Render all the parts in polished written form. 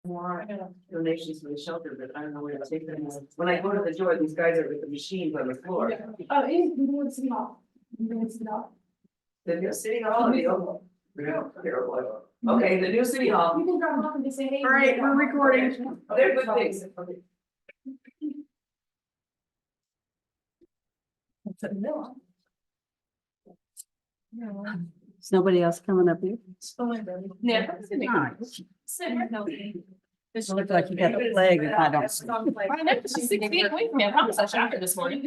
want donations for the shelter, but I don't know where to take them. When I go to the door, these guys are with the machines on the floor. Oh, we do it City Hall. We do it City Hall. The new city hall, okay, the new city hall. You can drop them off and just say, hey. All right, we're recording. They're good things. Is nobody else coming up here? Yeah. This looks like you got a flag if I don't. see. I know, she's 6 feet away from me. I promise I shot her this morning.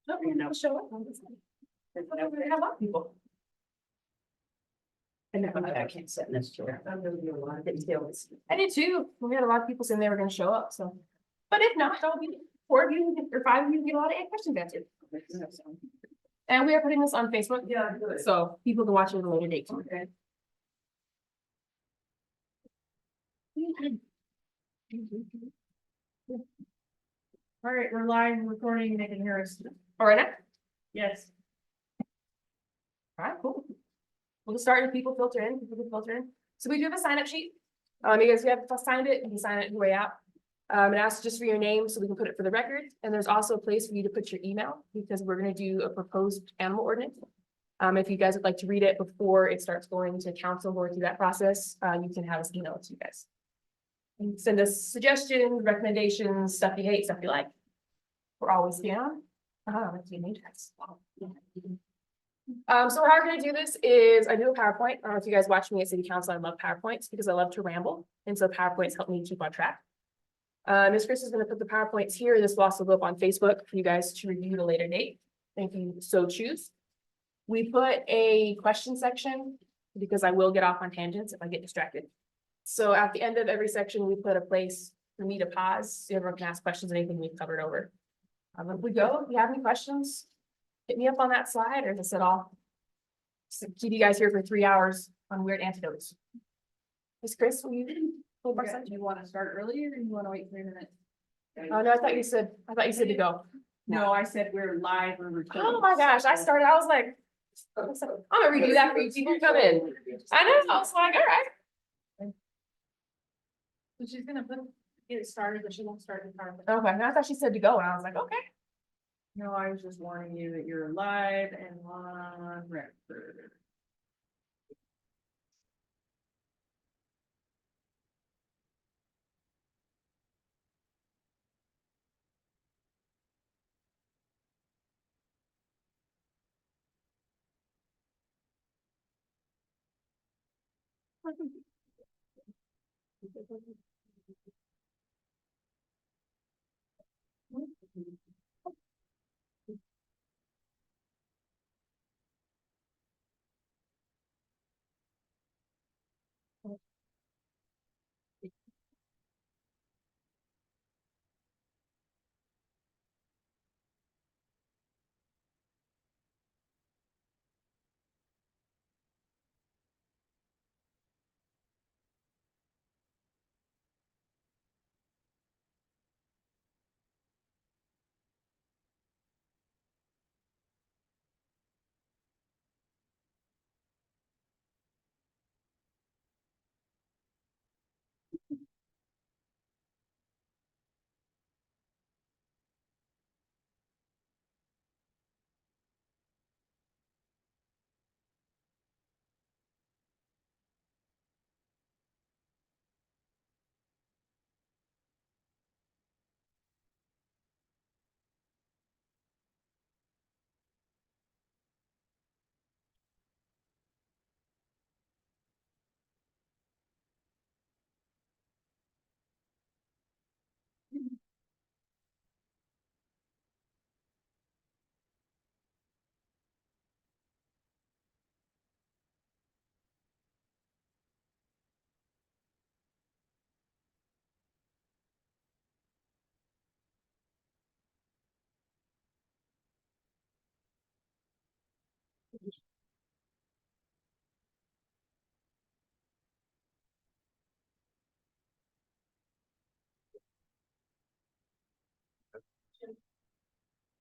No, you know, show up. I have a lot of people. I can't sit in this chair. I did too. We had a lot of people saying they were gonna show up, so. But if not, there'll be 4 of you or 5 of you get a lot of questions answered. And we are putting this on Facebook. Yeah, good. So people can watch it at a later date. Okay. All right, we're live recording, Nick and Harris. All right, yes. All right, cool. We'll start with people filter in, So we do have a sign up sheet. You guys have signed it, you can sign it your way out. It asks just for your name so we can put it for the record. And there's also a place for you to put your email because we're gonna do a proposed animal ordinance. If you guys would like to read it before it starts going to council, going through that process, you can have us email it to you guys. And send us suggestions, recommendations, stuff you hate, stuff you like. We're always down. Let's see, so how we're gonna do this is I do a PowerPoint. I don't know if you guys watch me at City Council. I love PowerPoints because I love to ramble. And so PowerPoints help me keep on track. Ms. Chris is gonna put the PowerPoints here. This will also go up on Facebook for you guys to review at a later date, if you so choose. We put a question section because I will get off on tangents if I get distracted. So at the end of every section, we put a place for me to pause, so everyone can ask questions, anything we've covered over. If we go, if you have any questions, hit me up on that slide, or as I said, I'll keep you guys here for 3 hours on weird antidotes. Miss Chris, will you? Do you want to start earlier or you want to wait 3 minutes? Oh, no, I thought you said to go. No, I said we're live or recording. Oh my gosh, I was like, I'm gonna redo that for you people come in. I know, I was like, all right. So she's gonna get it started, but she won't start the PowerPoint. Okay, now I thought she said to go, and I was like, okay. No, I was just warning you that you're live and on record.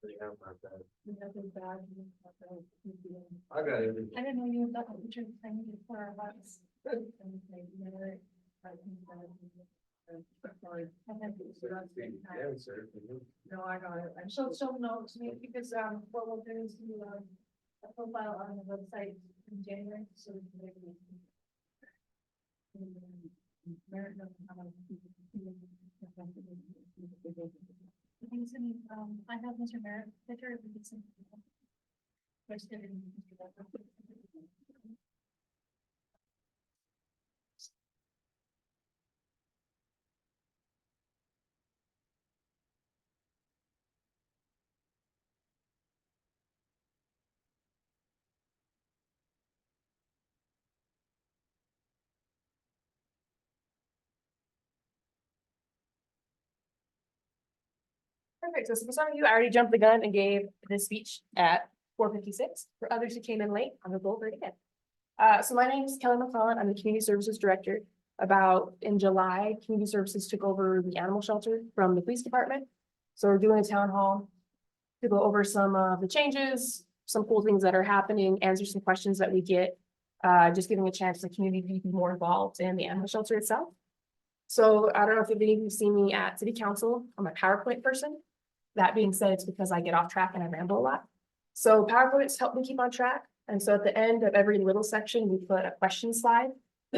Nothing bad. I got everything. I didn't know you got the picture I needed for our box. No, I got it. And she'll know to me because, what we'll do is do a profile on the website in January, so. we can make it. Merit doesn't have a- I have Mr. Merritt, picture of the. Perfect. So for some of you, I already jumped the gun and gave this speech at 4:56. For others who came in late, I'm gonna go over it again. So my name is Kelly McClellan. I'm the Community Services Director. About in July, Community Services took over the animal shelter from the police department. So we're doing a town hall to go over some of the changes, some cool things that are happening, answer some questions that we get. Just giving a chance for the community to be more involved in the animal shelter itself. So I don't know if any of you see me at City Council. I'm a PowerPoint person. That being said, it's because I get off track and I ramble a lot. So PowerPoints help me keep on track. And so at the end of every little section, we put a question slide.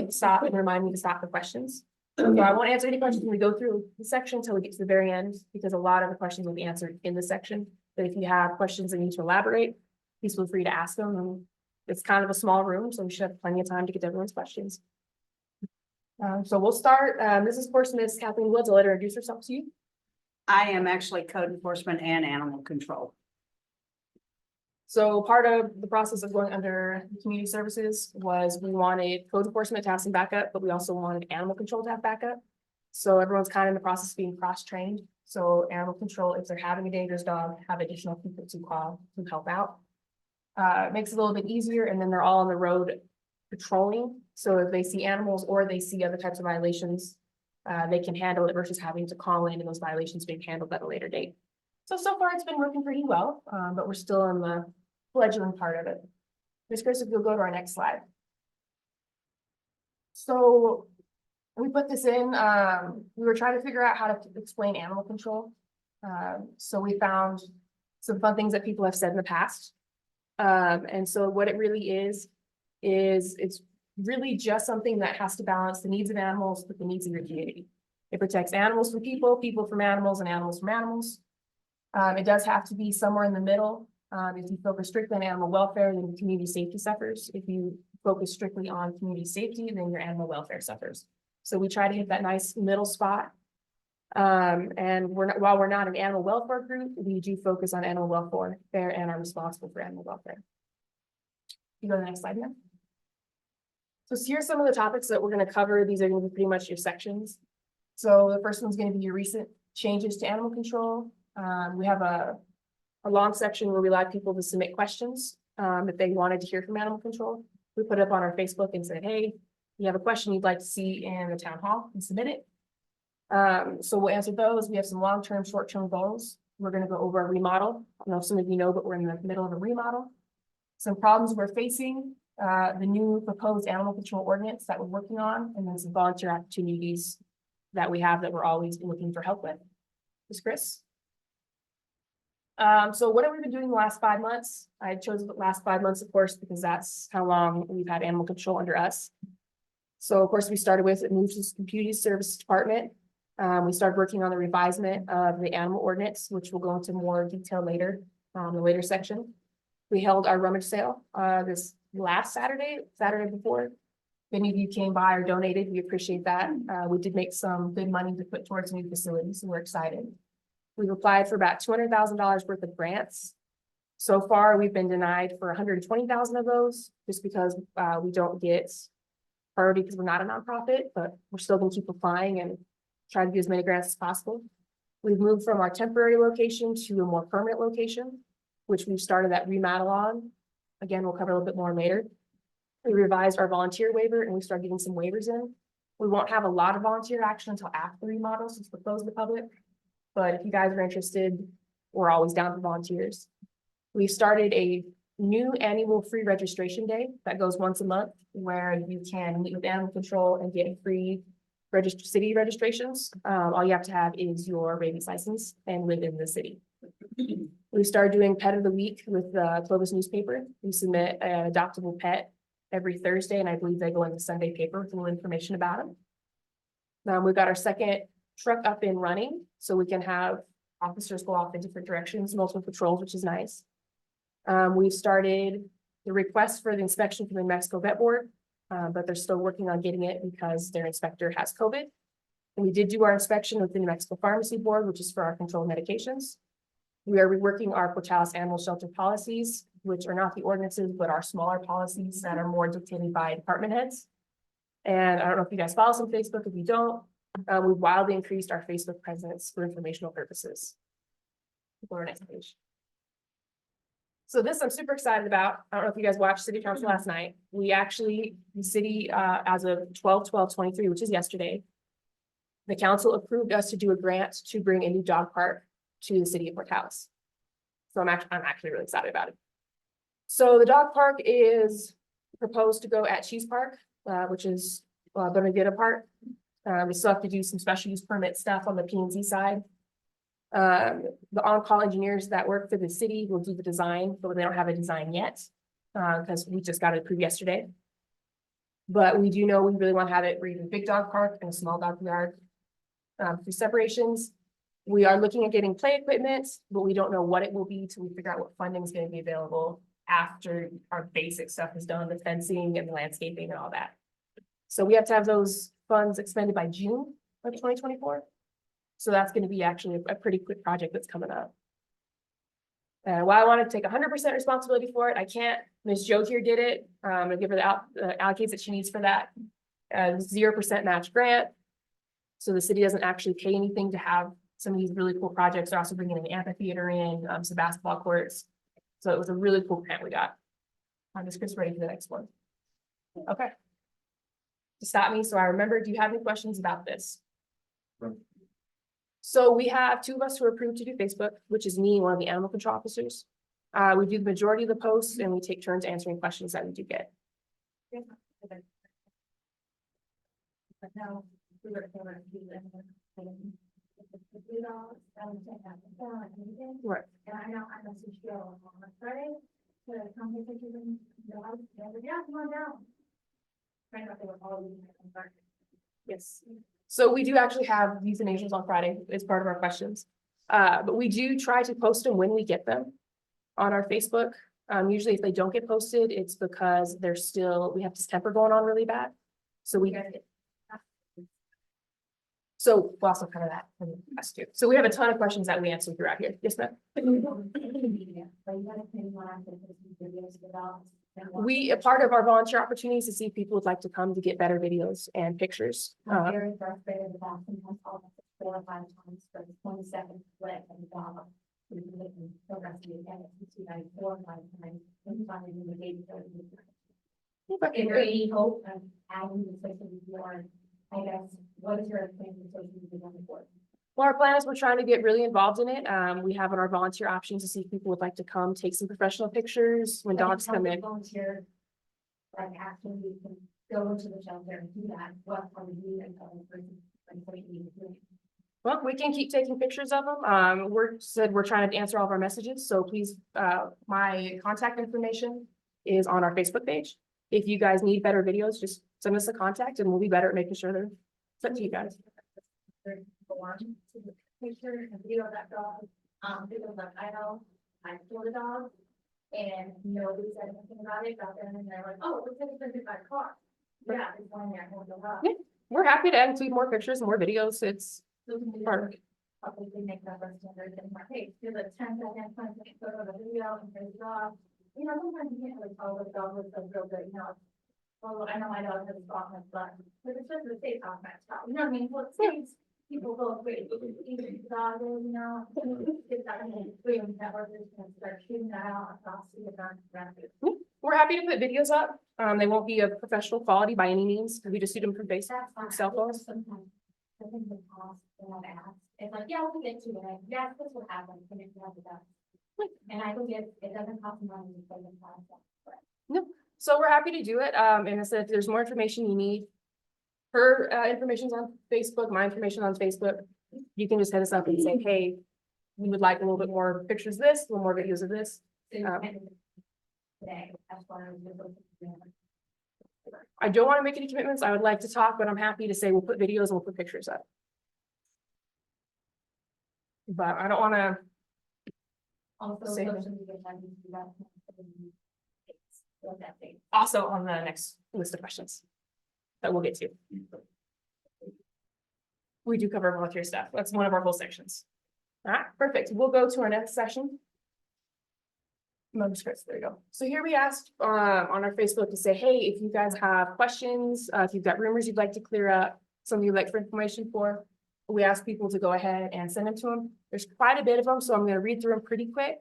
Stop and remind me to stop for questions. So I won't answer any questions when we go through the section until we get to the very end, because a lot of the questions will be answered in the section. But if you have questions that need to elaborate, please feel free to ask them. And it's kind of a small room, so we should have plenty of time to get to everyone's questions. So we'll start. This is, of course, Miss Kathleen Woods. I'll let her introduce herself to you. I am actually code enforcement and animal control. So part of the process of going under community services was we wanted code enforcement to have some backup, but we also wanted animal control to have backup. So everyone's kind of in the process of being cross-trained. So animal control, if they're having a dangerous dog, have additional people to call to help out. It makes it a little bit easier, and then they're all on the road patrolling. So if they see animals or they see other types of violations, they can handle it versus having to call in and those violations being handled at a later date. So far it's been working pretty well, but we're still in the fledgling part of it. Ms. Chris, if you'll go to our next slide. So we put this in, we were trying to figure out how to explain animal control. So we found some fun things that people have said in the past. And so what it really is it's really just something that has to balance the needs of animals with the needs of your community. It protects animals from people, people from animals, and animals from animals. It does have to be somewhere in the middle. If you focus strictly on animal welfare, then community safety suffers. If you focus strictly on community safety, then your animal welfare suffers. So we try to hit that nice middle spot. And while we're not an animal welfare group, we do focus on animal welfare and are responsible for animal welfare. You go to the next slide now. So here's some of the topics that we're going to cover. These are going to be pretty much your sections. So the first one's going to be your recent changes to animal control. We have a long section where we allow people to submit questions if they wanted to hear from animal control. We put it up on our Facebook and said, hey, you have a question you'd like to see in the town hall, and submit it. So we'll answer those. We have some long-term, short-term goals. We're going to go over a remodel. I don't know if some of you know, but we're in the middle of a remodel. Some problems we're facing, the new proposed animal control ordinance that we're working on, and then some volunteer opportunities that we have that we're always looking for help with. Ms. Chris? So what have we been doing the last 5 months? I chose the last 5 months, of course, because that's how long we've had animal control under us. So of course, we started with it moved to the Community Services Department. We started working on the revisement of the animal ordinance, which we'll go into more detail later, in the later section. We held our rummage sale this last Saturday before. If any of you came by or donated, we appreciate that. We did make some good money to put towards new facilities, so we're excited. We've applied for about $200,000 worth of grants. So far, we've been denied for 120,000 of those, just because we don't get priority because we're not a nonprofit, but we're still going to keep applying and try to do as many grants as possible. We've moved from our temporary location to a more permanent location, which we've started that remodel on. Again, we'll cover a little bit more later. We revised our volunteer waiver and we started getting some waivers in. We won't have a lot of volunteer action until after the remodel, since we're closed to the public. But if you guys are interested, We're always down for volunteers. We've started a new annual free registration day that goes once a month where you can meet with animal control and get free city registrations. All you have to have is your rabies license and live in the city. We started doing Pet of the Week with the Clovis newspaper. We submit an adoptable pet every Thursday, and I believe they go in the Sunday paper with a little information about them. We've got our second truck up and running, so we can have officers go off in different directions, multiple patrols, which is nice. We've started the request for the inspection from the New Mexico Vet Board, but they're still working on getting it because their inspector has COVID. And we did do our inspection with the New Mexico Pharmacy Board, which is for our controlled medications. We are reworking our Portales Animal Shelter policies, which are not the ordinances, but are smaller policies that are more dictated by department heads. And I don't know if you guys follow us on Facebook. If you don't, we've wildly increased our Facebook presence for informational purposes. Go to the next page. So this I'm super excited about. I don't know if you guys watched City Council last night. We actually, the city, as of 12/12/23, which is yesterday, the council approved us to do a grant to bring a new dog park to the city of Portales. So I'm actually really excited about it. So the dog park is proposed to go at Cheese Park, which is Bonagita Park. We still have to do some special use permit stuff on the P&Z side. The on-call engineers that work for the city will do the design, but they don't have a design yet, because we just got it approved yesterday. But we do know we really want to have it for even big dog park and a small dog yard. For separations, we are looking at getting play equipment, but we don't know what it will be till we figure out what funding is going to be available after our basic stuff is done, the fencing and the landscaping and all that. So we have to have those funds expended by June of 2024. So that's going to be actually a pretty quick project that's coming up. While I want to take 100% responsibility for it, I can't. Ms. Jo here did it. I'm gonna give her the allocates that she needs for that. 0% match grant. So the city doesn't actually pay anything to have some of these really cool projects. They're also bringing an amphitheater in, some basketball courts. So it was a really cool grant we got. I'm just ready for the next one. Okay. To stop me, so I remember, do you have any questions about this? So we have two of us who are approved to do Facebook, which is me and one of the animal control officers. We do the majority of the posts and we take turns answering questions that we do get. But now, we were going to do that. Right. And I know I messaged you on Friday to come here pictures and dogs, and yeah, come on down. Find out they were all using it on Friday. Yes. So we do actually have euthanasias on Friday. It's part of our questions. But we do try to post them when we get them on our Facebook. Usually if they don't get posted, it's because they're still, we have distemper going on really bad. So we So we'll also cover that in the past too. So we have a ton of questions that we answer throughout here. Yes, ma'am. A part of our volunteer opportunities to see if people would like to come to get better videos and pictures. I'm very frustrated about sometimes all 4 or 5 times for the 27th split and the dog. We didn't the rest of the again, it's 4 or 5 times. And finally the baby started to cry. Is there any hope of adding the social media? I guess, what is your opinion of social media going forward? Well, our plan is we're trying to get really involved in it. We have on our volunteer options to see if people would like to come take some professional pictures when dogs come in. Volunteer, like actually you can go into the shelter and do that. What are you and other person and social media doing? Well, we can keep taking pictures of them. We're trying to answer all of our messages. So please, my contact information is on our Facebook page. If you guys need better videos, just send us a contact and we'll be better at making sure they're sent to you guys. Picture and video of that dog, because like I know I saw the dog and nobody said anything about it, got them and they're like, oh, it's been hit by a car. Yeah, it's one there, hold the dog. Yeah. We're happy to include more pictures and more videos. It's So can we Perfect. probably make that a standard in my page, do the 10-second, 20-second photo of the video and praise the dog. You know, sometimes you can't really tell what the dog looks like real good, you know. Well, I know my dog has a softness, but it's just a safe softness, you know what I mean? Well, it saves people go great, even the dog, you know. Get that in the freedom network, and start shooting that out across the event. We're happy to put videos up. They won't be of professional quality by any means. We just shoot them from Facebook, cell phones. Sometimes I think the cost And I've asked, it's like, yeah, we'll get to it, yes, this will happen, and if you have the done. And I think it doesn't cost money to put in process, but. So we're happy to do it. And I said, if there's more information you need, her information's on Facebook, my information on Facebook. You can just hit us up and say, hey, we would like a little bit more pictures of this, a little more videos of this. So you can- Today, as far as. I don't want to make any commitments. I would like to talk, but I'm happy to say we'll put videos and we'll put pictures up. But I don't want to, Also, Same. social media, I need to do that. So that thing. also on the next list of questions that we'll get to. We do cover volunteer stuff. That's one of our whole sections. All right, perfect. We'll go to our next session. Manuscripts, there you go. So here we asked on our Facebook to say, hey, if you guys have questions, if you've got rumors you'd like to clear up, something you'd like for information for, we ask people to go ahead and send them to them. There's quite a bit of them, so I'm going to read through them pretty quick.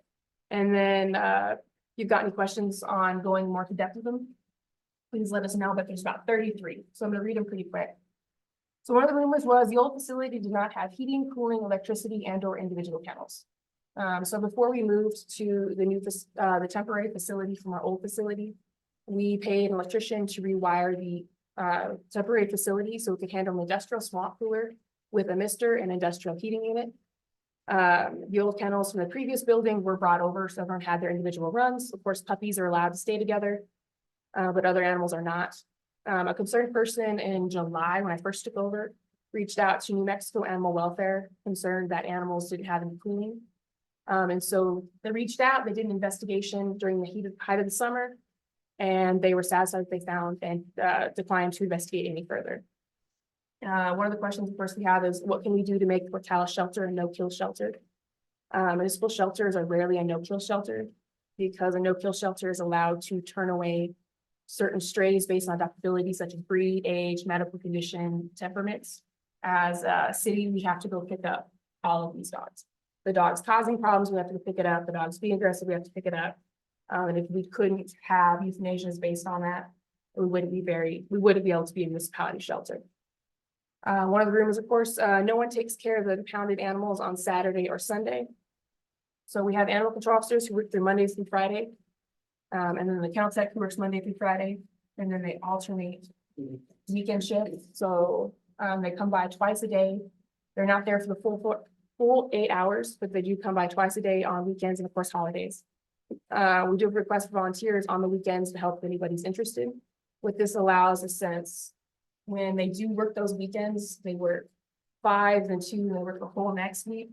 And then if you've got any questions on going more to depth with them, please let us know, but there's about 33. So I'm going to read them pretty quick. So one of the rumors was the old facility did not have heating, cooling, electricity, and or individual kennels. So before we moved to the new, the temporary facility from our old facility, we paid an electrician to rewire the temporary facility so it could handle an industrial swamp cooler with a mister and industrial heating unit. The old kennels from the previous building were brought over, so everyone had their individual runs. Of course, puppies are allowed to stay together, but other animals are not. A concerned person in July, when I first took over, reached out to New Mexico Animal Welfare, concerned that animals didn't have any cleaning. And so they reached out, they did an investigation during the height of the summer, and they were satisfied that they found and declined to investigate any further. One of the questions, of course, we have is what can we do to make Portales shelter a no-kill shelter? Municipal shelters are rarely a no-kill shelter because a no-kill shelter is allowed to turn away certain strays based on adaptability such as breed, age, medical condition, temperaments. As a city, we have to go pick up all of these dogs. The dog's causing problems, we have to go pick it up. The dog's being aggressive, we have to pick it up. And if we couldn't have euthanasias based on that, we wouldn't be able to be a municipality shelter. One of the rumors, of course, no one takes care of the impounded animals on Saturday or Sunday. So we have animal control officers who work through Mondays through Friday. And then the kennel tech who works Monday through Friday, and then they alternate weekend shifts. So they come by twice a day. They're not there for the full 8 hours, but they do come by twice a day on weekends and of course holidays. We do request for volunteers on the weekends to help if anybody's interested. What this allows a sense when they do work those weekends, they work 5 and 2, and they work the whole next week.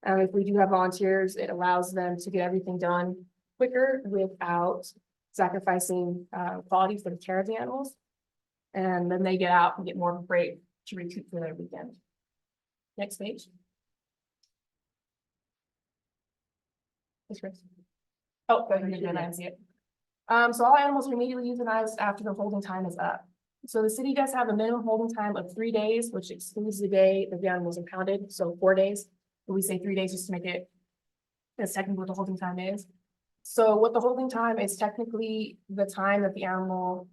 If we do have volunteers, it allows them to get everything done quicker without sacrificing quality for the care of the animals. And then they get out and get more of a break to recoup for their weekend. Next page. Yes, Chris. Oh, go ahead, and I see it. So all animals are immediately euthanized after the holding time is up. So the city does have a minimum holding time of 3 days, which excludes the day that the animal was impounded, so 4 days. But we say 3 days just to make it as technically what the holding time is. So what the holding time is technically the time that the animal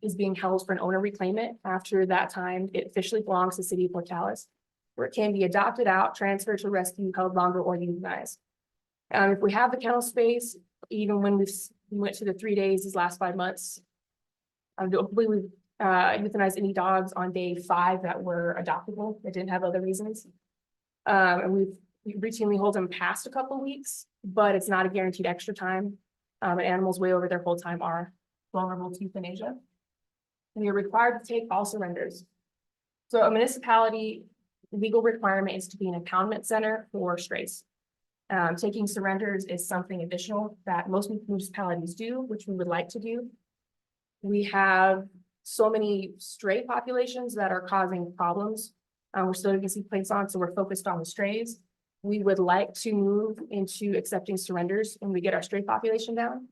is being held for an owner reclaimment. After that time, it officially belongs to the city of Portales, where it can be adopted out, transferred to rescue, held longer, or euthanized. If we have the kennel space, even when we went to the 3 days, these last 5 months, I don't believe we've euthanized any dogs on day 5 that were adoptable, that didn't have other reasons. And we routinely hold them past a couple of weeks, but it's not a guaranteed extra time. And animals way over their full time are vulnerable to euthanasia. And you're required to take all surrenders. So a municipality legal requirement is to be an impoundment center for strays. Taking surrenders is something additional that most municipalities do, which we would like to do. We have so many stray populations that are causing problems. We're still going to see plates on, so we're focused on the strays. We would like to move into accepting surrenders when we get our stray population down.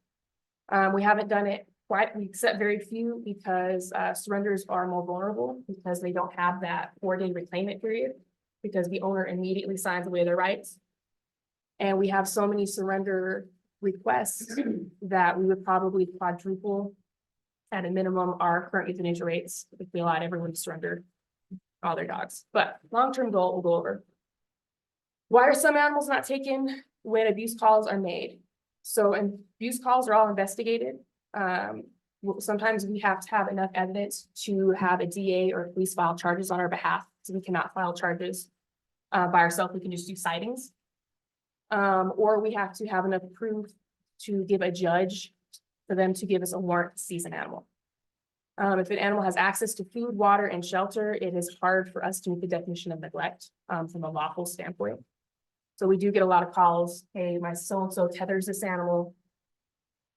We haven't done it quite, we accept very few because surrenders are more vulnerable because they don't have that 4-day reclaimment period because the owner immediately signs away their rights. And we have so many surrender requests that we would probably quadruple at a minimum our current euthanasia rates if we allowed everyone to surrender all their dogs, but long-term goal we'll go over. Why are some animals not taken when abuse calls are made? So abuse calls are all investigated. Sometimes we have to have enough evidence to have a DA or police file charges on our behalf, so we cannot file charges by ourselves. We can just do sightings. Or we have to have enough proof to give a judge for them to give us a warrant to seize an animal. If an animal has access to food, water, and shelter, it is hard for us to meet the definition of neglect from a lawful standpoint. So we do get a lot of calls, hey, my so-and-so tethers this animal.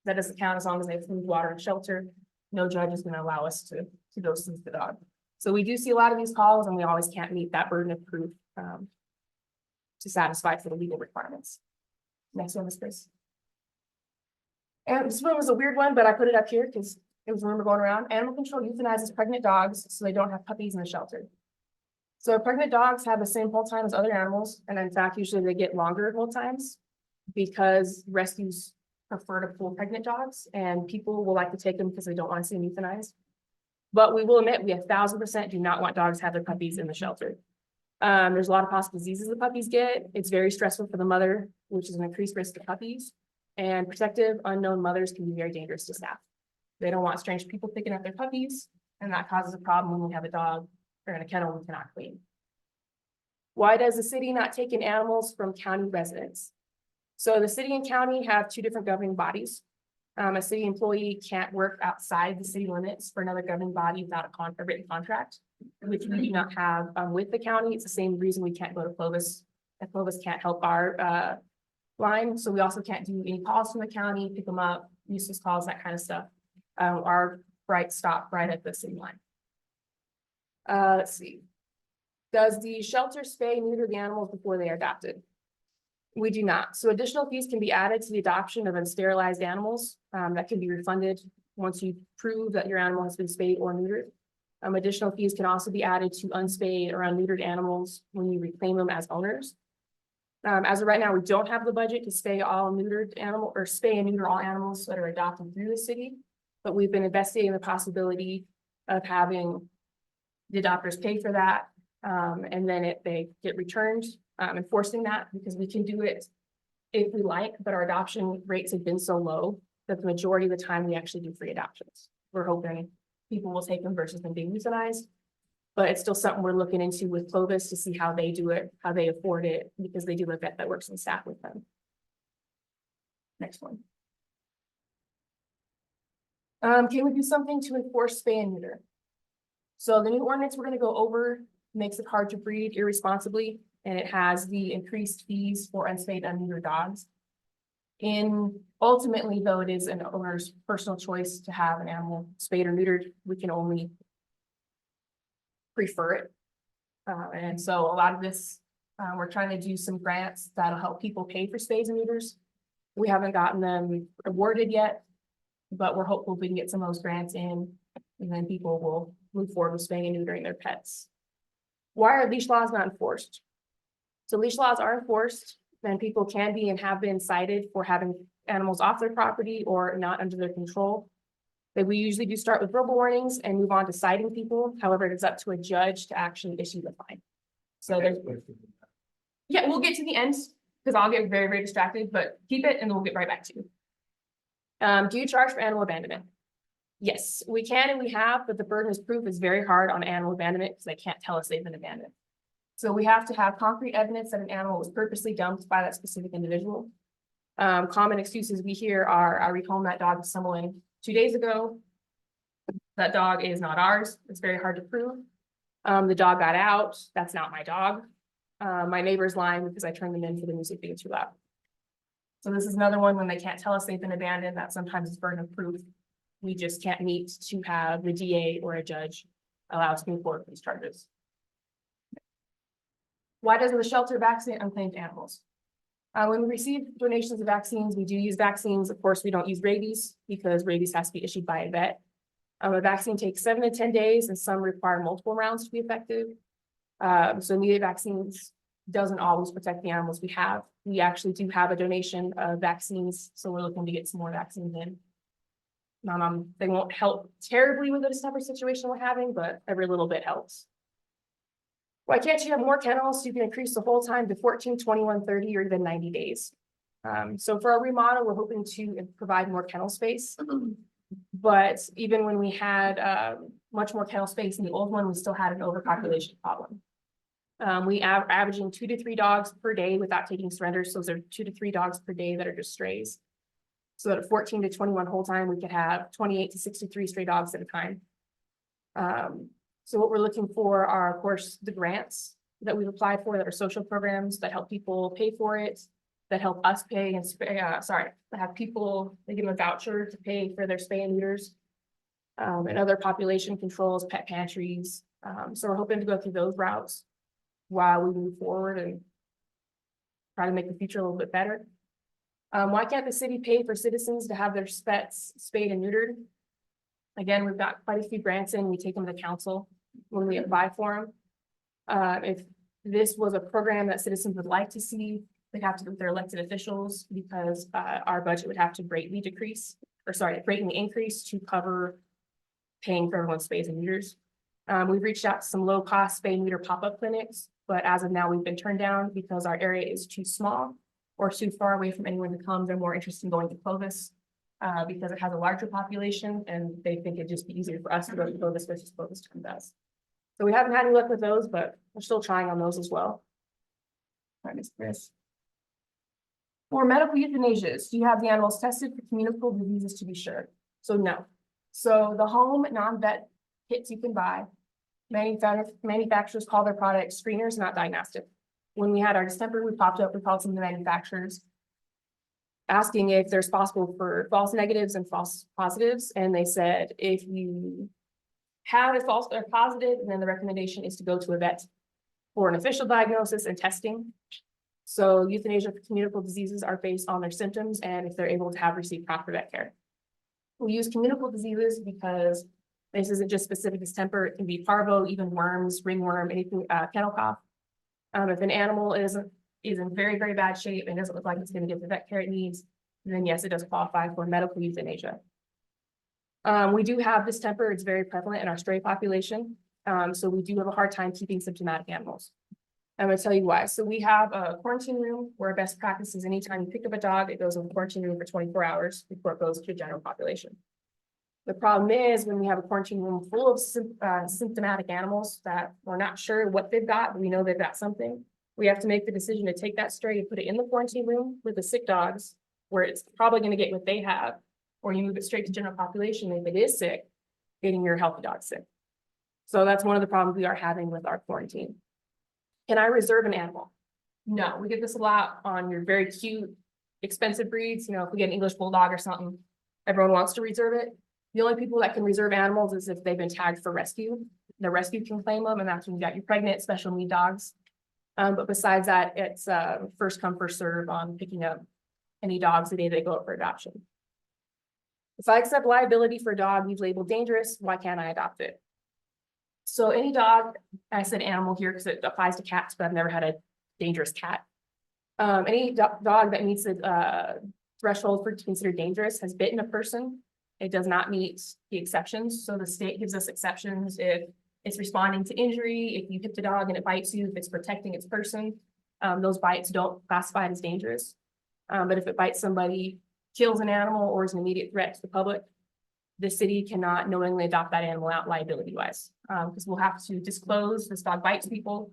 That doesn't count as long as they have food, water, and shelter. No judge is gonna allow us to go seize the dog. So we do see a lot of these calls, and we always can't meet that burden of proof to satisfy for the legal requirements. Next one is Chris. And this one was a weird one, but I put it up here because it was a rumor going around. Animal control euthanizes pregnant dogs so they don't have puppies in the shelter. So pregnant dogs have the same hold time as other animals, and in fact, usually they get longer hold times because rescues prefer to pull pregnant dogs, and people will like to take them because they don't want to see them euthanized. But we will admit we 1,000% do not want dogs to have their puppies in the shelter. There's a lot of possible diseases the puppies get. It's very stressful for the mother, which is an increased risk to puppies. And protective, unknown mothers can be very dangerous to staff. They don't want strange people picking up their puppies, and that causes a problem when we have a dog or in a kennel we cannot clean. Why does the city not take in animals from county residents? So the city and county have two different governing bodies. A city employee can't work outside the city limits for another governing body without a written contract, which we do not have with the county. It's the same reason we can't go to Clovis. And Clovis can't help our line, so we also can't do any calls from the county, pick them up, useless calls, that kind of stuff. Our rights stop right at the city line. Let's see. Does the shelter spay and neuter the animals before they are adopted? We do not. So additional fees can be added to the adoption of unsterilized animals that can be refunded once you prove that your animal has been spayed or neutered. Additional fees can also be added to unspayed or unneutered animals when you reclaim them as owners. As of right now, we don't have the budget to spay all neutered animal or spay and neuter all animals that are adopted through the city, but we've been investigating the possibility of having the adopters pay for that, and then they get returned, enforcing that, because we can do it if we like, but our adoption rates have been so low that the majority of the time we actually do free adoptions. We're hoping people will take them versus them being euthanized. But it's still something we're looking into with Clovis to see how they do it, how they afford it, because they do have a vet that works on staff with them. Next one. Can we do something to enforce spay and neuter? So the new ordinance we're going to go over makes it hard to breed irresponsibly, and it has the increased fees for unspayed, unneutered dogs. Ultimately, though, it is an owner's personal choice to have an animal spayed or neutered. We can only prefer it. And so a lot of this, we're trying to do some grants that'll help people pay for spays and neuters. We haven't gotten them awarded yet, but we're hopeful we can get some of those grants in, and then people will move forward with spaying and neutering their pets. Why are leash laws not enforced? So leash laws are enforced, and people can be and have been cited for having animals off their property or not under their control. That we usually do start with verbal warnings and move on to citing people. However, it's up to a judge to actually issue the fine. So there's, yeah, we'll get to the end because I'll get very, very distracted, but keep it and then we'll get right back to you. Do you charge for animal abandonment? Yes, we can and we have, but the burden of proof is very hard on animal abandonment because they can't tell us they've been abandoned. So we have to have concrete evidence that an animal was purposely dumped by that specific individual. Common excuses we hear are, I rehome that dog to someone 2 days ago. That dog is not ours. It's very hard to prove. The dog got out. That's not my dog. My neighbor's lying because I turned them in for the music being too loud. So this is another one when they can't tell us they've been abandoned, that sometimes it's burden of proof. We just can't meet to have the DA or a judge allow us to move forward with these charges. Why doesn't the shelter vaccinate unclaimed animals? When we receive donations of vaccines, we do use vaccines. Of course, we don't use rabies because rabies has to be issued by a vet. A vaccine takes 7 to 10 days and some require multiple rounds to be effective. So immediate vaccines doesn't always protect the animals we have. We actually do have a donation of vaccines, so we're looking to get some more vaccines in. They won't help terribly with this type of situation we're having, but every little bit helps. Why can't you have more kennels? You can increase the whole time to 14, 21, 30, or even 90 days. So for our remodel, we're hoping to provide more kennel space. But even when we had much more kennel space in the old one, we still had an overpopulation problem. We are averaging 2 to 3 dogs per day without taking surrenders. So those are 2 to 3 dogs per day that are just strays. So at 14 to 21 whole time, we could have 28 to 63 stray dogs at a time. So what we're looking for are, of course, the grants that we've applied for that are social programs that help people pay for it, that help us pay and have people, they give them a voucher to pay for their spay and neuters. And other population controls, pet pantries. So we're hoping to go through those routes while we move forward and try to make the future a little bit better. Why can't the city pay for citizens to have their pets spayed and neutered? Again, we've got quite a few grants in, we take them to council when we apply for them. If this was a program that citizens would like to see, they'd have to go with their elected officials because our budget would have to greatly increase to cover paying for everyone's spays and neuters. We've reached out to some low-cost spay and neuter pop-up clinics, but as of now, we've been turned down because our area is too small or too far away from anyone to come. They're more interested in going to Clovis because it has a larger population and they think it'd just be easier for us to go to Clovis versus Clovis to us. So we haven't had any luck with those, but we're still trying on those as well. All right, Ms. Chris. For medical euthanasias, do you have the animals tested for communicable diseases to be sure? So no. So the home non-vet kits you can buy, manufacturers call their products screeners, not diagnostic. When we had our distemper, we called some of the manufacturers asking if there's possible for false negatives and false positives. And they said, if you have a false or positive, then the recommendation is to go to a vet for an official diagnosis and testing. So euthanasia for communicable diseases are based on their symptoms and if they're able to have received proper vet care. We use communicable diseases because this isn't just specific to distemper, it can be parvo, even worms, ringworm, anything, kennel cough. If an animal is in very, very bad shape and doesn't look like it's going to get the vet care it needs, then yes, it does qualify for medical euthanasia. We do have distemper, it's very prevalent in our stray population. So we do have a hard time keeping symptomatic animals. I'm going to tell you why. So we have a quarantine room where best practice is anytime you pick up a dog, it goes in the quarantine room for 24 hours before it goes to the general population. The problem is when we have a quarantine room full of symptomatic animals that we're not sure what they've got, but we know they've got something. We have to make the decision to take that stray and put it in the quarantine room with the sick dogs where it's probably going to get what they have, or you move it straight to general population. If it is sick, getting your healthy dog sick. So that's one of the problems we are having with our quarantine. Can I reserve an animal? No, we get this a lot on your very cute, expensive breeds. You know, if we get an English bulldog or something, everyone wants to reserve it. The only people that can reserve animals is if they've been tagged for rescue. The rescue can claim them, and that's when you got your pregnant special need dogs. But besides that, it's first come, first serve on picking up any dogs the day they go up for adoption. If I accept liability for a dog you've labeled dangerous, why can't I adopt it? So any dog, I said animal here because it applies to cats, but I've never had a dangerous cat. Any dog that meets the threshold for considered dangerous has bitten a person. It does not meet the exceptions. So the state gives us exceptions if it's responding to injury, if you hit the dog and it bites you, if it's protecting its person, those bites don't classify it as dangerous. But if it bites somebody, kills an animal, or is an immediate threat to the public, the city cannot knowingly adopt that animal out liability-wise, because we'll have to disclose this dog bites people.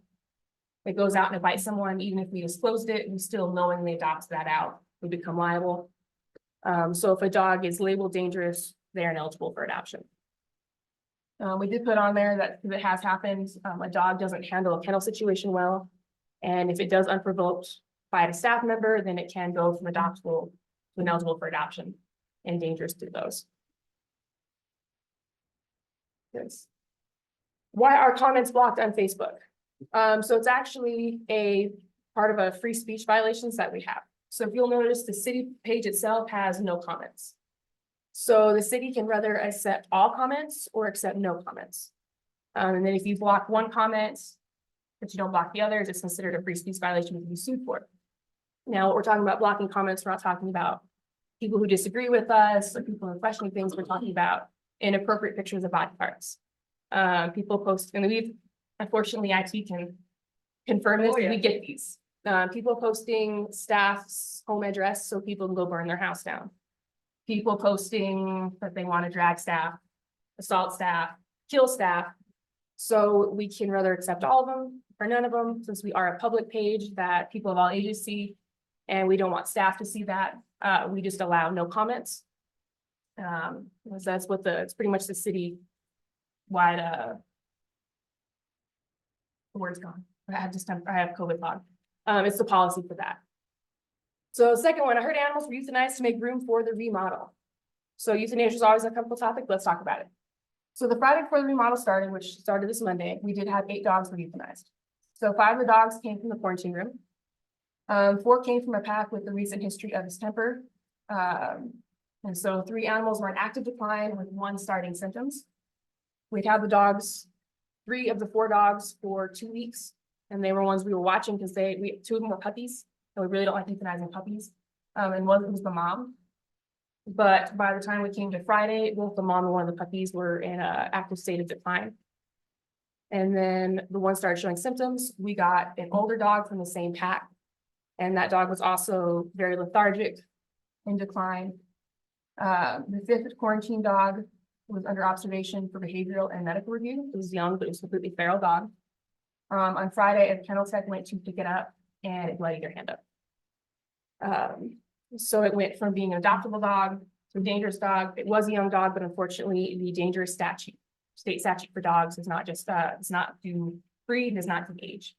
It goes out and it bites someone, even if we disclosed it, we still knowingly adopt that out, we become liable. So if a dog is labeled dangerous, they're ineligible for adoption. We did put on there that if it has happened, a dog doesn't handle a kennel situation well, and if it does unprovoked by a staff member, then it can go from adoptable to ineligible for adoption and dangerous to those. Yes. Why are comments blocked on Facebook? So it's actually a part of a free speech violations that we have. So if you'll notice, the city page itself has no comments. So the city can rather accept all comments or accept no comments. And then if you block one comment, but you don't block the others, it's considered a free speech violation you can be sued for. Now, what we're talking about blocking comments, we're not talking about people who disagree with us or people who are questioning things. We're talking about inappropriate pictures of body parts. People post, and we've Unfortunately, IT can confirm this, Oh, yeah. we get these. People posting staff's home address so people can go burn their house down. People posting that they want to drag staff, assault staff, kill staff. So we can rather accept all of them or none of them, since we are a public page that people of all ages see. And we don't want staff to see that. We just allow no comments. Because that's what it's pretty much the city wide, the word's gone. I have COVID log. It's the policy for that. So second one, I heard animals were euthanized to make room for the remodel. So euthanasia is always a comfortable topic. Let's talk about it. So the Friday before the remodel started, which started this Monday, we did have 8 dogs were euthanized. So 5 of the dogs came from the quarantine room. 4 came from a pack with the recent history of distemper. And so 3 animals were in active decline with 1 starting symptoms. We'd had the dogs, 3 of the 4 dogs for 2 weeks. And they were ones we were watching because 2 of them were puppies. And we really don't like euthanizing puppies. And one was the mom. But by the time we came to Friday, both the mom and one of the puppies were in an active state of decline. And then the one started showing symptoms. We got an older dog from the same pack. And that dog was also very lethargic, in decline. The 5th quarantine dog was under observation for behavioral and medical review. It was young, but it was a completely feral dog. On Friday, a kennel tech went to pick it up and it bloodied their hand up. So it went from being an adoptable dog to a dangerous dog. It was a young dog, but unfortunately, the dangerous state statute for dogs is not just, it's not due breed, does not due age.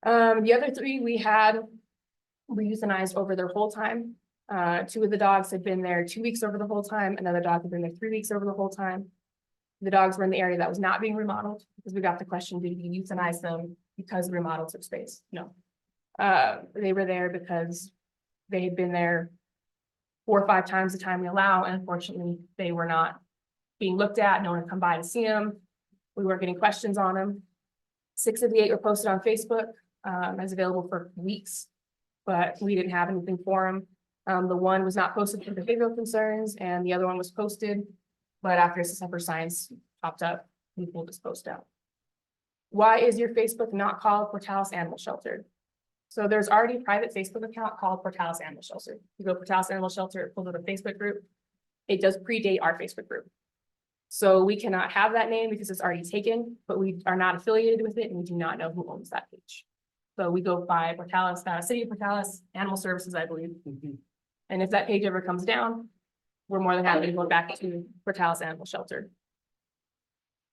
The other 3 we were euthanized over their whole time. 2 of the dogs had been there 2 weeks over the whole time. Another dog had been there 3 weeks over the whole time. The dogs were in the area that was not being remodeled because we got the question, did we euthanize them because the remodel took space? No. They were there because they had been there 4 or 5 times the time we allow, and unfortunately, they were not being looked at. No one had come by to see them. We weren't getting questions on them. 6 of the 8 were posted on Facebook as available for weeks, but we didn't have anything for them. The one was not posted for behavioral concerns, and the other one was posted, but after December science popped up, we pulled this post out. Why is your Facebook not called Portales Animal Shelter? So there's already a private Facebook account called Portales Animal Shelter. You go Portales Animal Shelter, it pulls up a Facebook group. It does predate our Facebook group. So we cannot have that name because it's already taken, but we are not affiliated with it and we do not know who owns that page. So we go by Portales, City of Portales Animal Services, I believe. And if that page ever comes down, we're more than happy to go back to Portales Animal Shelter.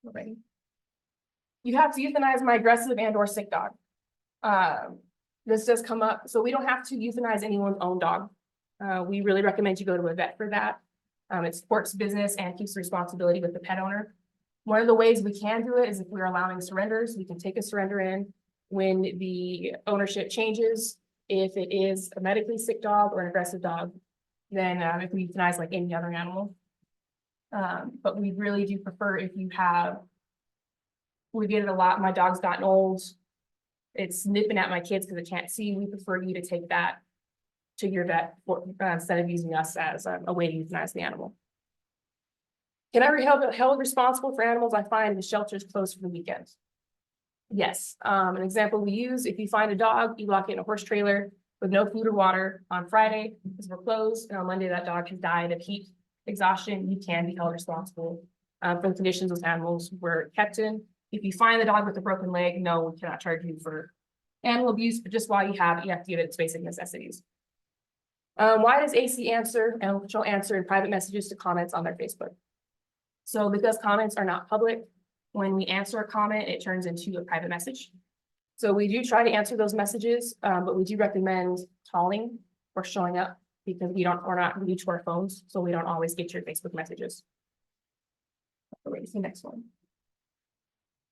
Alrighty. You have to euthanize my aggressive and or sick dog. This does come up, so we don't have to euthanize anyone's own dog. We really recommend you go to a vet for that. It supports business and keeps the responsibility with the pet owner. One of the ways we can do it is if we're allowing surrenders, we can take a surrender in when the ownership changes. If it is a medically sick dog or an aggressive dog, then if we euthanize like any other animal. But we really do prefer if you have, we get it a lot, my dog's gotten old, it's nipping at my kids because it can't see, we prefer you to take that to your vet for, instead of using us as a way to euthanize the animal. Can I be held responsible for animals I find the shelters closed for the weekend? Yes. An example we use, if you find a dog, you lock it in a horse trailer with no food or water on Friday because we're closed, and on Monday that dog has died of heat exhaustion, you can be held responsible for the conditions those animals were kept in. If you find the dog with a broken leg, no, we cannot charge you for animal abuse, but just while you have it, you have to give it its basic necessities. Why does AC answer, Animal Control answer in private messages to comments on their Facebook? So because comments are not public, when we answer a comment, it turns into a private message. So we do try to answer those messages, but we do recommend calling or showing up because we're not glued to our phones, so we don't always get your Facebook messages. Wait, see the next one.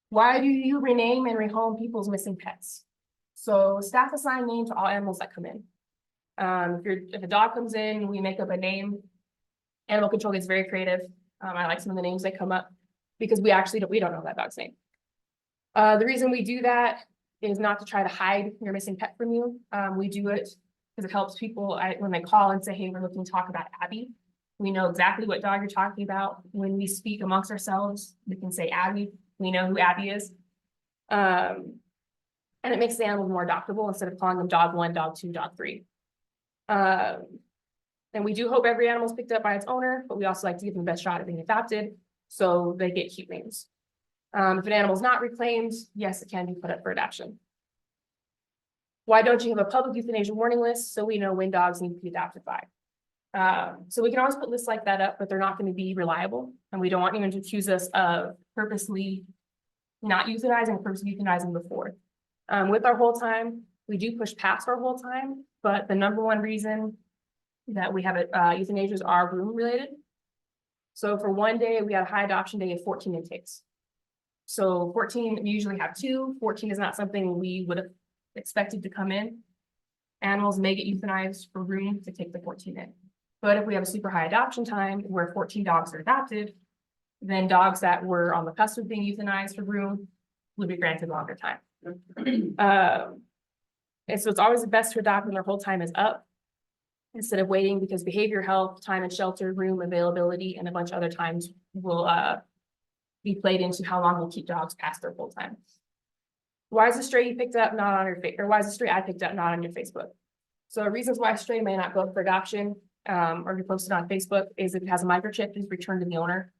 Why do you rename and rehome people's missing pets? So staff assign name to all animals that come in. If a dog comes in, we make up a name. Animal Control gets very creative. I like some of the names that come up because we don't know that dog's name. The reason we do that is not to try to hide your missing pet from you. We do it because it helps people when they call and say, hey, we're looking to talk about Abby. We know exactly what dog you're talking about. When we speak amongst ourselves, we can say Abby. We know who Abby is. And it makes the animals more adoptable instead of calling them dog 1, dog 2, dog 3. And we do hope every animal is picked up by its owner, but we also like to give them the best shot at being adopted, so they get cute names. If an animal is not reclaimed, yes, it can be put up for adoption. Why don't you have a public euthanasia warning list so we know when dogs need to be adopted by? So we can always put lists like that up, but they're not going to be reliable, and we don't want anyone to accuse us of purposely not euthanizing or purposely euthanizing before. With our whole time, we do push past our whole time, but the number one reason that we have it, euthanasias are room related. So for one day, we had a high adoption day of 14 intakes. So 14, we usually have 2, 14 is not something we would have expected to come in. Animals may get euthanized for room to take the 14 in. But if we have a super high adoption time where 14 dogs are adopted, then dogs that were on the cusp of being euthanized for room would be granted longer time. And so it's always the best to adopt when their whole time is up, instead of waiting, because behavior health, time and shelter, room availability, and a bunch of other times will be played into how long we'll keep dogs past their full time. Why is the stray you picked up not on your or why is the stray I picked up not on your Facebook? So reasons why a stray may not go for adoption or be posted on Facebook is if it has a microchip, is returned to the owner.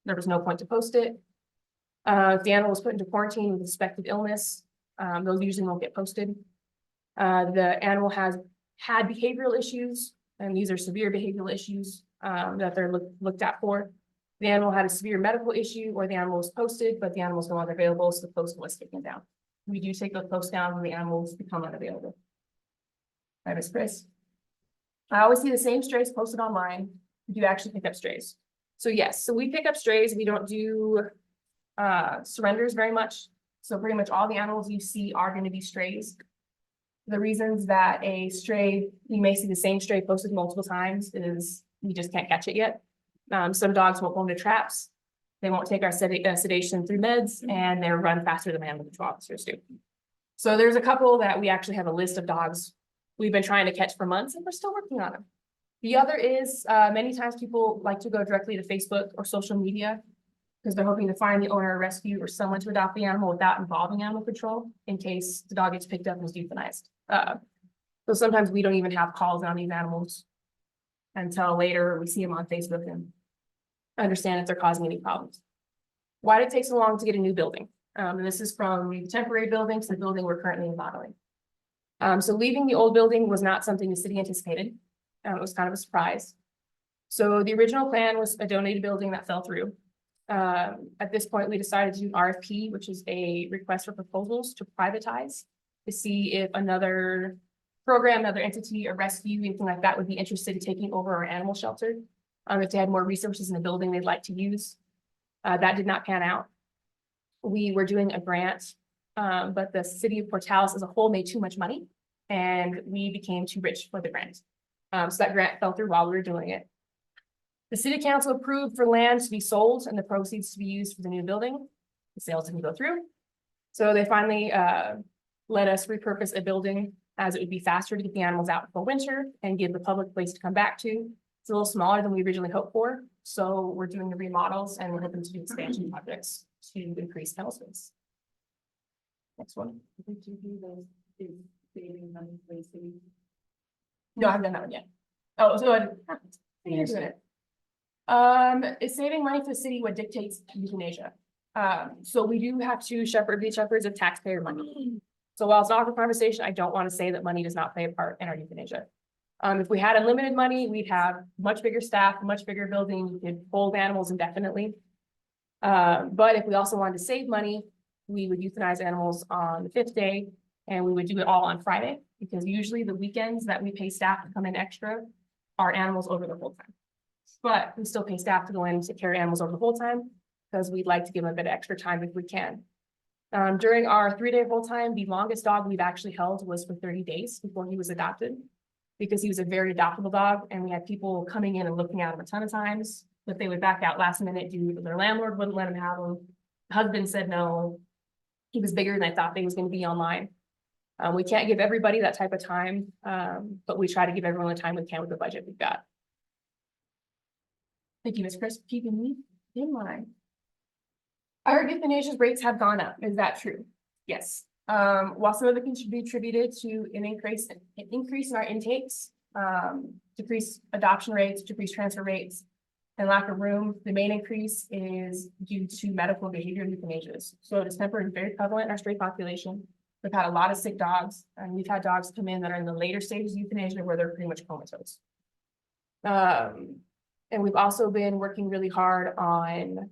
There was no point to post it. If the animal was put into quarantine with a suspected illness, those usually won't get posted. The animal has had behavioral issues, and these are severe behavioral issues that they're looked at for. The animal had a severe medical issue, or the animal was posted, but the animal is no longer available, so the post was taken down. We do take those posts down when the animals become unavailable. Hi, Ms. Chris. I always see the same strays posted online. We do actually pick up strays. So yes, so we pick up strays. We don't do surrenders very much. So pretty much all the animals you see are going to be strays. The reasons that a stray, you may see the same stray posted multiple times, is we just can't catch it yet. Some dogs won't go into traps. They won't take our sedation through meds, and they run faster than animal control officers do. So there's a couple that we actually have a list of dogs we've been trying to catch for months, and we're still working on them. The other is many times people like to go directly to Facebook or social media because they're hoping to find the owner or rescue or someone to adopt the animal without involving animal control in case the dog gets picked up and is euthanized. So sometimes we don't even have calls on these animals until later we see them on Facebook and understand if they're causing any problems. Why did it take so long to get a new building? And this is from the temporary building to the building we're currently remodeling. So leaving the old building was not something the city anticipated. It was kind of a surprise. So the original plan was a donated building that fell through. At this point, we decided to do an RFP, which is a request for proposals to privatize, to see if another program, another entity, or rescue, anything like that would be interested in taking over our animal shelter. If they had more resources in the building they'd like to use. That did not pan out. We were doing a grant, but the city of Portales as a whole made too much money, and we became too rich for the grant. So that grant fell through while we were doing it. The city council approved for land to be sold and the proceeds to be used for the new building. The sales didn't go through. So they finally let us repurpose a building as it would be faster to get the animals out for winter and give the public a place to come back to. It's a little smaller than we originally hoped for. So we're doing the remodels and we're hoping to do expansion projects to increase kennel space. Next one. Did you do those saving money for the city? No, I haven't done that one yet. Oh, so you're doing it. Is saving money for the city what dictates euthanasia? So we do have to be shepherds of taxpayer money. So while it's not a conversation, I don't want to say that money does not play a part in our euthanasia. If we had unlimited money, we'd have much bigger staff, much bigger building, we could hold animals indefinitely. But if we also wanted to save money, we would euthanize animals on the 5th day, and we would do it all on Friday, because usually the weekends that we pay staff to come in extra are animals over the whole time. But we still pay staff to go in to take care of animals over the whole time, because we'd like to give them a bit of extra time if we can. During our 3-day whole time, the longest dog we've actually held was for 30 days before he was adopted, because he was a very adoptable dog, and we had people coming in and looking at him a ton of times, but they would back out last minute due to their landlord wouldn't let him have him. The husband said no. He was bigger than I thought they was going to be online. We can't give everybody that type of time, but we try to give everyone the time we can with the budget we've got. Thank you, Ms. Chris, for keeping me in line. I heard euthanasia rates have gone up. Is that true? Yes, while some of it can be attributed to an increase in our intakes, decreased adoption rates, decreased transfer rates, and lack of room, the main increase is due to medical behavior euthanasias. So distemper is very prevalent in our stray population. We've had a lot of sick dogs, and we've had dogs come in that are in the later stages of euthanasia where they're pretty much comatose. And we've also been working really hard on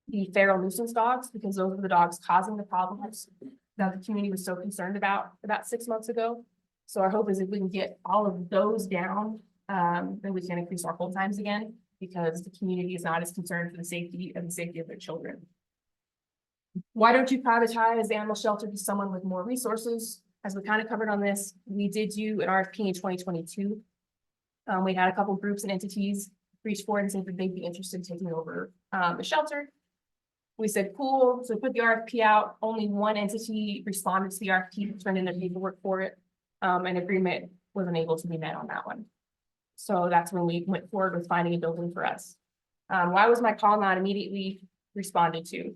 the feral nuisance dogs, because those are the dogs causing the problems that the community was so concerned about 6 months ago. So our hope is if we can get all of those down, then we can increase our hold times again, because the community is not as concerned for the safety of their children. Why don't you privatize the animal shelter to someone with more resources? As we kind of covered on this, we did do an RFP in 2022. We had a couple groups and entities reach forward and say that they'd be interested in taking over the shelter. We said, cool, so we put the RFP out. Only one entity responded to the RFP, turned in their paperwork for it. An agreement wasn't able to be met on that one. So that's when we went forward with finding a building for us. Why was my call not immediately responded to?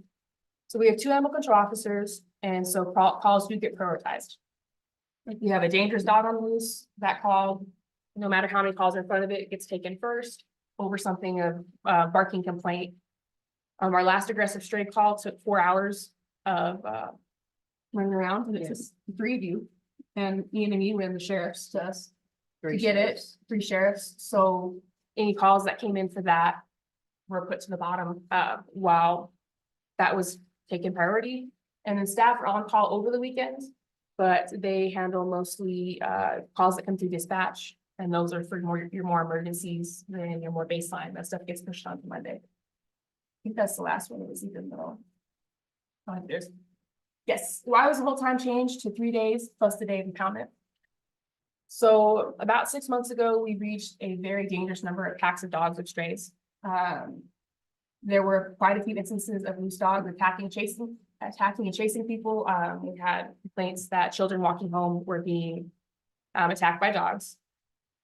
So we have 2 animal control officers, and so calls do get prioritized. If you have a dangerous dog on the loose, that call, no matter how many calls are in front of it, gets taken first over something of barking complaint. Our last aggressive stray call took 4 hours of running around, and it's just 3 of you. And Ian and me were in the sheriff's to us to get it, 3 sheriffs. So any calls that came in for that were put to the bottom while that was taken priority. And then staff are on call over the weekends, but they handle mostly calls that come through dispatch. And those are for your more emergencies than your more baseline. That stuff gets pushed on to Monday. I think that's the last one. It was even though. Yes, why was the whole time changed to 3 days plus the day of impoundment? So about 6 months ago, we reached a very dangerous number of packs of dogs with strays. There were quite a few instances of loose dogs attacking and chasing people. We had complaints that children walking home were being attacked by dogs.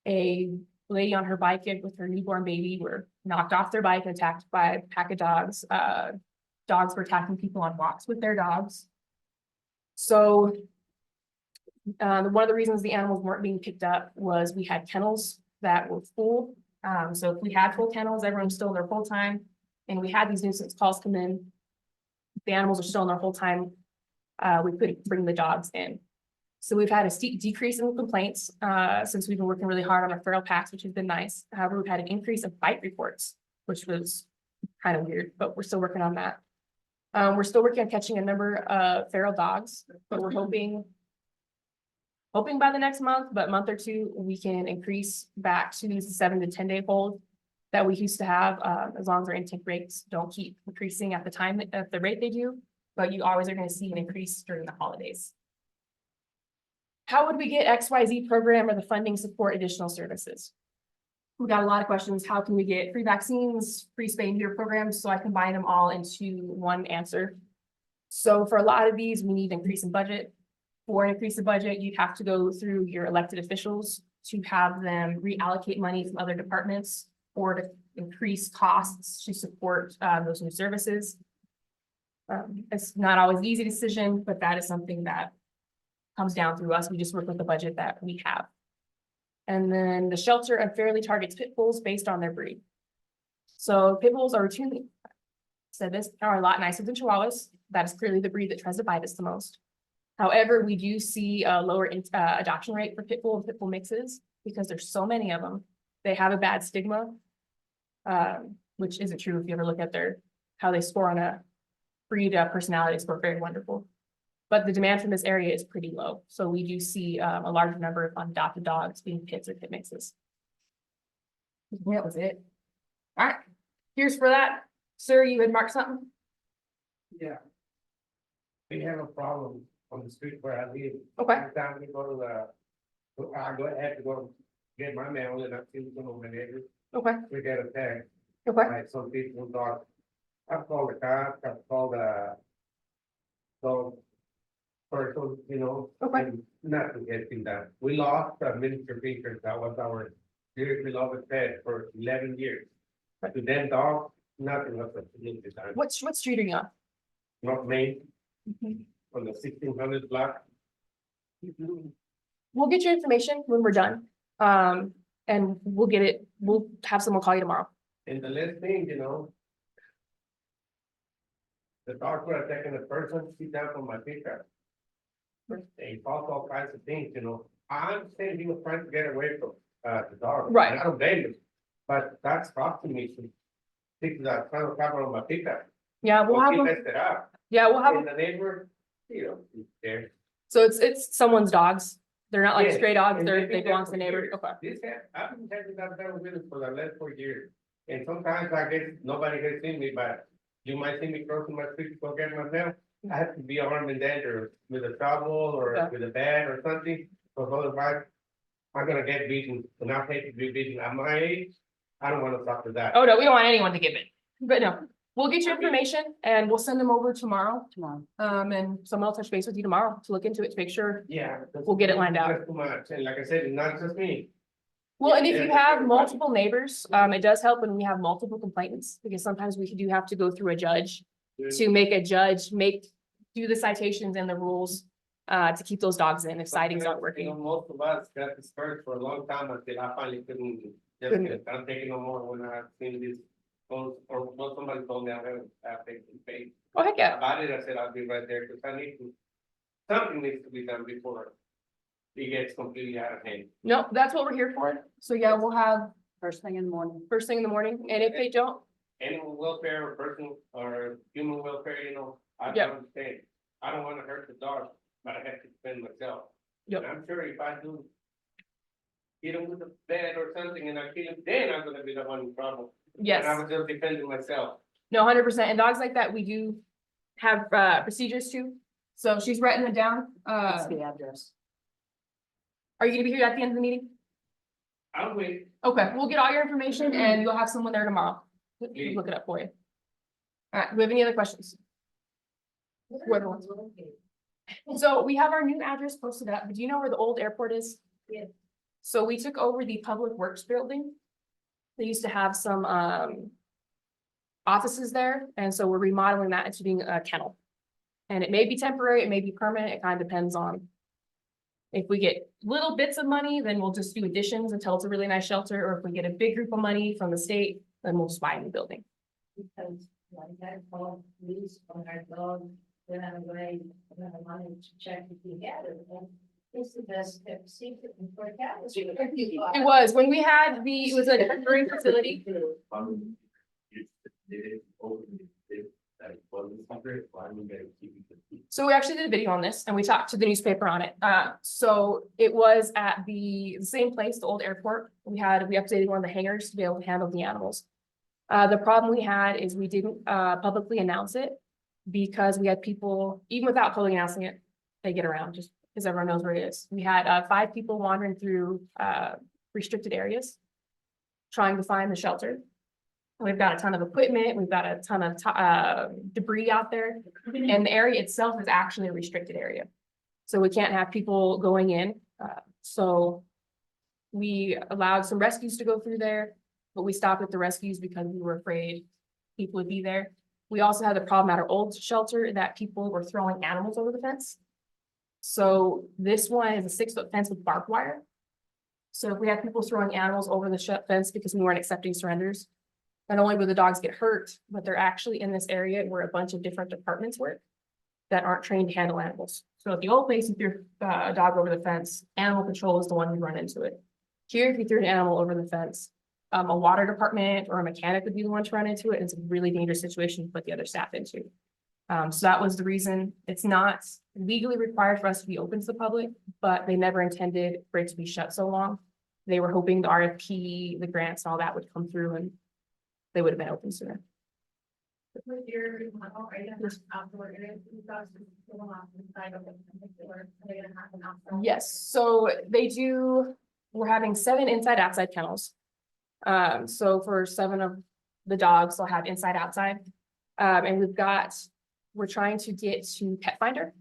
A lady on her bike with her newborn baby were knocked off their bike and attacked by a pack of dogs. Dogs were attacking people on walks with their dogs. So one of the reasons the animals weren't being picked up was we had kennels that were full. So if we had full kennels, everyone's still in their full time, and we had these nuisance calls come in, the animals are still in their full time, we couldn't bring the dogs in. So we've had a steep decrease in complaints since we've been working really hard on our feral packs, which has been nice. However, we've had an increase of bite reports, which was kind of weird, but we're still working on that. We're still working on catching a number of feral dogs, but we're hoping by the next month, but month or 2, we can increase back to the 7 to 10 day hold that we used to have, as long as our intake rates don't keep increasing at the rate they do, but you always are going to see an increase during the holidays. How would we get XYZ program or the funding support additional services? We got a lot of questions. How can we get free vaccines, free spay and neuter programs? So I combine them all into one answer. So for a lot of these, we need an increase in budget. For an increase in budget, you'd have to go through your elected officials to have them reallocate money from other departments or to increase costs to support those new services. It's not always an easy decision, but that is something that comes down through us. We just work with the budget that we have. And then the shelter unfairly targets pit bulls based on their breed. So pit bulls are routinely, are a lot nicer than Chihuahuas. That is clearly the breed that tries to bite us the most. However, we do see a lower adoption rate for pit bull and pit bull mixes because there's so many of them. They have a bad stigma, which isn't true if you ever look at how they score on a breed personality score, very wonderful. But the demand from this area is pretty low. So we do see a large number of unadopted dogs being pits or pit mixes. That was it. All right, here's for that. Sir, you had marked something? Yeah. We have a problem on the street where I live. Okay. Every time we go to I have to go get my mail and I see some of my neighbors, Okay, we get attacked okay, by some people dog. I've called the cops, I've called the person, okay. and nothing has been done. We lost Minister Peters, that was our dearest beloved pet for 11 years. But to them dogs, nothing was done. What street are you on? Not Maine, from the 1600 block. We'll get your information when we're done. And we'll have someone call you tomorrow. And the last thing, you know. The dogs were attacking a person, sit down from my pickup. They caused all kinds of things, you know. I understand he was trying to get away from, the dog. Right. And I don't blame him, but that's costing me some. Things that trying to cover on my pickup. Yeah, we'll have He them. messed it up, Yeah, we'll have and them. the neighbor, you know, he's there. So it's someone's dogs. They're not like Yeah, stray dogs. and They they've been belong to there the for neighbor. years. Okay. I've been having that done with it for the last 4 years. And sometimes I guess nobody has seen me, but you might see me crossing my street to go get myself. I have to be armed and dangerous with a shovel or Okay. with a bat or something, because otherwise I'm gonna get beaten, and I'll hate to be beaten at my age. I don't wanna suffer that. Oh, no, we don't want anyone to get bit. But no, we'll get your information and we'll send them over tomorrow. Tomorrow. And someone will touch base with you tomorrow to look into it, to make sure. Yeah. because We'll get it lined out. that's too much, and like I said, it's not just me. Well, and if you Yeah. have multiple neighbors, it does help when we have multiple complainants, because sometimes we do have to go through a judge to make a judge do the citations and the rules to keep those dogs in if sightings aren't You know, working. most of us got discouraged for a long time until I finally couldn't, just, I'm taking no more when I've seen this. Or when somebody told me I have taken faith Oh, heck yeah. about it, I said I'll be right there, because I need to, something needs to be done before it gets completely out of hand. No, that's what we're here for. So yeah, we'll have First thing in the morning. first thing in the morning, and if they don't, Animal welfare or personal or human welfare, you know, I Yep. don't understand. I don't wanna hurt the dog, but I have to defend myself. Yep. And I'm sure if I do hit him with a bat or something and I kill him, then I'm gonna be the one in trouble. And I yes, was just defending myself. no, 100%. And dogs like that, we do have procedures too. So she's writing it down. That's the address. Are you gonna be here at the end of the meeting? I'll wait. Okay, we'll get all your information and you'll have someone there tomorrow. Please. Look it up for you. All right, do we have any other questions? Whoever wants. So we have our new address posted up, but do you know where the old airport is? Yes. So we took over the Public Works building. They used to have some offices there, and so we're remodeling that into being a kennel. And it may be temporary, it may be permanent, it kind of depends on. If we get little bits of money, then we'll just do additions until it's a really nice shelter, or if we get a big group of money from the state, then we'll just buy a new building. Because like I called police on our dog, then I away, and I wanted to check if he had it, and it's the best kept secret before cat was. It was, when we had it was a temporary facility. So we actually did a video on this and we talked to the newspaper on it. So it was at the same place, the old airport. We updated one of the hangars to be able to handle the animals. The problem we had is we didn't publicly announce it because we had people, even without publicly announcing it, they get around just because everyone knows where it is. We had 5 people wandering through restricted areas trying to find the shelter. We've got a ton of equipment, we've got a ton of debris out there, and the area itself is actually a restricted area. So we can't have people going in, so we allowed some rescues to go through there, but we stopped at the rescues because we were afraid people would be there. We also had the problem at our old shelter that people were throwing animals over the fence. So this one is a 6-foot fence with barbed wire. So if we had people throwing animals over the fence because we weren't accepting surrenders, not only would the dogs get hurt, but they're actually in this area where a bunch of different departments work that aren't trained to handle animals. So at the old place, if you threw a dog over the fence, animal control is the one who run into it. Here, if you threw an animal over the fence, a water department or a mechanic would be the one to run into it. And it's a really dangerous situation to put the other staff into. So that was the reason. It's not legally required for us to be open to the public, but they never intended for it to be shut so long. They were hoping the RFP, the grants, and all that would come through and they would have been open sooner. With your remodel, are you gonna have outdoor areas, you guys, go off inside of it, or are they gonna have an outside? Yes, so they do, we're having 7 inside outside kennels. So for 7 of the dogs, they'll have inside outside. And we're trying to get to Pet Finder.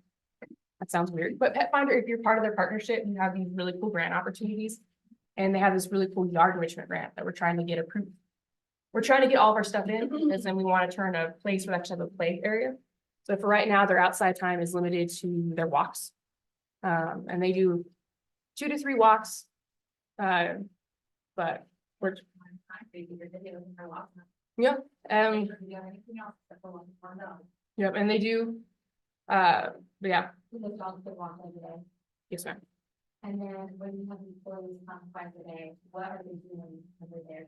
That sounds weird, but Pet Finder, if you're part of their partnership, you have these really cool grant opportunities. And they have this really cool yard enrichment grant that we're trying to get approved. We're trying to get all of our stuff in, because then we want to turn a place where we actually have a play area. So for right now, their outside time is limited to their walks. And they do 2 to 3 walks. But we're, yeah, yep, and they do, but yeah, yes, ma'am. And then when you have employees come twice a day, what are they doing over there?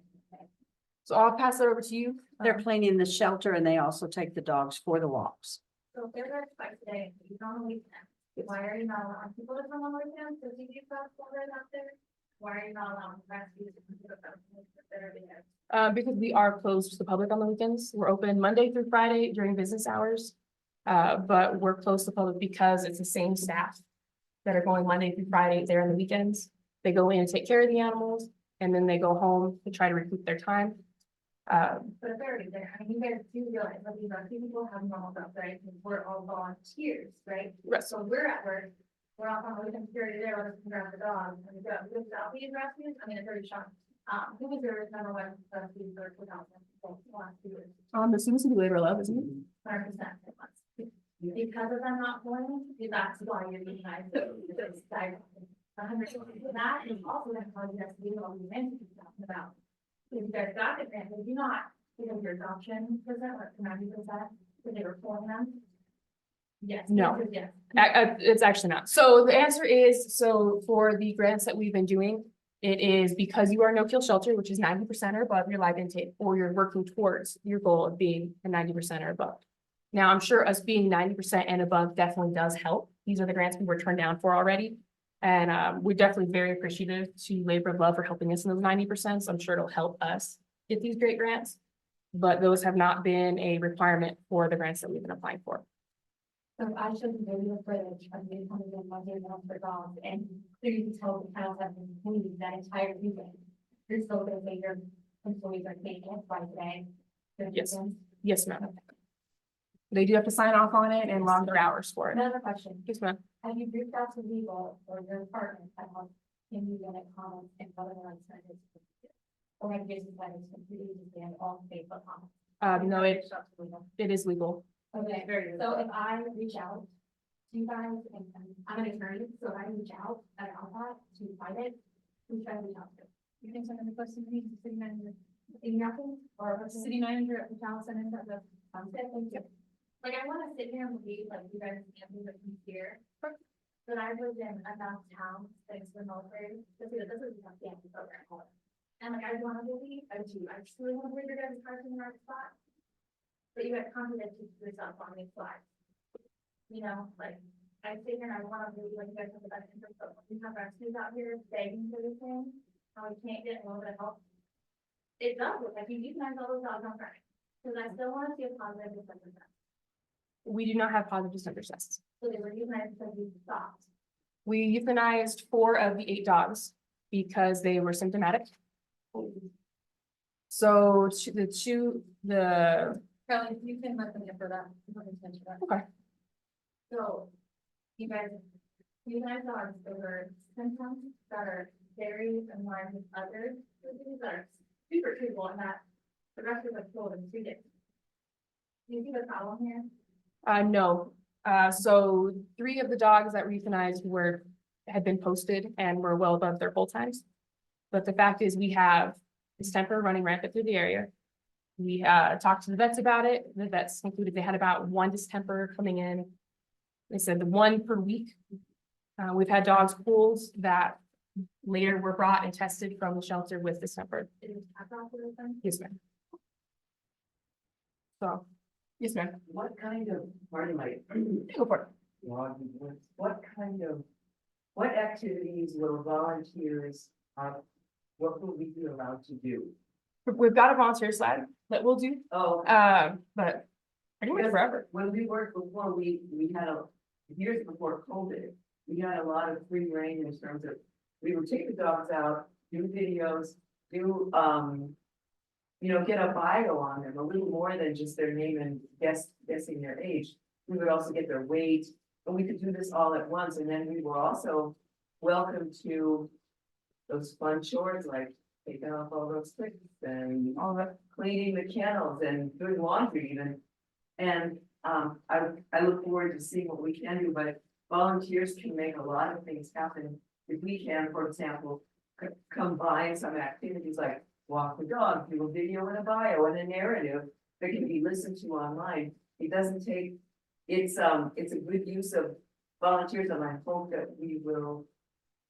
So I'll pass it over to you. They're cleaning the shelter and they also take the dogs for the walks. So if they're there twice a day, you don't weekend, why are you not allowing people to come on weekends? Does you get that out there? Why are you not allowing rescues to come to the customers that are there? Because we are closed to the public on the weekends. We're open Monday through Friday during business hours. But we're closed to the public because it's the same staff that are going Monday through Friday there on the weekends. They go in and take care of the animals, and then they go home to try to recoup their time. But if they're already there, I mean, you guys do realize that these are people have normal jobs, right? And we're all volunteers, right? Right. So we're at work, we're off on a weekend period there, we're just grab the dog and we go, without these rescues, I mean, it's very shocking. Who was your number one rescue for 2000, the last 2 years? The students who do labor love, isn't it? 100%. Because of them not going, that's why you're being nice. It's like 100%. That is also gonna cause you guys to do all the events you're talking about. If you guys got it, then you not, because your adoption percent, like 90%, because they were for them. Yes. No. Yes. It's actually not. So the answer is, so for the grants that we've been doing, it is because you are no-kill shelter, which is 90% or above your live intake, or you're working towards your goal of being a 90% or above. Now, I'm sure us being 90% and above definitely does help. These are the grants we were turned down for already. And we're definitely very appreciative to Labor of Love for helping us in those 90%. So I'm sure it'll help us get these great grants. But those have not been a requirement for the grants that we've been applying for. So I showed the video footage of me coming in Monday night for dogs and clearly told the cows have been cleaned that entire weekend. You're still gonna say your employees are taking it twice a day. Yes. Yes, ma'am. They do have to sign off on it and log their hours for it. Another question, Yes, ma'am. have you reached out to legal or your department that help can you get comments and whether or not it's or have you decided to completely disband all Facebook comments? No, Have you reached out to legal? it is legal. Okay, so if I reach out to you guys and I'm an attorney, so if I reach out about that to fight it, who should I reach out to? You can send a request to me, the city manager, nothing, or city manager at the town center, that sounds good, thank you. Like, I wanna sit here and believe, like, you guys can't be with me here. But I lived in enough towns, thanks to the military, to see that this is a family program. And like, I wanna believe, I just really wanna believe your guys' hearts in the right spot. But you got contradicted yourself on these slides. You know, like, I sit here and I wanna believe like you guys have the best interest, but we have rescues out here begging for this thing, how we can't get a little bit of help. It does look like you euthanize all those dogs on Friday, cause I still wanna see a positive December test. We do not have positive December tests. So they were euthanized because you stopped. We euthanized 4 of the 8 dogs because they were symptomatic. So Kelly, you can let them get for that. Okay. So, you guys dogs over symptoms that are very in line with others, diseases that are super treatable and that the rest of us told and treated. Do you see the problem here? no. So 3 of the dogs that we euthanized had been posted and were well above their hold times. But the fact is we have distemper running rampant through the area. We talked to the vets about it. The vets concluded they had about 1 distemper coming in. They said the 1 per week. We've had dogs pulled that later were brought and tested from the shelter with distemper. Did you tap out for them? Yes, ma'am. So, yes, ma'am. What kind of, pardon my, Go for it. what kind of, what activities will volunteers, what will we be allowed to do? We've got a volunteer slide that we'll do, Oh, but pretty much forever. when we worked before, we had years before COVID, we had a lot of free reign in terms of, we would take the dogs out, do videos, do, get a bio on them, a little more than just their name and guessing their age. We would also get their weight, and we could do this all at once, and then we were also welcome to those fun chores like taking off all those sticks and All of it. cleaning the kennels and doing laundry even. And I look forward to seeing what we can do, but volunteers can make a lot of things happen. If we can, for example, combine some activities like walk the dog, do a video and a bio and a narrative that can be listened to online. It doesn't take, it's a good use of volunteers, and I hope that we will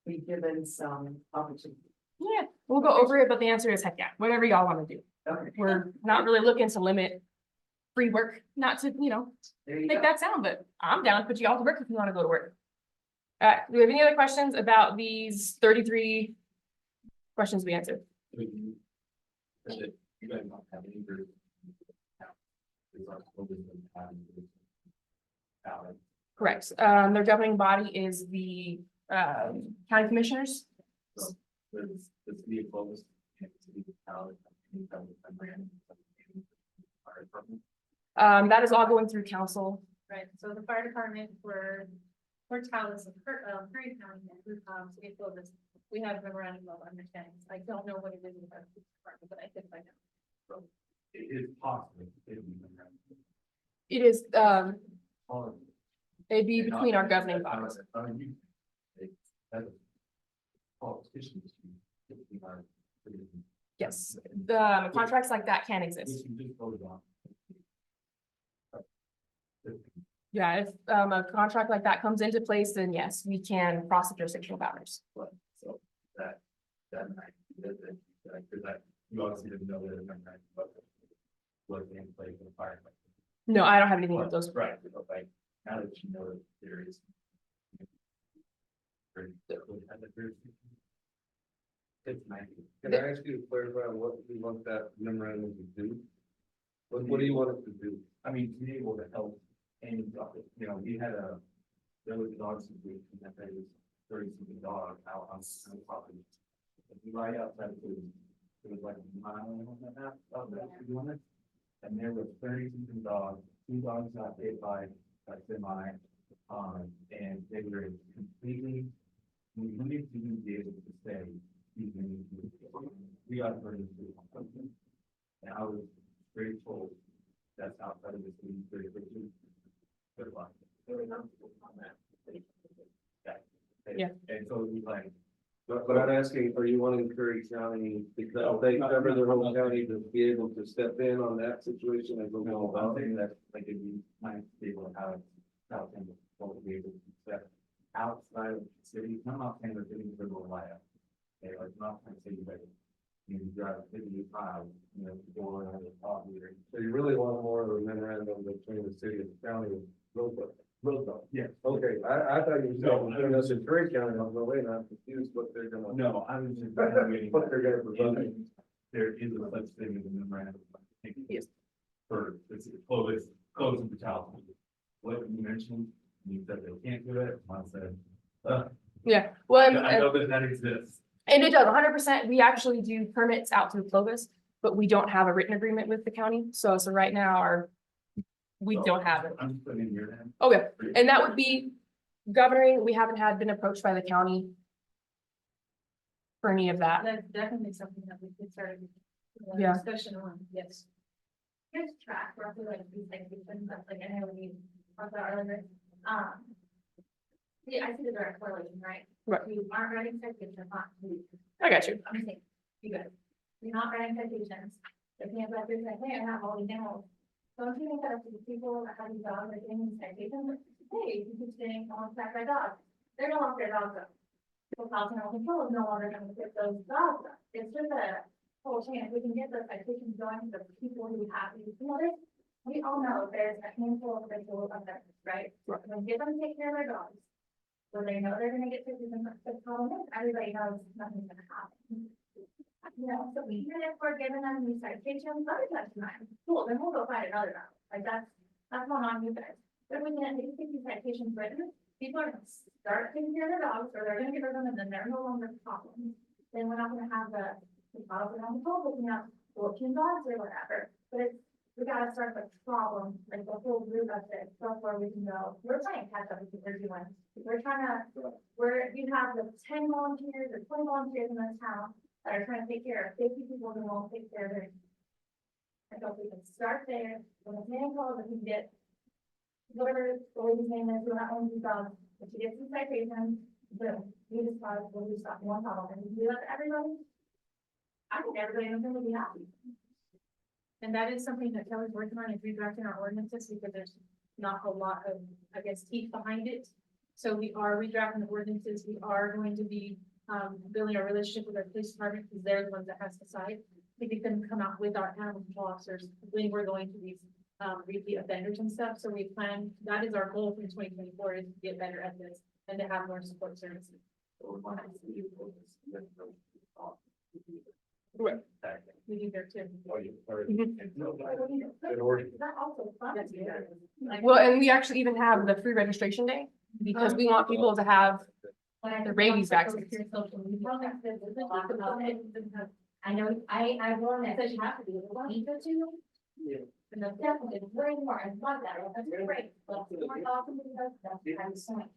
be given some opportunity. Yeah, we'll go over it, but the answer is heck yeah, whatever y'all wanna do. Okay, We're not really looking to limit free work, not to, there you make go. that sound, but I'm down to put you all to work if you wanna go to work. Do we have any other questions about these 33 questions we answered? You guys don't have any group. It's our focus on having groups. Correct. Their governing body is the county commissioners. There's the city of Clovis and the city of Talent. That is all going through council. Right, so the fire department for Taos and Curry County and City of Clovis, we have memorandum of understanding. I don't know what it is with our police department, but I think I know. It is possible. It is, All of it'd be it. between our governing bodies. Politicians. Yes, the contracts like that can Which exist. you just voted on. Yeah, if a contract like that comes into place, then yes, we can cross the jurisdictional boundaries. But, so that night, because you obviously didn't know that it meant that, but was in place in the fire. No, I don't have anything with those. Right, but like, now that you know that there is. It's 90. Can I ask you to clarify what you want that memorandum to do? What do you want it to do? I mean, to be able to help any, we had there was a dog situation that there was 30-something dogs out on the property. Right outside of it was like a mile and a half of that doing it. And there were 30-something dogs, 2 dogs got hit by semi, and they were completely, we needed to be able to say, we got 30. And I was very told that's outside of the city, very quickly. Good luck. Yeah. And so we like. But I'm asking, are you wanting Curry County, because they cover their whole county, to be able to step in on that situation and go No, I'm about saying it? that like it'd be nice to be able to have South End, will be able to step outside of the city. I'm not saying that things are going to lie up. Okay, like I'm not trying to say that you drive 55, go around the top here. So you really want more of a memorandum between the city and the county of Roosevelt? Yes. Okay, I thought you were saying between us and Curry County, I'm going, I'm confused what they're gonna. No, I was just evaluating. What they're gonna provide. There is a such thing as a memorandum. Yes. For, it's close to the child. What you mentioned, you said they can't do it, I said, Yeah, well, I know that exists. and it does 100%. We actually do permits out through Clovis, but we don't have a written agreement with the county. So right now we don't have it. I'm just putting in your hand. Okay, and that would be governing. We haven't been approached by the county for any of that. That's definitely something that we could start. Yeah. Discussion on, yes. Here's track roughly like these citations, that's like, I know we talked about earlier, yeah, I see the direct correlation, right? Right. You aren't writing citations, not you. I got you. I'm saying, you guys, you're not writing citations, they can't let this, like, hey, I have all these animals. Don't you think that up to the people that have these dogs, like, in these citations, hey, you keep saying, I want to track my dog, they're no longer dogs up. So House Animal Control is no longer gonna get those dogs up, it's just a whole chain, if we can get those citations going, the people who have these, we all know there's a handful of visual offenders, right? Right. When we get them to take care of their dogs, when they know they're gonna get citations, the problem is, everybody knows nothing's gonna happen. So even if we're giving them these citations, other time, cool, then we'll go find another dog, like that's not on you guys. But when you get these citations written, people are gonna start taking care of their dogs, or they're gonna get rid of them, and then they're no longer problems. Then we're not gonna have the policy on the phone looking at 14 dogs or whatever, but we gotta start with problem, like the whole group of it, before we can go, we're playing catch up with what they're doing. We're trying to, you have the 10 volunteers or 20 volunteers in this town that are trying to take care of 50 people who won't take care of their. I thought we can start there, when the man calls, we can get whatever the lady's name is, who owns the dog, if she gets some citations, boom, we just stop one problem, and we let everybody. I think everybody in the would be happy. And that is something that Kelly's working on, is redrafting our ordinances, because there's not a lot of, I guess, teeth behind it. So we are redrafting the ordinances, we are going to be, building a relationship with our police department, because they're the ones that has to decide. We get them to come out with our animal control officers when we're going to these, repeat offenders and stuff, so we plan, that is our goal for 2024, is to get better at this, and to have more support services. Right. We do there too. Oh, you heard. Mhm. Good order. That also fun. Well, and we actually even have the free registration day, because we want people to have, the rabies vaccines. I know, I will, that says you have to be, one, either two. Yeah. And the definitely way more, I love that, that's great, but more often because that's kind of saying.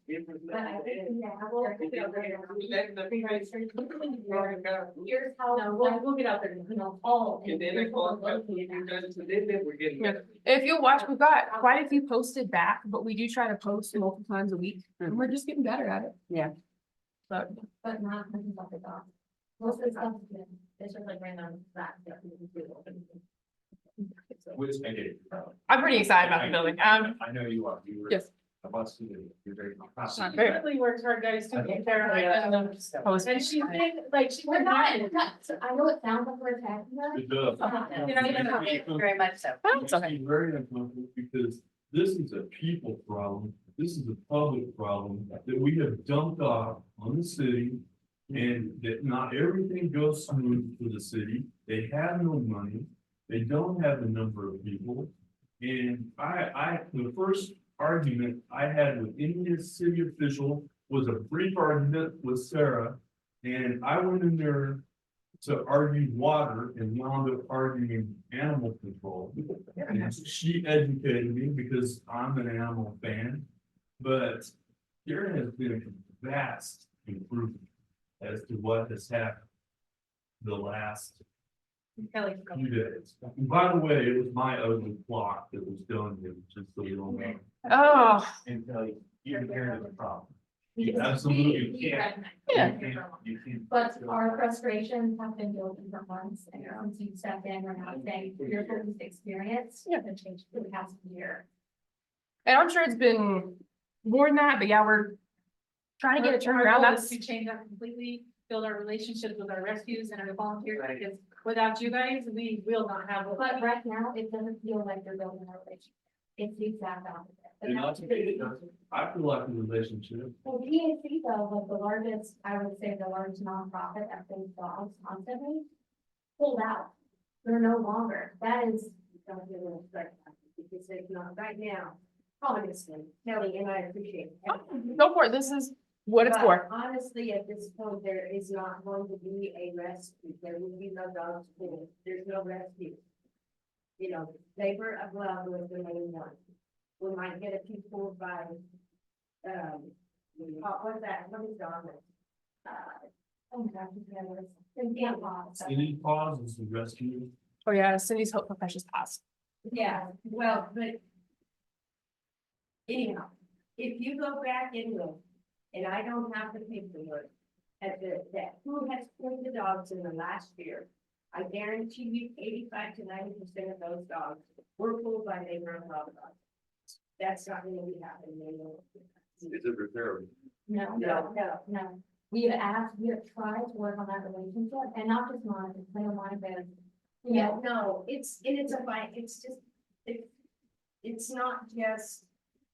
But I think, yeah, I will. Here's how. No, we'll get out there. You know, all. And then I call, you guys, we're getting better. if you'll watch, we've got quite a few posted back, but we do try to post multiple times a week, and we're just getting better at it. Yeah. But, But not something about the dog. Most of the stuff, it's just like random that we can do. Which I did. I'm pretty excited about the building, I know you are. You were. yes. About to do, you're very. She really works hard, guys, to take care of it. Post. And she's been, like, she's We're been not, not. I know it sounds like we're attacking them. It does. Very much so. It's okay. It's very uncomfortable because this is a people problem. This is a public problem that we have dumped off on the city. And that not everything goes smooth for the city. They have no money. They don't have the number of people. And the first argument I had with any city official was a brief argument with Sarah. And I went in there to argue water and wound up arguing animal control. And she educated me because I'm an animal fan, but there has been a vast improvement as to what has happened the last Kelly. few days. And by the way, it was my ugly clock that was done here, just so you don't know. Oh, And tell you, you're hearing the problem. Absolutely. You can't. Yeah. You can't. But our frustrations have been building for months, and since you stepped in, we're now saying, here's what we've experienced. Yeah. And changed for the past year. and I'm sure it's been more than that, but yeah, we're trying to get it turned around, Our goal is that's, to change that completely, build our relationships with our rescues and our volunteers, because without you guys, we will not have. what we But need. right now, it doesn't feel like they're building a relationship. It's the exact opposite. But And now- not to be, I feel like a relationship. Well, PAC though, like the largest, I would say the largest nonprofit that saves dogs constantly, pulled out. They're no longer, that is. Don't give them respect, because it's not right now, honestly, Kelly, and I appreciate it. go for it, this is what it's for. But honestly, at this point, there is not going to be a rescue, there will be no dog school, there's no rescue. You know, labor of love was the main one. We might get a few pulled by, what's that, what is dog? Oh my gosh, yeah, there's- there's a lot. Any causes of rescue. Oh yeah, Cindy's Hope for Precious Past. Yeah, well, but. Anyhow, if you go back and look, and I don't have the paperwork. At that who has pulled the dogs in the last year. I guarantee you 85 to 90% of those dogs were pulled by neighbor and love dogs. That's not gonna be happening anymore. Is it repairable? No, No. no. We have asked, we have tried to work on that relationship and not just mine, but mine, but. Yeah, no, it's a fight, it's just, it's not just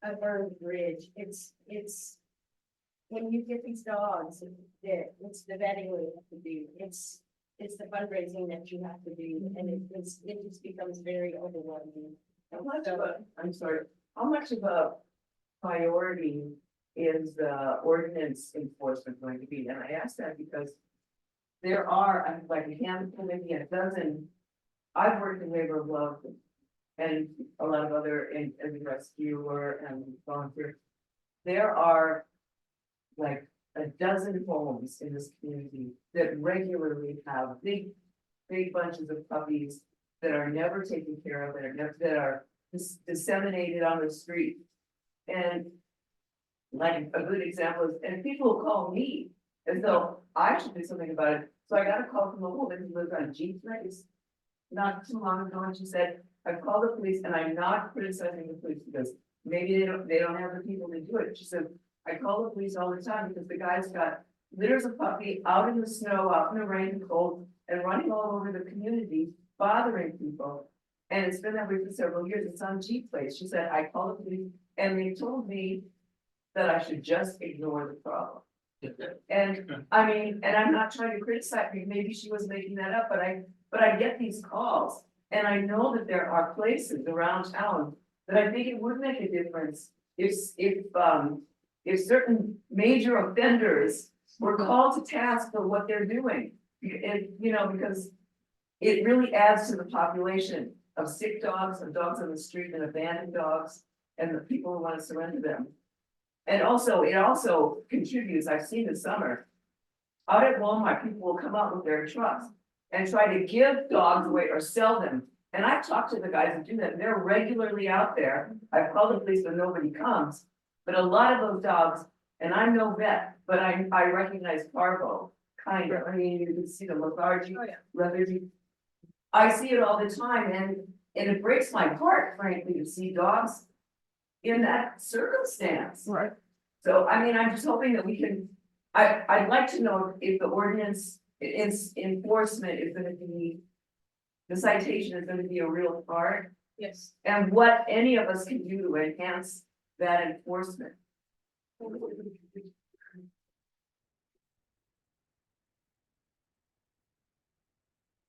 a burned bridge, it's. When you get these dogs, it's the vetting we have to do, it's the fundraising that you have to do, and it just becomes very overwhelming. How much of a, I'm sorry, how much of a priority is the ordinance enforcement going to be? And I ask that because there are, like a handful, maybe a dozen, I've worked in labor of love and a lot of other in rescuer and volunteer. There are like a dozen homes in this community that regularly have big bunches of puppies that are never taken care of, that are disseminated on the street. And like a good example is, and people will call me as though I should do something about it. So I got a call from a woman who lives on Jeep Place not too long ago, and she said, I called the police and I'm not criticizing the police because maybe they don't have the people to do it. She said, I call the police all the time because the guy's got litters of puppy out in the snow, out in the rain and cold, and running all over the community, bothering people. And it's been that way for several years. It's on Jeep Place. She said, I called the police and they told me that I should just ignore the problem. And I mean, and I'm not trying to criticize, maybe she was making that up, but I get these calls. And I know that there are places around town that I think it would make a difference if certain major offenders were called to task for what they're doing. Because it really adds to the population of sick dogs, of dogs on the street and abandoned dogs, and the people who want to surrender them. And also, it also contributes, I've seen this summer, out at Walmart, people will come out with their trucks and try to give dogs away or sell them. And I've talked to the guys who do that, and they're regularly out there. I've called the police, but nobody comes. But a lot of those dogs, and I'm no vet, but I recognize parvo, kind of, I mean, you can see the lethargy, lethargy. I see it all the time, and it breaks my heart, frankly, to see dogs in that circumstance. Right. So, I mean, I'm just hoping that we can, I'd like to know if the ordinance, enforcement is gonna be, the citation is gonna be a real part, Yes. and what any of us can do to enhance that enforcement.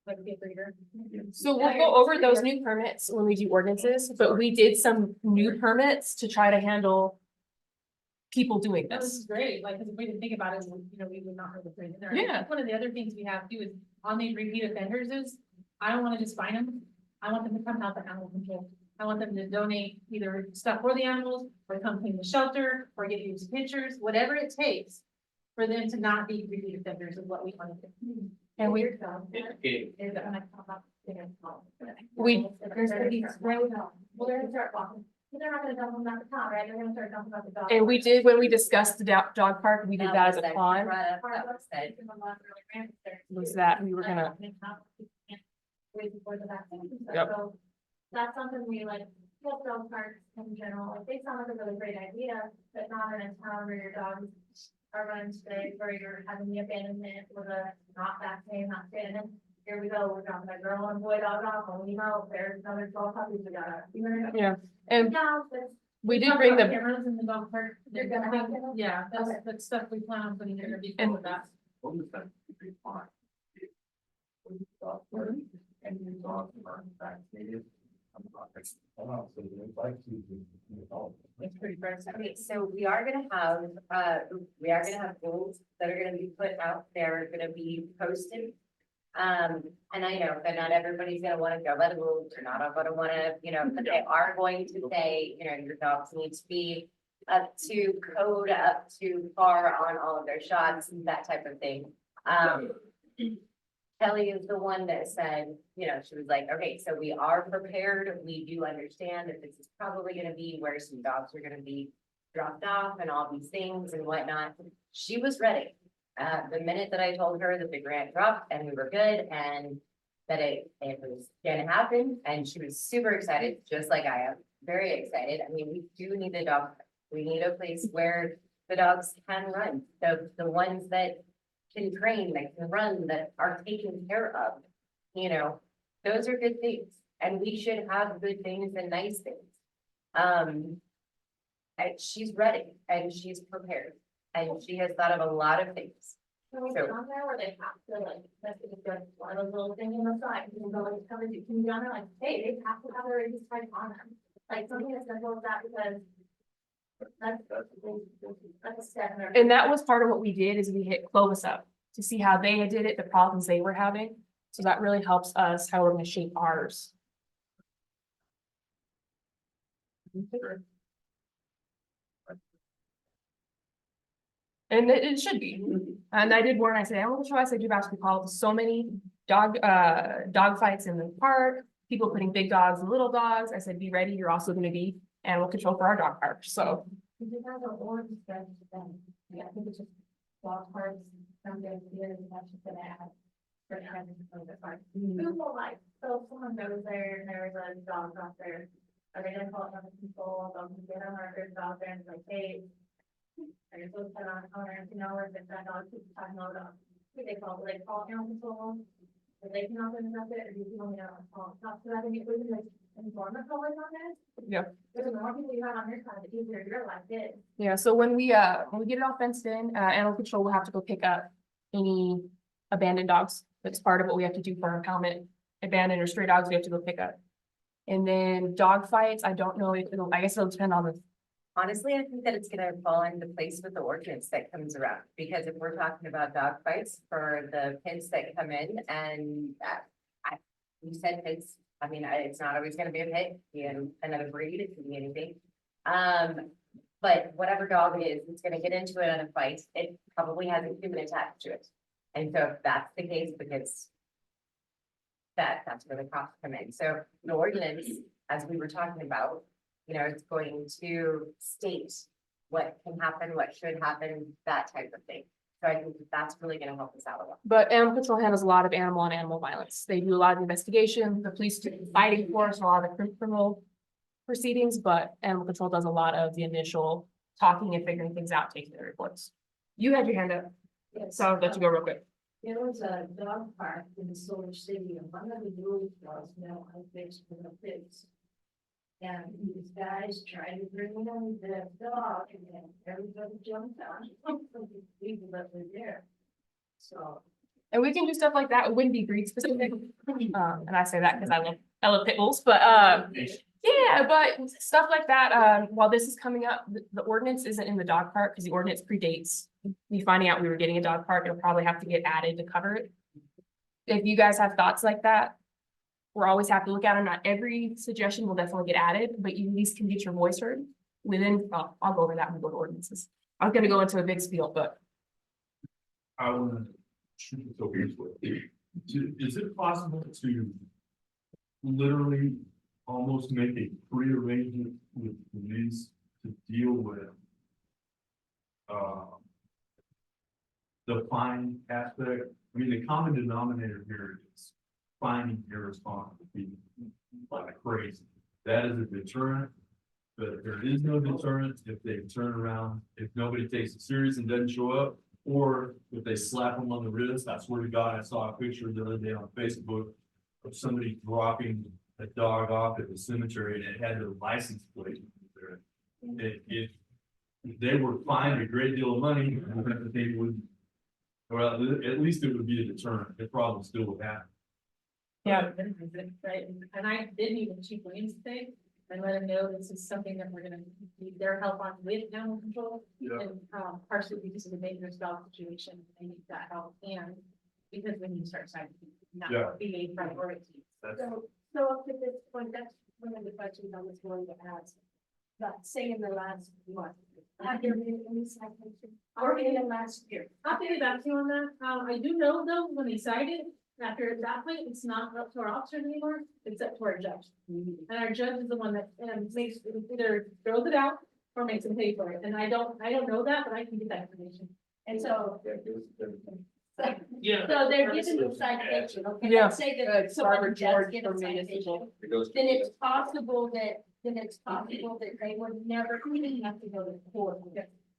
Like the reader. So we'll go over those new permits when we do ordinances, but we did some new permits to try to handle people doing This is this. great, like, the way to think about it is, we would not have the in there. I Yeah. think one of the other things we have too is on these repeat offenders is, I don't wanna just fine them. I want them to come help the animal control. I want them to donate either stuff for the animals, or come clean the shelter, or get used pictures, whatever it takes. For them to not be repeat offenders is what we want to do. And we, Is that when I come up, they're gonna call. We- There's gonna be spray, well, they're gonna start walking. They're not gonna dump them at the top, right? They're gonna start dumping at the dog. and we did, when we discussed the dog park, we did that as a con. Was that we were gonna, Way before the vaccine. Yep. So that's something we like, health dog parks in general, like they sound like a really great idea, but not in a town where your dogs are running straight, where you're having the abandonment with a not vaccinated, not fit, and then here we go, we're dropping a girl and boy dog off, and we know there's another 12 puppies we gotta. yeah, and Now, that's. we did bring the, Cameras in the dog park. You're gonna have to- Yeah, Okay. that's stuff we plan on putting in there before And- with that. What was that? Big fine. And your dogs are vaccinated. I'm not, so they'd like to. It's pretty fresh. Okay, so we are gonna have rules that are gonna be put out there, gonna be posted. And I know that not everybody's gonna wanna go by the rules, or not gonna wanna, but they are going to say, your dogs need to be up to code, up to par on all of their shots, that type of thing. Kelly is the one that said, she was like, okay, so we are prepared, we do understand that this is probably gonna be where some dogs are gonna be dropped off and all these things and whatnot. She was ready. The minute that I told her that the grant dropped and we were good and that it was gonna happen, and she was super excited, just like I am, very excited. I mean, we do need a dog. We need a place where the dogs can run, the ones that can train, that can run, that are taken care of. Those are good things, and we should have good things and nice things. And she's ready, and she's prepared, and she has thought of a lot of things. Can we get on there where they have to like, that's just one of those little things on the side, you can go like, cover it, can you be on there like, hey, they have to have their rabies tag on them. Like something as simple as that, because. That's a step in there. and that was part of what we did, is we hit Clovis up to see how they did it, the problems they were having. So that really helps us how we're gonna shape ours. And it should be. And I did warn, I said, I don't know, I said, you've asked me called so many dog fights in the park, people putting big dogs and little dogs. I said, be ready, you're also gonna be animal control for our dog park, so. We did have an ordinance that, yeah, I think it's just dog parks, some days here, and that's just gonna add. For having the park. People like, so someone goes there and there's a dog out there. Are they gonna call it other people, they'll get them, or there's dog there and it's like, hey. Are you supposed to put on owner, you know, or if that dog keeps talking about, who they call, do they call animal control? Do they come up and about it, or do you only know, talk to that, and you put in like, informant colors on it? Yeah. There's more people you have on your side, the easier your life is. Yeah, so when we get it all fenced in, animal control will have to go pick up any abandoned dogs. That's part of what we have to do for our impoundment. Abandoned or stray dogs, we have to go pick up. And then dog fights, I don't know if it'll, I guess it'll depend on the, Honestly, I think that it's gonna fall into place with the ordinance that comes around, because if we're talking about dog fights for the kids that come in and you said kids, I mean, it's not always gonna be a pit, you know, another breed, it can be anything. But whatever dog it is, it's gonna get into it in a fight, it probably has a human attached to it. And so if that's the case, because that's where the cops come in. So the ordinance, as we were talking about, you know, it's going to state what can happen, what should happen, that type of thing. So I think that's really gonna help us out a lot. but animal control handles a lot of animal on animal violence. They do a lot of investigation, the police do fighting force, a lot of the criminal proceedings, but animal control does a lot of the initial talking and figuring things out, taking the reports. You had your hand up, so I'll let you go real quick. There was a dog park in Solar City, and one of the rules was no unfixed for the pigs. And these guys tried to bring in the dog, and then everybody jumped on, from the people that were there. So. And we can do stuff like that. It wouldn't be breed specific. And I say that because I love pit bulls, but yeah, but stuff like that, while this is coming up, the ordinance isn't in the dog park because the ordinance predates me finding out we were getting a dog park. It'll probably have to get added to cover it. If you guys have thoughts like that, we're always happy to look at them. Not every suggestion will definitely get added, but you at least can get your voice heard within, I'll go over that when we go to ordinances. I was gonna go into a big spiel, but I wanna shoot this over his way. Is it possible to literally almost make a pre-arrangement with police to deal with the fine aspect? I mean, the common denominator here is finding irresponsible people like crazy. That is a deterrent, but there is no deterrent if they turn around, if nobody takes it serious and doesn't show up, or if they slap them on the wrist. I swear to God, I saw a picture the other day on Facebook of somebody dropping a dog off at the cemetery and it had their license plate there. If they were fined a great deal of money, they would, well, at least it would be a deterrent. It probably still would happen. yeah, Right, and I did meet with Chief Williams today, and let him know this is something that we're gonna need their help on with animal control. Yeah. And, partially because of the dangerous dog situation, they need that help, and because we need to start citing, Yeah. not be a priority. That's, So up to this point, that's one of the questions I was going to ask. But say in the last month, have there been any citation, or in the last year? I'll get back to you on that. I do know though, when they cite it, after that point, it's not up to our officers anymore, it's up to our judge. And our judge is the one that makes, either throws it out or makes them pay for it. And I don't know that, but I can get that information. And so, yeah. so they're giving the citation, okay? Yeah. Let's say that someone Barbara does George get a from citation, municipal. then it's possible that they would never even have to go to court.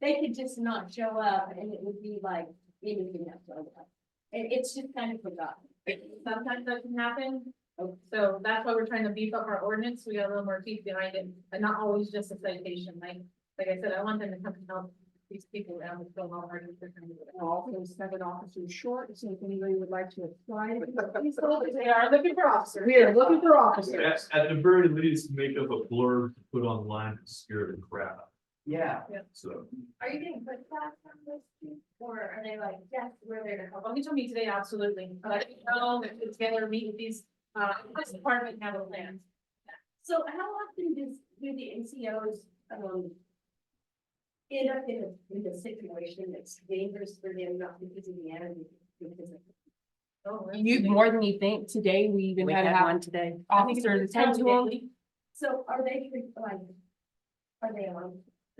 They could just not show up and it would be like anything else. And it's just kind of forgotten. Sometimes that can happen. So that's why we're trying to beef up our ordinance. We got a little more teeth behind it, and not always just a citation. Like I said, I want them to come and help these people out with Bill Hall. Also 7 officers short, so if anybody would like to apply. They are looking for officers. We are looking for officers. At the very least, make up a blurb to put online to scare the crap out. Yeah. So. Are you getting pushback from this, too? Or are they like, yes, we're there to help? Well, he told me today, absolutely. But know that it's together, meet with these, this department have a plan. So how often do the NCOs, end up in a situation that's dangerous for them, not because of the enemy, because of. You more than you think. Today, we even We had to had have one today. officers attend to them. So are they like Are they allowed?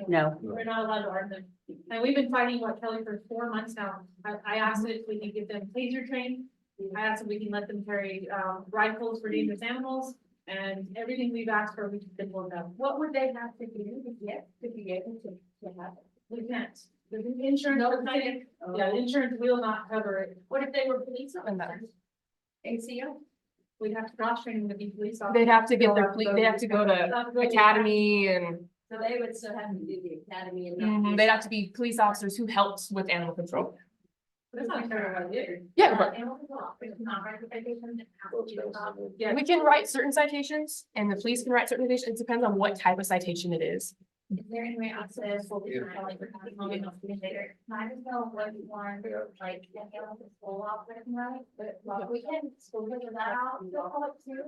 No. We're not allowed to arm them. And we've been fighting what Kelly for 4 months now. I asked if we can get them taser trained. I asked if we can let them carry rifles for dangerous animals, and everything we've asked for, we can hold them. What would they have to do to be able to have it? We can't. The insurance, yeah, insurance will not cover it. What if they were police And officers? ACO? We'd have to cross train them to be police officers. They'd have to get their fleet, they have to go to academy and So they would still have to do the academy and not. they'd have to be police officers who helped with animal control. That's not fair what I did. Yeah, but Animal control, it's not right, the citation, it has to be the top. Yeah, we can write certain citations and the police can write certain citations. It depends on what type of citation it is. Is there any way access will be like for having later? I just know what you want, like, the animal control officer, right? But well, we can still figure that out, they'll call it too,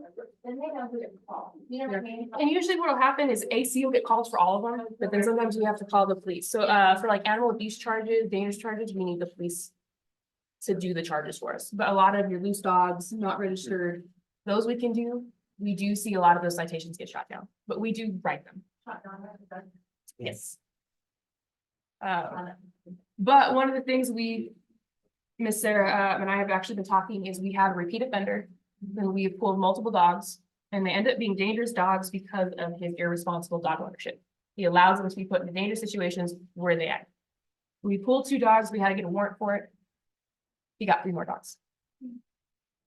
then they know who to call, you know what I mean? And usually what will happen is AC will get calls for all of them, but then sometimes we have to call the police. So for like animal abuse charges, dangerous charges, we need the police to do the charges for us. But a lot of your loose dogs, not registered, those we can do. We do see a lot of those citations get shot down, but we do write them. Yes. But one of the things Miss Sarah and I have actually been talking is we have a repeat offender. And we have pulled multiple dogs and they end up being dangerous dogs because of his irresponsible dog ownership. He allows them to be put in dangerous situations where they act. We pulled 2 dogs, we had to get a warrant for it. He got 3 more dogs.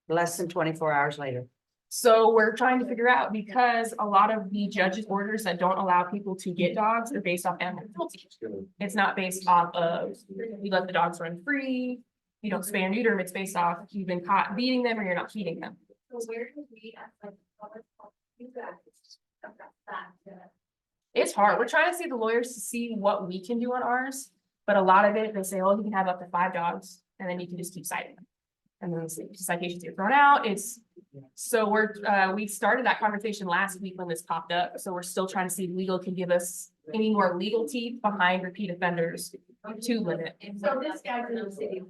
Less than 24 hours later. So we're trying to figure out, because a lot of the judge's orders that don't allow people to get dogs are based off animal cruelty. It's not based off of, you let the dogs run free, you don't spay or neuter them, it's based off you've been caught beating them or you're not feeding them. So where do we, as like, public health, you guys, that, It's hard. We're trying to see the lawyers to see what we can do on ours, but a lot of it, they say, oh, you can have up to 5 dogs, and then you can just keep citing them. And then the citations get thrown out. So we started that conversation last week when this popped up. So we're still trying to see if legal can give us any more legal teeth behind repeat offenders to limit. So this guy's in the city.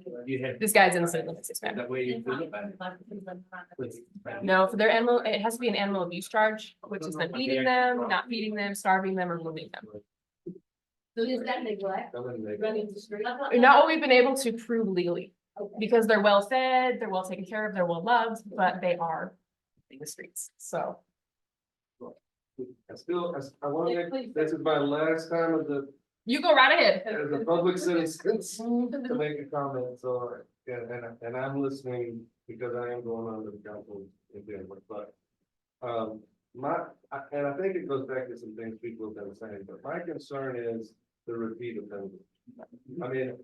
This guy's in the city limits, yes, ma'am. That way you feel about it. No, for their animal, it has to be an animal abuse charge, which is them eating them, not feeding them, starving them, or moving them. So is that neglect? Running the street? Not what we've been able to prove legally. Because they're well fed, they're well taken care of, they're well loved, but they are in the streets, so. I want to make, this is my last time You go right ahead. as a public citizen to make a comment, so, yeah, and I'm listening because I am going on to the council in Denver, but. And I think it goes back to some things people have been saying, but my concern is the repeat offender. I mean,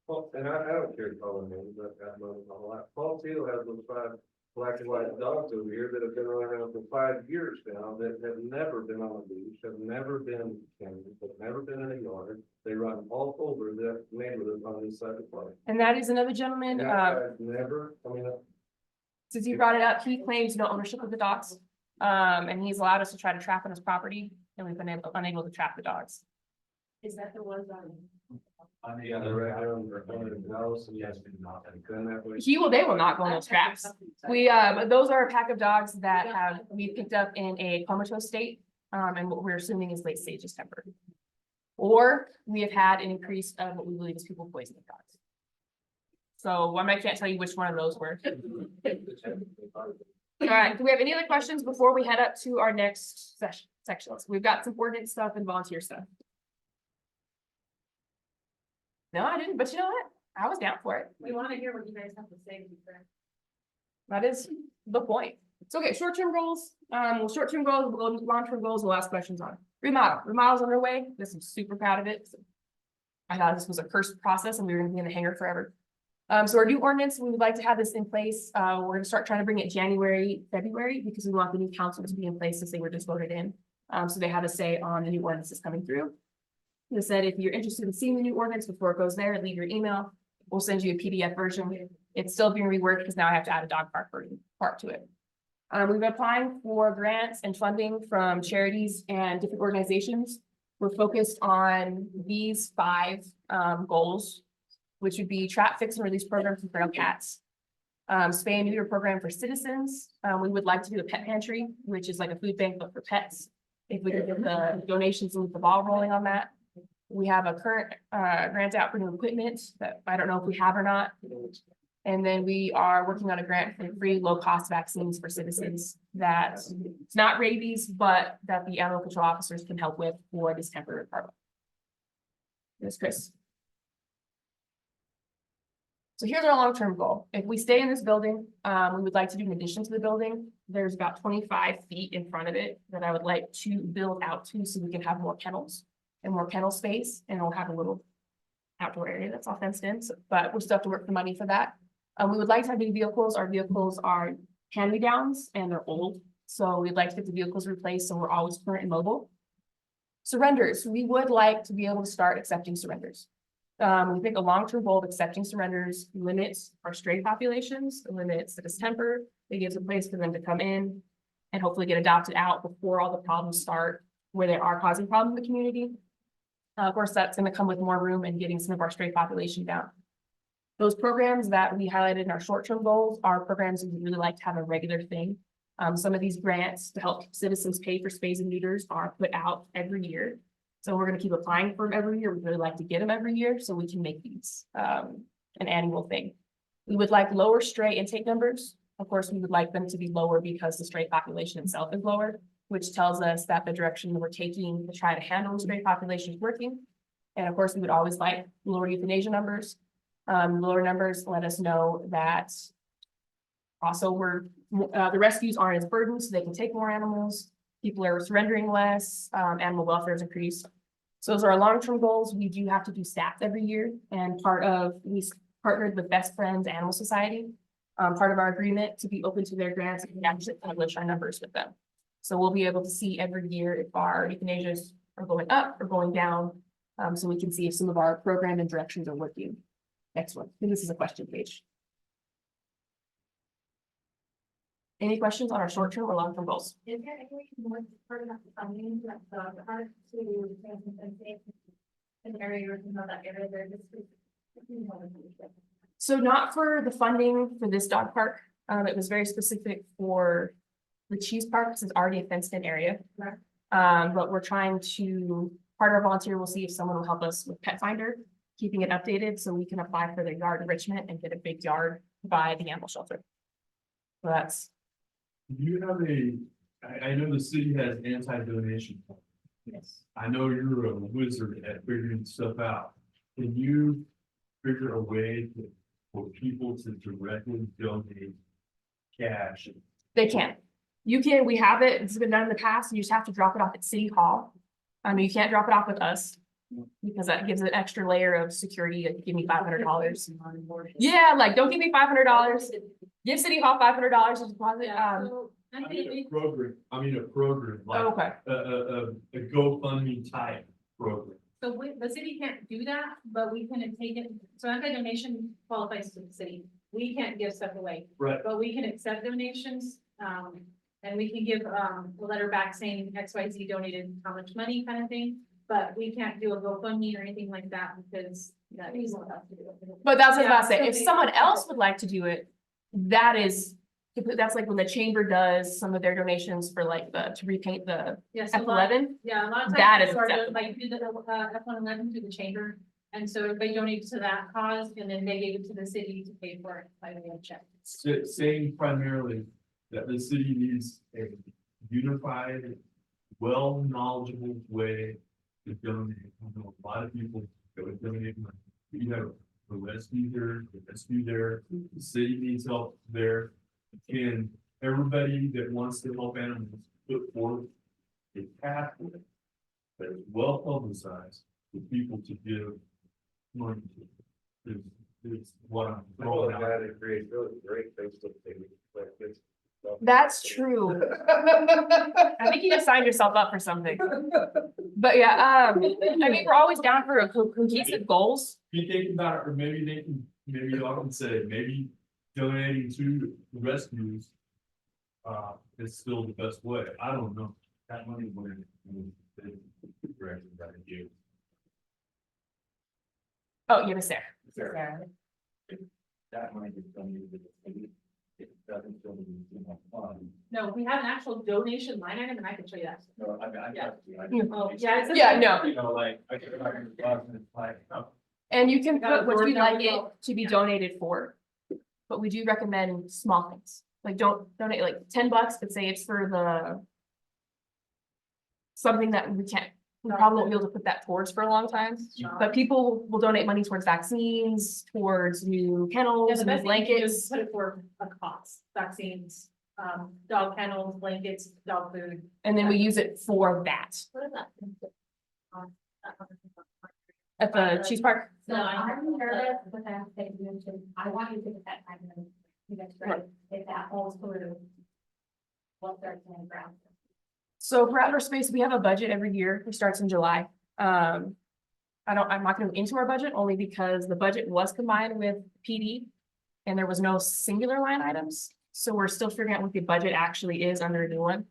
well, and I don't care to call them names, but I know a lot. Paul Teal has those 5 black and white dogs over here that have been around for 5 years now, that have never been on a leash, have never been kennelled, have never been in a yard. They run all over the neighborhood on this side of the park. And that is another gentleman, That guy's never, I mean, since you brought it up, he claims no ownership of the dogs. And he's allowed us to try to trap on his property, and we've been unable to trap the dogs. Is that the ones on? On the yeah, other, they're right on the house, and yes, been not. then that way. They will not go in those traps. Those are a pack of dogs that we picked up in a comatose state, and what we're assuming is late stages temper. Or we have had an increase of what we believe is people poisoning dogs. So I can't tell you which one of those were. All right, do we have any other questions before we head up to our next sections? We've got some ordinance stuff and volunteer stuff. No, I didn't, but you know what? I was down for it. we want to hear what you guys have to say. to be fair. That is the point. It's okay, short-term goals, short-term goals, we'll go to long-term goals, we'll ask questions on. Remodel's underway, this is super proud of it. I thought this was a cursed process and we were gonna be in the hangar forever. So our new ordinance, we would like to have this in place, we're gonna start trying to bring it January, February, because we want the new council to be in place since they were just voted in. So they have a say on the new ordinances coming through. They said, if you're interested in seeing the new ordinance before it goes there, leave your email. We'll send you a PDF version. It's still being reworked because now I have to add a dog park part to it. We've been applying for grants and funding from charities and different organizations. We're focused on these 5 goals, which would be trap, fix, and release program for feral cats. Spay and neuter program for citizens. We would like to do a pet pantry, which is like a food bank, but for pets. if we can get the donations and get the ball rolling on that. We have a current grant out for new equipment that I don't know if we have or not. And then we are working on a grant for free low-cost vaccines for citizens that it's not rabies, but that the animal control officers can help with for this temporary department. Yes, Chris. So here's our long-term goal. If we stay in this building, we would like to do an addition to the building. There's about 25 feet in front of it that I would like to build out to so we can have more kennels and more kennel space, and we'll have a little outdoor area that's all fenced in, but we'll still have to work for money for that. We would like to have new vehicles. Our vehicles are hand-me-downs and they're old. So we'd like to get the vehicles replaced so we're always current and mobile. Surrenders, we would like to be able to start accepting surrenders. We think a long-term goal of accepting surrenders limits our stray populations, limits the distemper. It gives a place for them to come in and hopefully get adopted out before all the problems start where they are causing problems in the community. Of course, that's going to come with more room and getting some of our stray population down. Those programs that we highlighted in our short-term goals are programs that we really like to have a regular thing. Some of these grants to help citizens pay for spays and neuters are put out every year. So we're going to keep applying for them every year. We'd really like to get them every year so we can make these an annual thing. We would like lower stray intake numbers. Of course, we would like them to be lower because the stray population itself is lower, which tells us that the direction we're taking to try to handle the stray population is working. And of course, we would always like lower euthanasia numbers. Lower numbers let us know that also the rescues aren't as burdened, so they can take more animals. People are surrendering less, animal welfare is increased. So those are our long-term goals. We do have to do stats every year, and we partnered with Best Friends Animal Society. Part of our agreement to be open to their grants and actually publish our numbers with them. So we'll be able to see every year if our euthanasias are going up or going down, so we can see if some of our program and directions are working. Next one, and this is a question page. Any questions on our short-term or long-term goals? Is there any way more part of the funding, like the part to an area or something like that area there, just. So not for the funding for this dog park. It was very specific for the Cheese Park, because it's already a fenced-in area. But we're trying to, part of our volunteer will see if someone will help us with Pet Finder, keeping it updated so we can apply for the yard enrichment and get a big yard by the animal shelter. So that's. Do you have I know the city has anti-donation. Yes. I know you're a wizard at figuring stuff out. Can you figure a way for people to directly donate cash? They can. You can, we have it, it's been done in the past, and you just have to drop it off at City Hall. You can't drop it off with us because that gives an extra layer of security. Like, give me $500. Yeah, like, don't give me $500. Give City Hall $500 as deposit. So, I I think mean a program like Okay. a GoFundMe type program. So the city can't do that, but we can take it, so anti-donation qualifies to the city. We can't give stuff away, Right. but we can accept donations. And we can give a letter back saying XYZ donated how much money kind of thing. But we can't do a GoFundMe or anything like that because that is what has to do with it. But that's what I was about to Yeah, say. If so they- someone else would like to do it, that's like when the chamber does some of their donations for like to repaint the Yeah, so a lot, F11. yeah, a lot of That times is people are acceptable. like do the F-111 through the chamber. And so everybody donated to that cause and then they gave it to the city to pay for it by way of check. Saying primarily that the city needs a unified, well-knowledgeable way to donate. I know a lot of people that would donate money. You have a rescue here, the rescue there, the city needs help there. And everybody that wants to help animals put forth a pathway that is well publicized for people to give money to. Is what I'm I know throwing a out. guy that creates really great Facebook pages like this. That's true. I think you just signed yourself up for something. But yeah, I mean, we're always down for a cohesive goals. If you think about it, or maybe y'all can say, maybe donating to the rescues. Is still the best way. I don't know. That money went in the direction that it gave. Oh, you're Sarah. Sarah. That money is donated to the city. it doesn't feel too much fun. No, we have an actual donation line item and I can show you that. So I mean, I Yeah. got you. Oh, yeah, it's. Yeah, no. You know, like, I get about your class and it's like, oh, And you can Got put what board you'd like numbers it all. to be Yeah. donated for. But we do recommend small things, like don't donate like $10, but say it's for the. Something that we probably won't be able to put that towards for a long time, but people will donate money towards vaccines, towards new Yeah, kennels, the new best thing to do is blankets. put it for a cost, vaccines, dog kennels, blankets, dog food. And then we use it for that What is that? at the cheese park. So I'm nervous, but I have to say, you mentioned, I want you to get that time and you guys ready, if that holds through. What starts in the ground. So for outdoor space, we have a budget every year. It starts in July. I'm not gonna go into our budget only because the budget was combined with PD. And there was no singular line items, so we're still figuring out what the budget actually is under a new one.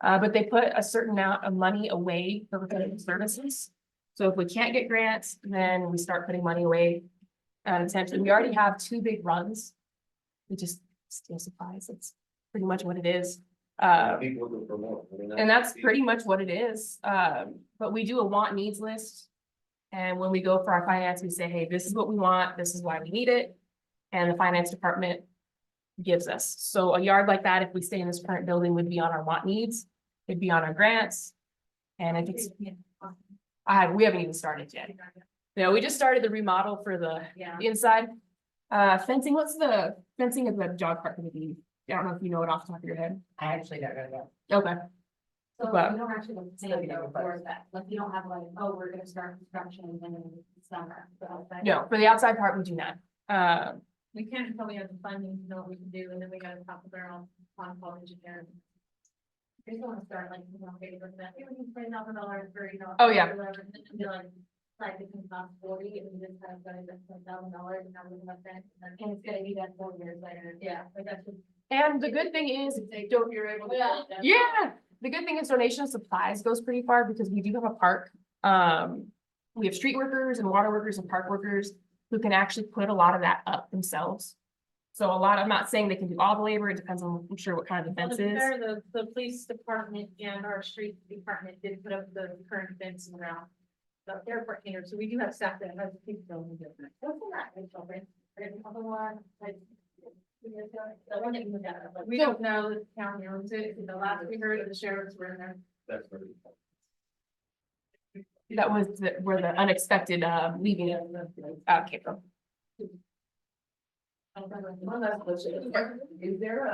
But they put a certain amount of money away for repetitive services. So if we can't get grants, then we start putting money away. Essentially, we already have 2 big runs. We just steal supplies. It's pretty much what it is. People to promote. I mean, And that's pretty much what it is. But we do a want needs list. And when we go for our finance, we say, hey, this is what we want, this is why we need it. And the finance department gives us. So a yard like that, if we stay in this current building, would be on our want needs, it'd be on our grants. And if it's, we haven't even started yet. No, we just started the remodel for the Yeah. inside. Fencing, what's the fencing of the dog park gonna be? I don't know if you know it off the top of your head. I actually don't know that. Okay. So But- we don't actually say Still getting no the for parts. that, like, you don't have like, oh, we're gonna start construction in the summer. So that's- No, for the outside part, we do not. We can't until we have the funding to know what we can do, and then we gotta talk with our own on-call engineer. I just wanna start like, you know, okay, we're gonna, we need $20,000 for, you know. Oh, yeah. whatever, and then be like, it can cost 40, and we just kind of got it at $10,000, and now we're gonna spend, and it's gonna be that 4 years later. Yeah, like that's just. And the good thing is, They don't, you're able to. yeah, the good thing is donation of supplies goes pretty far because we do have a park. We have street workers and water workers and park workers who can actually put a lot of that up themselves. So I'm not saying they can do all the labor, it depends on, I'm sure what kind of the Well, fence to be is. fair, the police department and our street department did put up the current fence around the airport here, so we do have staff that has people doing it. What's in that, Rachel, right? Another one, like. The one that you looked at, like, We don't know that the county owns it, the last we heard of the sheriffs were in there. that's very. That was where the unexpected leaving came from. One last question. Is there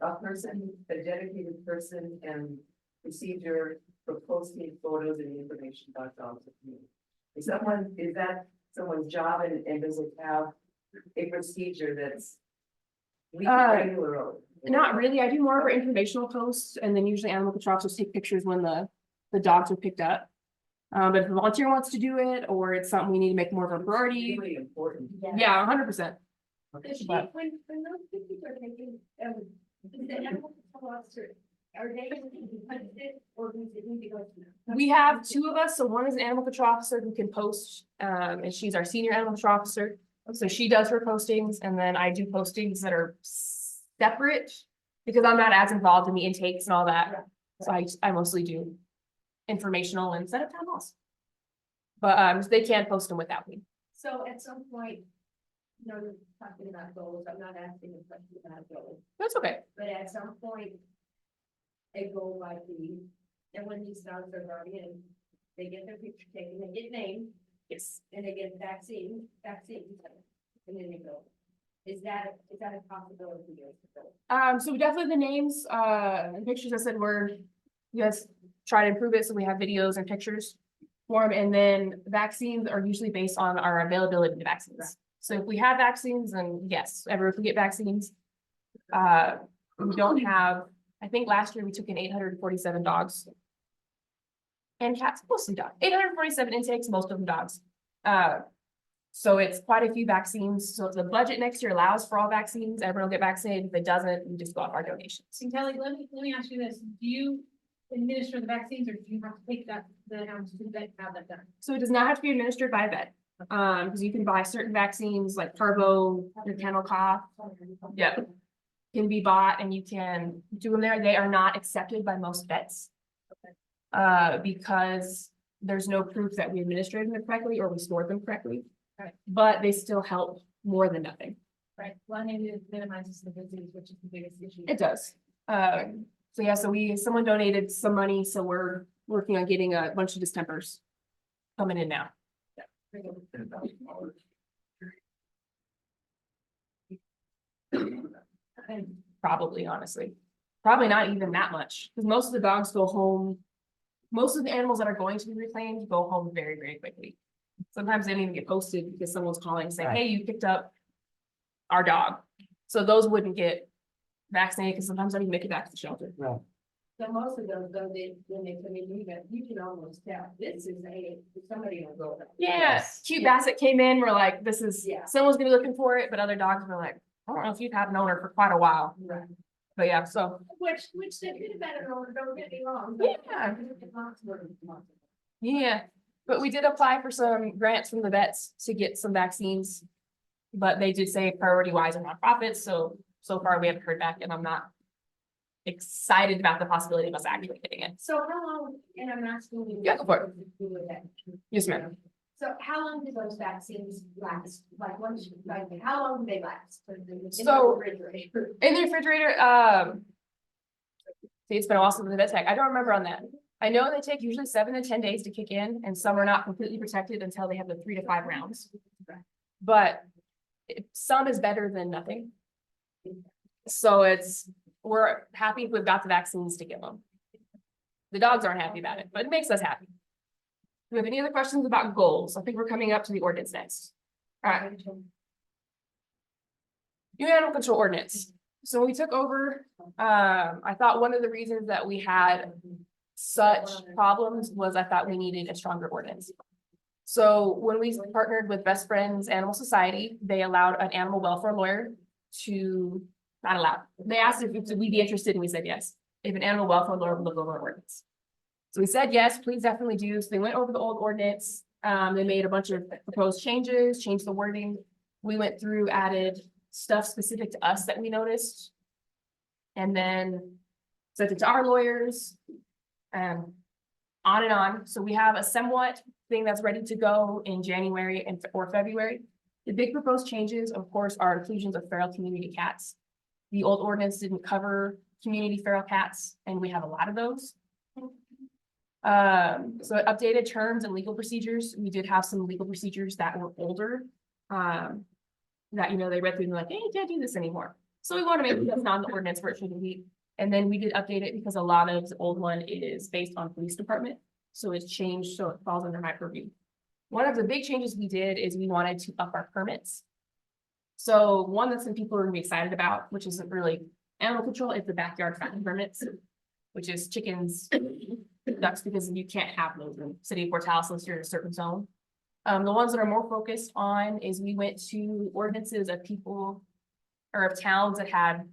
a person, a dedicated person and procedure for posting photos and information about dogs? Is that someone's job and does it have a procedure that's regular? or- Not really, I do more of our informational posts and then usually animal control officers take pictures when the dogs are picked up. But if a volunteer wants to do it, or it's something we need to make more of a priority, Really important. yeah, 100%. But- When those pictures are taken, is the animal control officer, are they posted or does it need to go to them? We have 2 of us, so one is an animal control officer who can post, and she's our senior animal control officer. So she does her postings, and then I do postings that are separate, because I'm not as involved in the intakes and all that. So I mostly do informational and set up town halls. But, they can post them without me. So at some point, you know, we're talking about goals, I'm not asking a question about goals, That's okay. but at some point. A goal might be, and when these dogs are brought in, they get their picture taken, they get named, Yes. and they get vaccines, and then they go. Is that a possibility? So we definitely the names, and pictures, I said you guys try to improve it, so we have videos and pictures for them, and then vaccines are usually based on our availability of vaccines. So if we have vaccines, then yes, everyone can get vaccines. We don't have, I think last year we took in 847 dogs. And cats, mostly dogs, 847 intakes, most of them dogs. So it's quite a few vaccines, so if the budget next year allows for all vaccines, everyone will get vaccinated, if it doesn't, we just go off our donations. So Kelly, let me ask you this, do you administer the vaccines, or do you have to take the animals to the vet to have that done? So it does not have to be administered by a vet. Because you can buy certain vaccines like parvo, your kennel cough. Yeah. can be bought and you can do them there. They are not accepted by most vets. Because there's no proof that we administered them correctly or we stored them correctly. Right. But they still help more than nothing. Right, one, it minimizes the disease, which is the biggest issue. It does. So yeah, someone donated some money, so we're working on getting a bunch of distempers coming in now. Probably, honestly, probably not even that much, because most of the dogs go home. Most of the animals that are going to be reclaimed go home very, very quickly. Sometimes they don't even get posted because someone's calling saying, hey, you picked up our dog. So those wouldn't get vaccinated because sometimes they don't even make it back to the shelter. So most of those, though, when they come in, you can almost tell, this is somebody will go. Yeah, cute Basset came in, we're like, this is, Yeah. someone's gonna be looking for it, but other dogs were like, I don't know if you've had an owner for quite a while. Right. But yeah, so, Which they could have been an owner, don't get me wrong. Yeah. yeah, but we did apply for some grants from the vets to get some vaccines. But they did say priority wise are nonprofits, so far we haven't heard back and I'm not excited about the possibility of us actually getting it. So how long, and I'm asking you. Yeah, go for it. Yes, ma'am. So how long do those vaccines last? Like how long do they last? In the So- refrigerator? In the refrigerator, see, it's been a while since the vet tech. I don't remember on that. I know they take usually 7 to 10 days to kick in, and some are not completely protected until they have the 3 to 5 rounds. But some is better than nothing. So we're happy if we've got the vaccines to give them. The dogs aren't happy about it, but it makes us happy. Do we have any other questions about goals? I think we're coming up to the ordinance next. All right. New animal control ordinance. So when we took over, I thought one of the reasons that we had such problems was I thought we needed a stronger ordinance. So when we partnered with Best Friends Animal Society, they allowed an animal welfare lawyer to, not allowed, they asked if we'd be interested and we said yes. If an animal welfare lawyer would look over our ordinance. So we said, yes, please definitely do. So they went over the old ordinance. They made a bunch of proposed changes, changed the wording. We went through, added stuff specific to us that we noticed. And then sent it to our lawyers. On and on. So we have a somewhat thing that's ready to go in January or February. The big proposed changes, of course, are inclusions of feral community cats. The old ordinance didn't cover community feral cats, and we have a lot of those. So updated terms and legal procedures. We did have some legal procedures that were older. That, they read through and they're like, hey, you can't do this anymore. So we want to make sure that's not in the ordinance where it shouldn't be. And then we did update it because a lot of the old one is based on police department. So it's changed, so it falls under my purview. One of the big changes we did is we wanted to up our permits. So one that some people are gonna be excited about, which isn't really animal control, is the backyard fattening permits, which is chickens, ducks, because you can't have those in city of Portales unless you're in a certain zone. The ones that are more focused on is we went to ordinances of people or of towns that had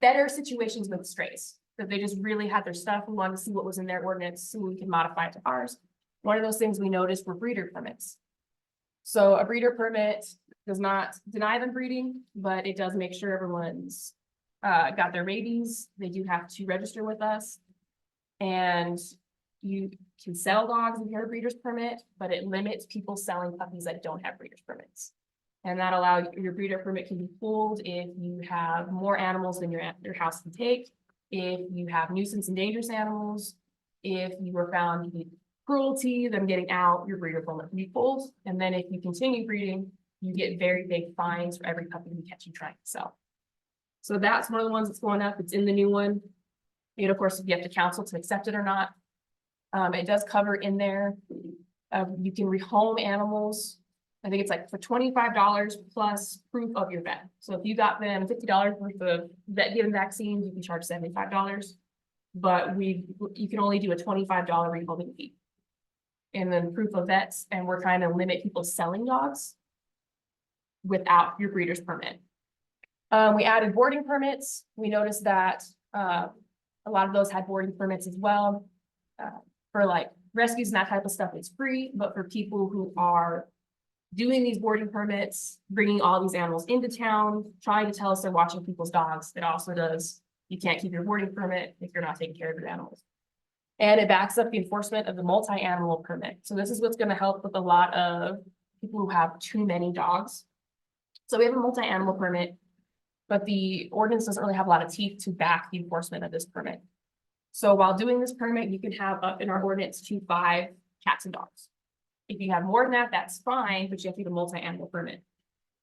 better situations with strays, that they just really had their stuff. We wanted to see what was in their ordinance so we could modify it to ours. One of those things we noticed were breeder permits. So a breeder permit does not deny them breeding, but it does make sure everyone's got their babies. They do have to register with us. And you can sell dogs if you have a breeder's permit, but it limits people selling puppies that don't have breeder's permits. And that allows your breeder permit can be pulled if you have more animals than your house can take, if you have nuisance and dangerous animals, if you were found to be cruelty, them getting out, your breeder permit can be pulled. And then if you continue breeding, you get very big fines for every puppy we catch you trying to sell. So that's one of the ones that's going up. It's in the new one. And of course, you have to counsel to accept it or not. It does cover in there. You can rehome animals. I think it's like for $25 plus proof of your vet. So if you got them $50 worth of vet given vaccines, you can charge $75. But you can only do a $25 rehoming fee. And then proof of vets, and we're trying to limit people selling dogs without your breeder's permit. We added boarding permits. We noticed that a lot of those had boarding permits as well. For like rescues and that type of stuff, it's free, but for people who are doing these boarding permits, bringing all these animals into town, trying to tell us they're watching people's dogs. It also does, you can't keep your boarding permit if you're not taking care of your animals. And it backs up the enforcement of the multi-animal permit. So this is what's gonna help with a lot of people who have too many dogs. So we have a multi-animal permit, but the ordinance doesn't really have a lot of teeth to back the enforcement of this permit. So while doing this permit, you can have up in our ordinance to 5 cats and dogs. If you have more than that, that's fine, but you have to get a multi-animal permit.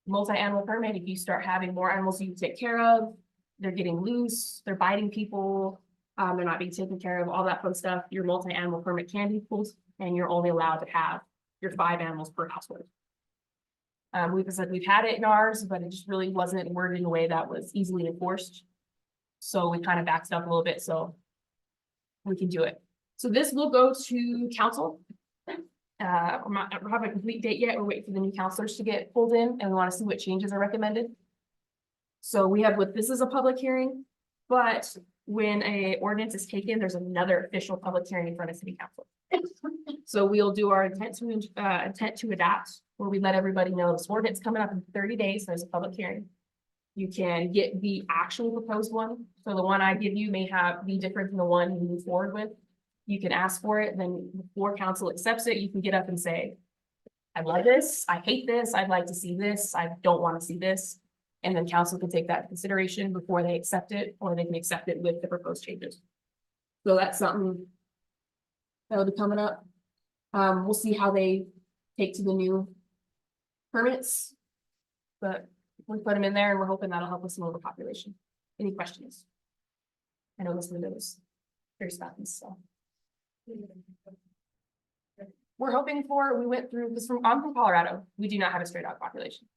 Multi-animal permit, if you start having more animals you take care of, they're getting loose, they're biting people, they're not being taken care of, all that fun stuff, your multi-animal permit can be pulled, and you're only allowed to have your 5 animals per household. We've had it in ours, but it just really wasn't worded in a way that was easily enforced. So we kind of backed it up a little bit, so we can do it. So this will go to council. We don't have a complete date yet. We're waiting for the new counselors to get pulled in, and we want to see what changes are recommended. So we have this is a public hearing, but when a ordinance is taken, there's another official public hearing in front of city council. So we'll do our intent to adopt, where we let everybody know this ordinance coming up in 30 days. There's a public hearing. You can get the actual proposed one. So the one I give you may be different than the one you move forward with. You can ask for it, then before council accepts it, you can get up and say, I love this, I hate this, I'd like to see this, I don't want to see this. And then council can take that into consideration before they accept it, or they can accept it with the proposed changes. So that's something that'll be coming up. We'll see how they take to the new permits. But we put them in there and we're hoping that'll help with some overpopulation. Any questions? I know this window is very spotless, so. We're hoping for, we went through this I'm from Colorado. We do not have a stray dog population.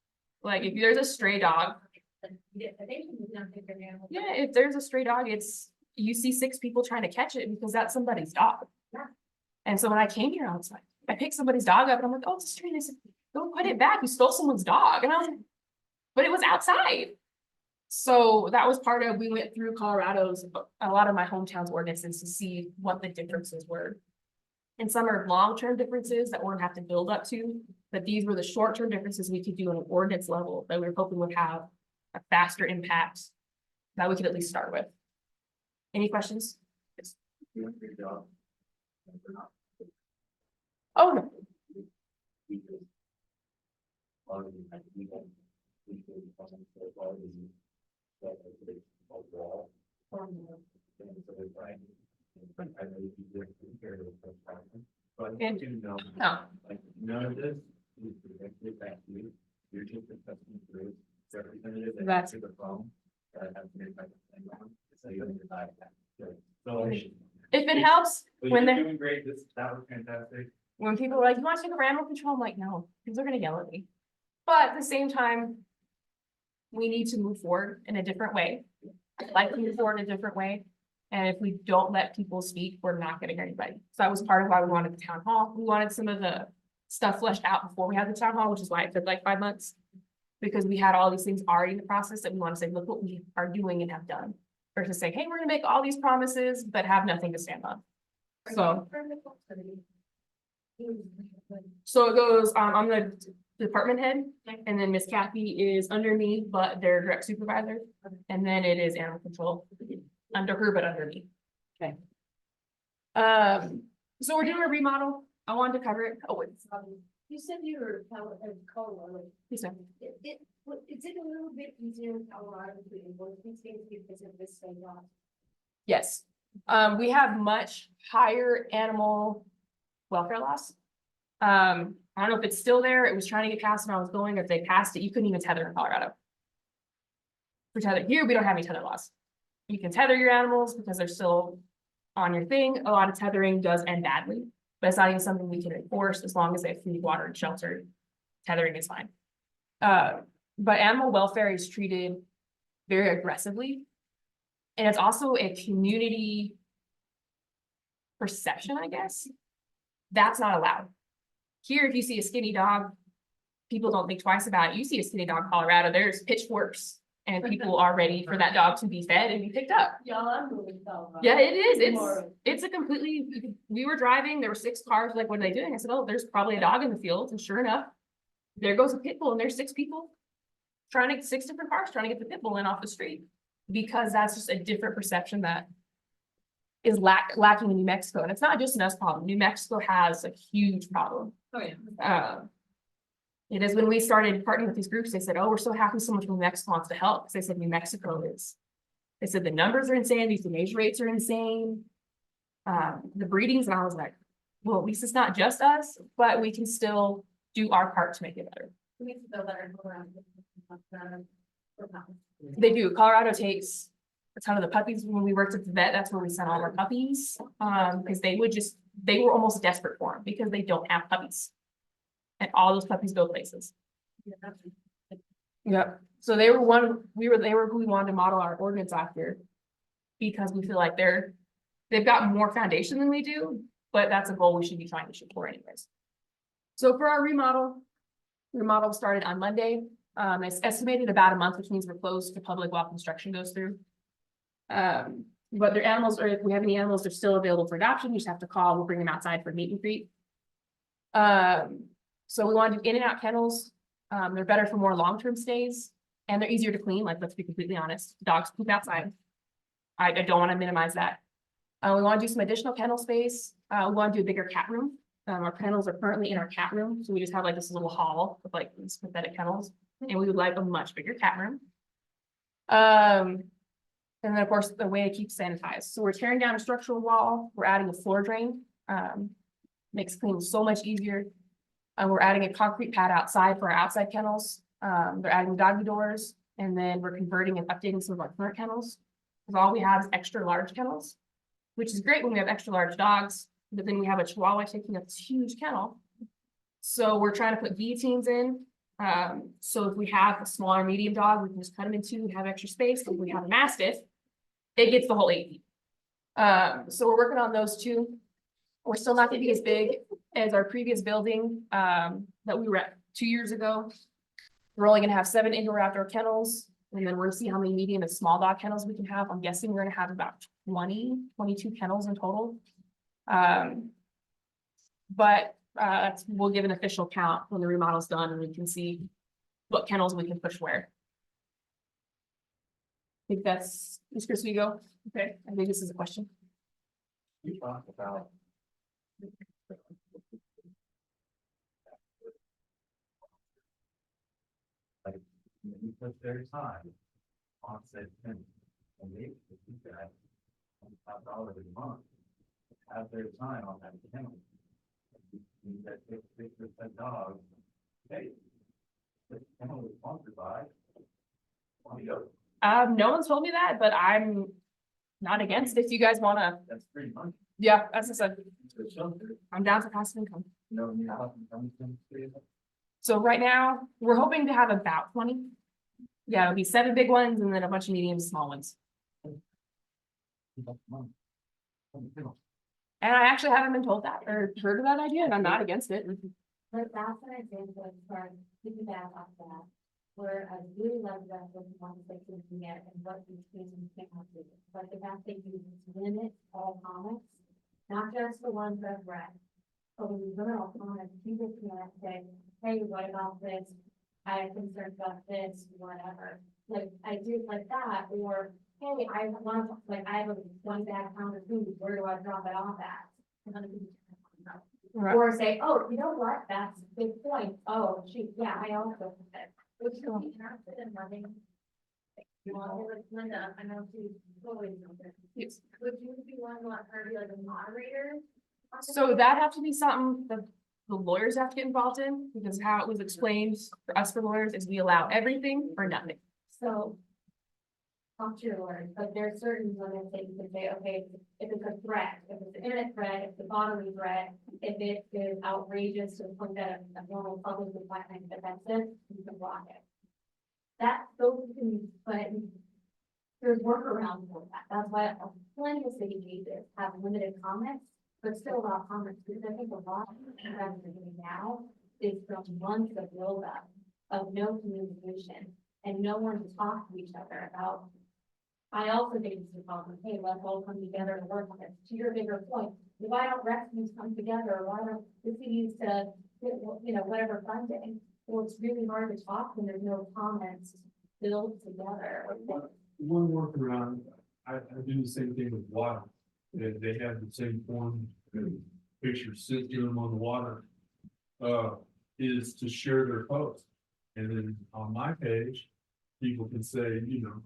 Like if there's a stray dog, yeah, if there's a stray dog, you see 6 people trying to catch it because that's somebody's dog. Yeah. And so when I came here, I was like, I picked somebody's dog up and I'm like, oh, it's a stray. They said, don't put it back. You stole someone's dog. And I was like, but it was outside. So that was part of, we went through Colorado's, a lot of my hometown's ordinances to see what the differences were. And some are long-term differences that we're gonna have to build up to, but these were the short-term differences we could do on an ordinance level that we were hoping would have a faster impact that we could at least start with. Any questions? Yes. Oh, no. But I And- do know, No. like, none of this is directed back to you. You're just a customer service representative that That's- answered the phone. That has to be like, so you don't decide that. So. If it helps, But when you're they're, doing great, that was fantastic. when people are like, you want to take over animal control? I'm like, no, because they're gonna yell at me. But at the same time, we need to move forward in a different way. I'd like to move forward in a different way. And if we don't let people speak, we're not gonna hear anybody. So that was part of why we wanted the town hall. We wanted some of the stuff fleshed out before we had the town hall, which is why it took like 5 months. Because we had all these things already in the process that we want to say, look what we are doing and have done. Versus saying, hey, we're gonna make all these promises, but have nothing to stand on. So it goes, I'm the department head, and then Miss Kathy is under me, but they're direct supervisor. And then it is animal control under her, but under me. Okay. So we're doing a remodel. I wanted to cover it. Oh, wait. You said you were Colorado. Please, ma'am. Is it a little bit easier in Colorado to enforce these things because of this state law? Yes, we have much higher animal welfare laws. I don't know if it's still there. It was trying to get passed when I was going. If they passed it, you couldn't even tether in Colorado. For tether here, we don't have any tether laws. You can tether your animals because they're still on your thing. A lot of tethering does end badly, but it's not even something we can enforce as long as they have food, water, and shelter. Tethering is fine. But animal welfare is treated very aggressively. And it's also a community perception, I guess. That's not allowed. Here, if you see a skinny dog, people don't think twice about it. You see a skinny dog in Colorado, there's pitchforks and people are ready for that dog to be fed and be picked up. Y'all, I'm moving Colorado. Yeah, it is. Tomorrow. It's a completely, we were driving, there were 6 cars, like, what are they doing? I said, oh, there's probably a dog in the field, and sure enough, there goes a pit bull and there's 6 people. Trying to get 6 different cars, trying to get the pit bull in off the street. Because that's just a different perception that is lacking in New Mexico. And it's not just an us problem. New Mexico has a huge problem. Oh, yeah. It is when we started partnering with these groups, they said, oh, we're so happy so much New Mexico wants to help. Because they said New Mexico is, they said the numbers are insane, these euthanasia rates are insane. The breedings, and I was like, well, at least it's not just us, but we can still do our part to make it better. We need to build better around. They do. Colorado takes a ton of the puppies. When we worked at the vet, that's where we sent all our puppies. Because they were almost desperate for them because they don't have puppies. And all those puppies go places. Yep. So they were who we wanted to model our ordinance after. Because we feel like they've got more foundation than we do, but that's a goal we should be trying to shoot for anyways. So for our remodel started on Monday. It's estimated about a month, which means we're closed to public while construction goes through. But their animals, or if we have any animals, they're still available for adoption. You just have to call, we'll bring them outside for meet and greet. So we want to do in and out kennels. They're better for more long-term stays and they're easier to clean. Like, let's be completely honest, dogs poop outside. I don't want to minimize that. We want to do some additional kennel space. We want to do a bigger cat room. Our kennels are currently in our cat room. So we just have like this little hall with like these pathetic kennels. And we would like a much bigger cat room. And then of course, the way to keep sanitized. So we're tearing down a structural wall. We're adding a floor drain. Makes cleaning so much easier. We're adding a concrete pad outside for our outside kennels. They're adding doggy doors. And then we're converting and updating some of our current kennels. Because all we have is extra large kennels, which is great when we have extra large dogs. But then we have a Chihuahua taking up this huge kennel. So we're trying to put guillotines in. So if we have a smaller medium dog, we can just cut them in 2 and have extra space. If we have a Mastiff, it gets the whole 8 feet. So we're working on those 2. We're still not gonna be as big as our previous building, that we were at 2 years ago. We're only gonna have 7 indoor outdoor kennels, and then we're gonna see how many medium and small dog kennels we can have. I'm guessing we're gonna have about 22 kennels in total. But we'll give an official count when the remodel's done and we can see what kennels we can push where. I think that's, Ms. Chris, we go. Okay, I think this is a question. You talked about. Like, you put their time on said thing, and they do that. $5 a month, have their time on that account. That if dog, hey, the kennel is sponsored by. No one's told me that, but I'm not against if you guys wanna, That's pretty much. yeah, as I said, The shelter, I'm down for passive income. you know, you have some. So right now, we're hoping to have about 20. Yeah, it'll be 7 big ones and then a bunch of medium, small ones. And I actually haven't been told that or heard of that idea, and I'm not against it. But that's an example of start piggyback off that, where I really love that with one section we get and what these things can do. But the fact that you limit all comments, not just the ones that I've read. But when you limit all comments, people can say, hey, what about this? I have concerns about this, whatever. Like, I do like that, or hey, I want, like, I have a 1 bag pound of food, where do I drop it off at? And then people can know. Right. Or say, oh, you know what, that's a good point, oh, shoot, yeah, I also, which can be interested in running. Well, like Linda, I know she's totally something. Yes. Would you be one to let her be like a moderator? So that have to be something that the lawyers have to get involved in, because how it was explained for us for lawyers is we allow everything or nothing. So. Talk to your lawyer, but there's certain limits that you can say, okay, if it's a threat, if it's an internet threat, if it's a bodily threat, if it is outrageous to the point that a normal public would find offensive, you can block it. Those can, but there's workarounds for that. That's why plenty of city cases have limited comments, but still allow comments, because I think a lot of the that we're doing now is from months of buildup of no communication and no one to talk to each other about. I also think it's a problem, hey, let's all come together and work on this. To your bigger point, why don't rescues come together? Why don't the cities to, you know, whatever funding? Well, it's really hard to talk when there's no comments built together. One workaround, I do the same thing with water. They have the same form, picture system on the water. Is to share their post. And then on my page, people can say, you know,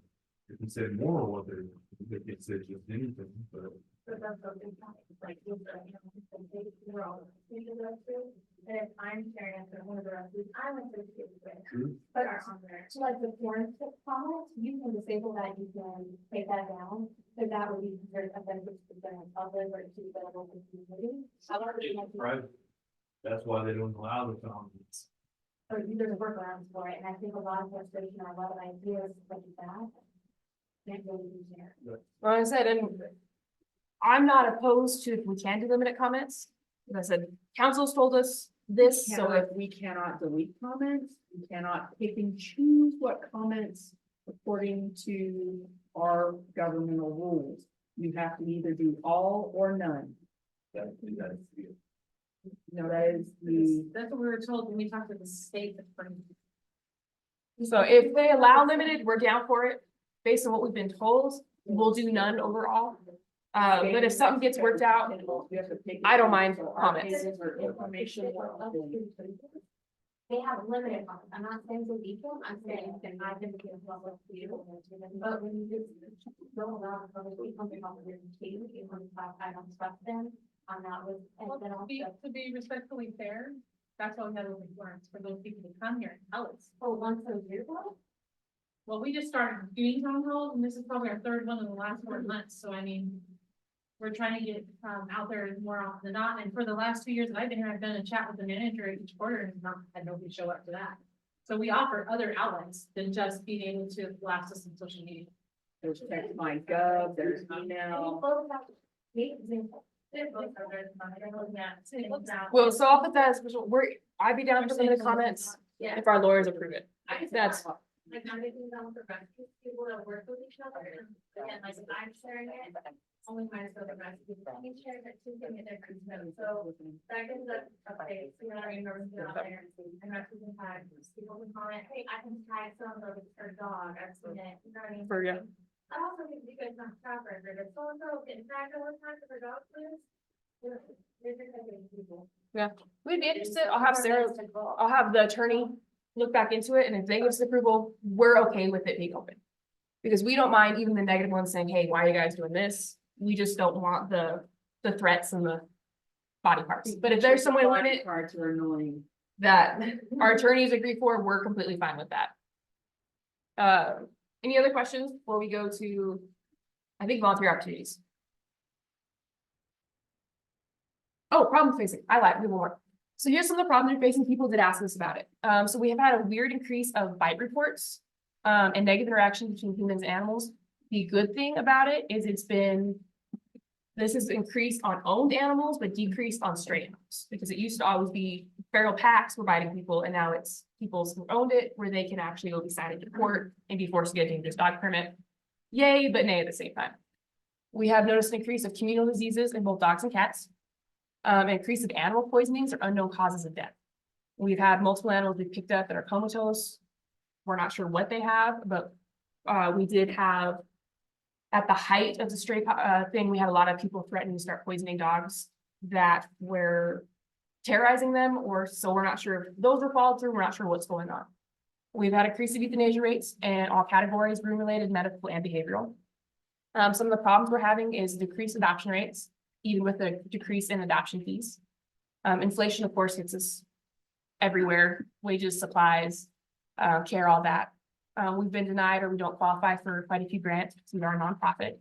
they can say more what they can say just anything, but. But that's what they tell me, it's like, you know, we're all speaking of it, and if I'm sharing it, then one of the rest of I went to the kids with. True. But on there, so like the foreign comments, you can disable that, you can take that down, so that would be considered offensive to the general public or to the local community. However, Right. That's why they don't allow the comments. or there's a workaround for it, and I think a lot of frustration or a lot of ideas like that. Can't really be shared. Like I said, and I'm not opposed to if we can do limited comments. As I said, council's told us this, so if We cannot delete comments, we cannot pick and choose what comments according to our governmental rules. You have to either do all or none. That's it. You know, that is the, That's what we were told when we talked to the state attorney. So if they allow limited, we're down for it. Based on what we've been told, we'll do none overall. But if something gets worked out, you have to pick. I don't mind So our comments. opinions or information. They have limited comments. I'm not saying to equal, I'm saying that I can give public view. But when you just go around public, something about their team, I don't trust them. I'm not with. To be respectfully fair, that's why we have open forums for those people to come here and tell us. Oh, once a year ago? Well, we just started doing town halls and this is probably our third one in the last 4 months. So I mean, we're trying to get out there more often than not, and for the last 2 years that I've been here, I've done a chat with the manager each quarter and not had nobody show up to that. So we offer other outlets than just being able to blast us on social media. There's text my gov, there's email. well, so I'll put that as, I'd be down for limited comments Yeah. if our lawyers approve it. That's, Like, not making them for rescue people to work with each other, and again, like, if I'm sharing it, only mine is for the rescue, I can share that too, give me a different note, so. That gives us a space, you know, I remember being out there, and rescue can tag, people can comment, hey, I can tag some of her dog, I've seen it, you know what I mean? for you. I also think you guys not track record, if so-and-so getting tagged all the time for their dog, please. They're just like people. We'd be interested. I'll have Sarah, I'll have the attorney look back into it, and if they give us approval, we're okay with it being open. Because we don't mind even the negative ones saying, hey, why are you guys doing this? We just don't want the threats and the body parts. But if there's someone in it Cards are annoying. that our attorneys agree for, we're completely fine with that. Any other questions before we go to, I think, volunteer opportunities? Oh, problem facing. I lied, we have one more. So here's some of the problems we're facing. People did ask us about it. So we have had a weird increase of bite reports and negative interactions between humans and animals. The good thing about it is this has increased on owned animals, but decreased on stray animals. Because it used to always be feral packs were biting people, and now it's people who owned it where they can actually go be cited to court and be forced to get a dangerous dog permit. Yay, but nay at the same time. We have noticed an increase of communal diseases in both dogs and cats. Increase of animal poisonings or unknown causes of death. We've had multiple animals we've picked up that are comatose. We're not sure what they have, but we did have, at the height of the stray thing, we had a lot of people threatening to start poisoning dogs that were terrorizing them, or so we're not sure if those were followed through. We're not sure what's going on. We've had increase of euthanasia rates in all categories, room-related, medical, and behavioral. Some of the problems we're having is decreased adoption rates, even with a decrease in adoption fees. Inflation, of course, hits us everywhere, wages, supplies, care, all that. We've been denied or we don't qualify for quite a few grants because we are a nonprofit.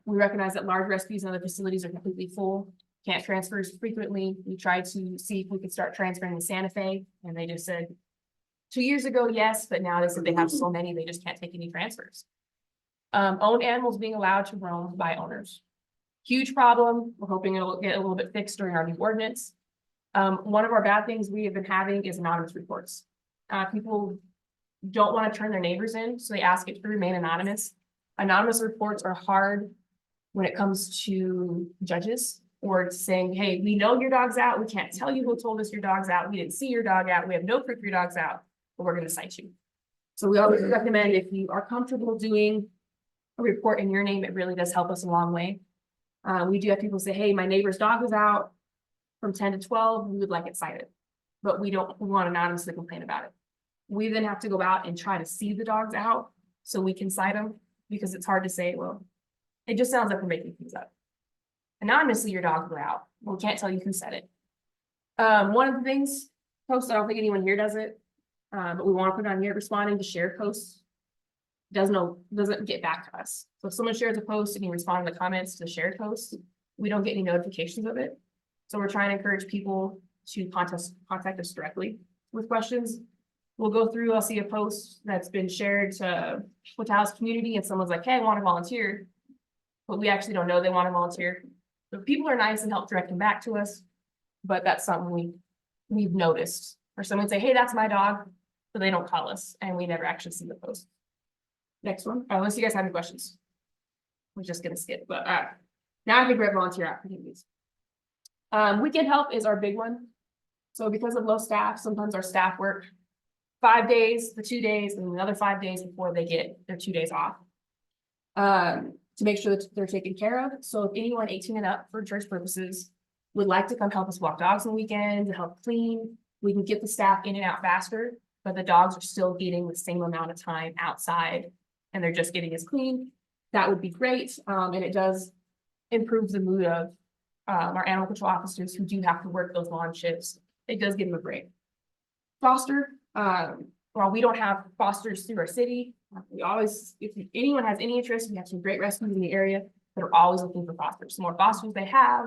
We recognize that large rescues and other facilities are completely full, can't transfer as frequently. We tried to see if we could start transferring to Santa Fe, and they just said 2 years ago, yes, but now they said they have so many, they just can't take any transfers. Owned animals being allowed to roam by owners. Huge problem. We're hoping it'll get a little bit fixed during our new ordinance. One of our bad things we have been having is anonymous reports. People don't want to turn their neighbors in, so they ask it to remain anonymous. Anonymous reports are hard when it comes to judges or saying, hey, we know your dog's out, we can't tell you who told us your dog's out, we didn't see your dog out, we have no proof your dog's out, but we're gonna cite you. So we always recommend if you are comfortable doing a report in your name, it really does help us a long way. We do have people say, hey, my neighbor's dog was out from 10 to 12, we would like it cited. But we want to anonymously complain about it. We then have to go out and try to see the dogs out so we can cite them, because it's hard to say, well, it just sounds like we're making things up. Anonymously, your dogs were out. We can't tell you who said it. One of the things, posts, I don't think anyone here does it, but we want to put it on here, responding to shared posts doesn't get back to us. So if someone shares a post and you respond to the comments to the shared post, we don't get any notifications of it. So we're trying to encourage people to contact us directly with questions. We'll go through, I'll see a post that's been shared to House community and someone's like, hey, I want to volunteer. But we actually don't know they want to volunteer. So people are nice and help direct them back to us. But that's something we've noticed. Or someone say, hey, that's my dog, but they don't call us and we never actually see the post. Next one, unless you guys have any questions. We're just gonna skip, but now I think we're at volunteer opportunities. Weekend help is our big one. So because of low staff, sometimes our staff work 5 days, the 2 days, and another 5 days before they get their 2 days off. To make sure that they're taken care of. So if anyone 18 and up for church purposes would like to come help us walk dogs on the weekend, to help clean, we can get the staff in and out faster, but the dogs are still getting the same amount of time outside and they're just getting as clean. That would be great. And it does improve the mood of our animal control officers who do have to work those long shifts. It does give them a break. Foster, while we don't have fosters through our city, we always, if anyone has any interest, we have some great rescues in the area that are always looking for fosters. The more fosters they have,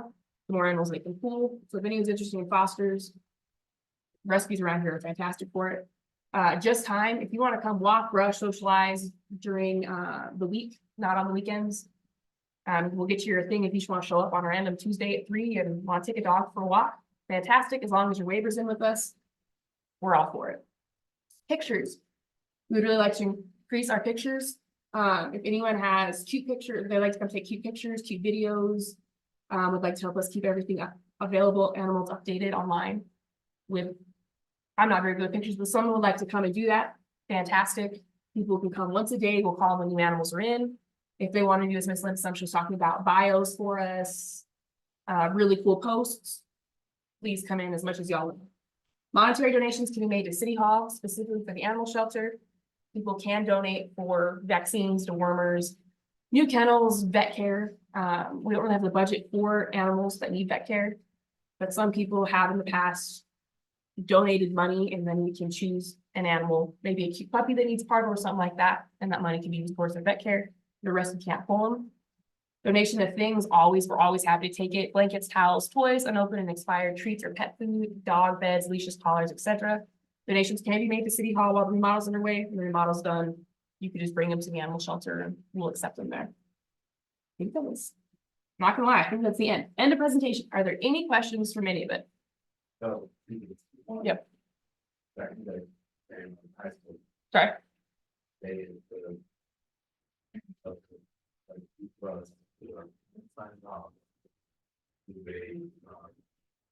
the more animals they can pull. So if anyone's interested in fosters, rescues around here are fantastic for it. Just time, if you want to come walk, brush, socialize during the week, not on the weekends. We'll get you your thing if you just want to show up on a random Tuesday at 3 and want to take a dog for a walk. Fantastic, as long as your waiver's in with us, we're all for it. Pictures. We would really like to increase our pictures. If anyone has cute pictures, they like to come take cute pictures, cute videos, would like to help us keep everything available, animals updated online with, I'm not very good at pictures, but someone would like to come and do that. Fantastic. People can come once a day. We'll call when new animals are in. If they want to do, as Ms. Lynn was talking about, bios for us, really cool posts, please come in as much as y'all want. Monetary donations can be made to City Hall, specifically for the animal shelter. People can donate for vaccines, dewormers, new kennels, vet care. We don't really have the budget for animals that need vet care, but some people have in the past donated money, and then we can choose an animal, maybe a cute puppy that needs parvo or something like that, and that money can be used towards their vet care. The rest we can't pull them. Donation of things, we're always happy to take it. Blankets, towels, toys, unopened and expired treats or pet food, dog beds, leashes, collars, etc. Donations can be made to City Hall while the remodel's underway. When the remodel's done, you could just bring them to the animal shelter and we'll accept them there. I think that was, not gonna lie, I think that's the end. End of presentation. Are there any questions from any of it? So. Yep. Back in the day, and high school, Sorry. they, like, for us, sign off. Do a,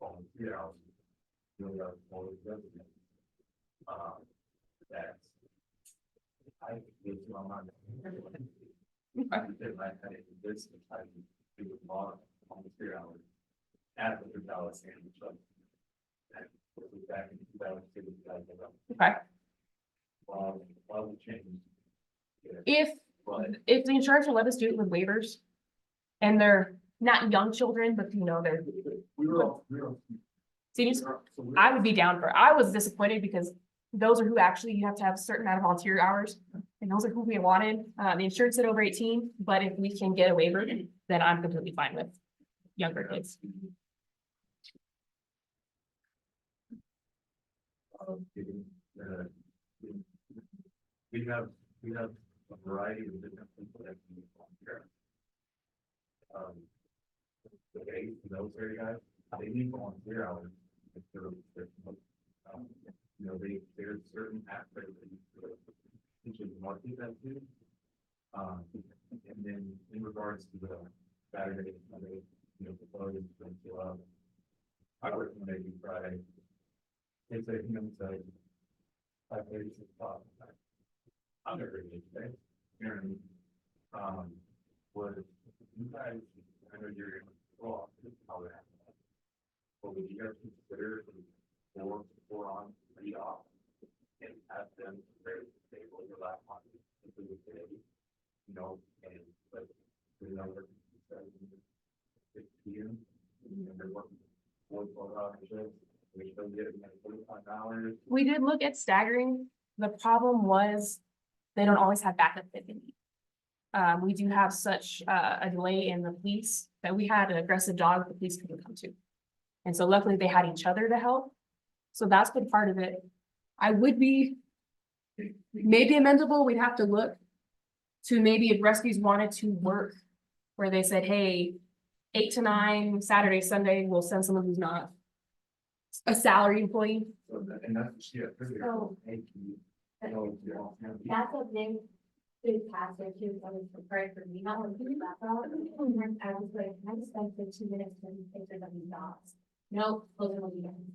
volunteer hours. You know, volunteer resident. That's. I think it's on my. This, I do a lot of volunteer hours. At the Dallas and the and this was back in 2002, Okay. while we changed. If the insurance will let us do it with waivers, and they're not young children, but you know, they're We were all. seniors, I would be down for it. I was disappointed because those are who actually, you have to have a certain amount of volunteer hours, and those are who we wanted. The insurance said over 18, but if we can get a waiver, then I'm completely fine with younger kids. We have a variety of different people that can volunteer. The military guys, they need volunteer hours. If they're, you know, there's certain aspects that you should market that to. And then in regards to the Saturday, Sunday, you know, proposed until, I work Monday through Friday. It's a, you know, it's a 5:30 to 5. I'm never really today. And, was you guys, I know you're gonna go off, how that happens. But would you guys consider 4 on, 3 off? And have them very stable overlap on the day, you know, and like, you know, working 6 p.m. and they're working 4 shifts, they're still getting like 45 hours. We did look at staggering. The problem was they don't always have backup that they need. We do have such a delay in the police that we had an aggressive dog the police couldn't come to. And so luckily they had each other to help. So that's been part of it. I would be maybe amendable. We'd have to look to maybe if rescues wanted to work where they said, hey, 8 to 9, Saturday, Sunday, we'll send someone who's not a salary employee. So that, and that's what she had. Oh. That's a big factor too, I was prepared for me, not when you got out, and I was like, I just spent 15 minutes taking pictures of these dogs. Nope, closing the weekend,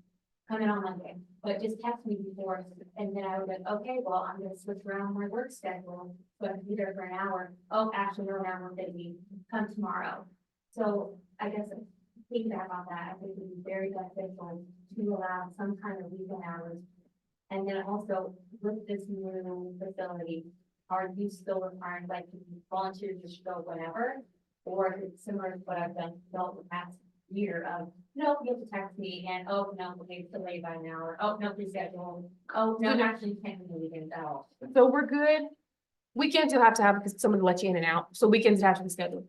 coming on Monday, but just text me before, and then I was like, okay, well, I'm gonna switch around my work schedule, so I can be there for an hour. Oh, actually, no, now we're busy, come tomorrow. So I guess thinking about that, I think it would be very beneficial to allow some kind of weekend hours. And then also with this new facility, are you still requiring like volunteers to show whenever? Or is it similar to what I've done the past year of, no, you have to text me and, oh, no, okay, it's delayed by an hour. Oh, no, reschedule. Oh, no, actually can't do weekends at all. So we're good. Weekends you'll have to have because someone to let you in and out. So weekends have to be scheduled.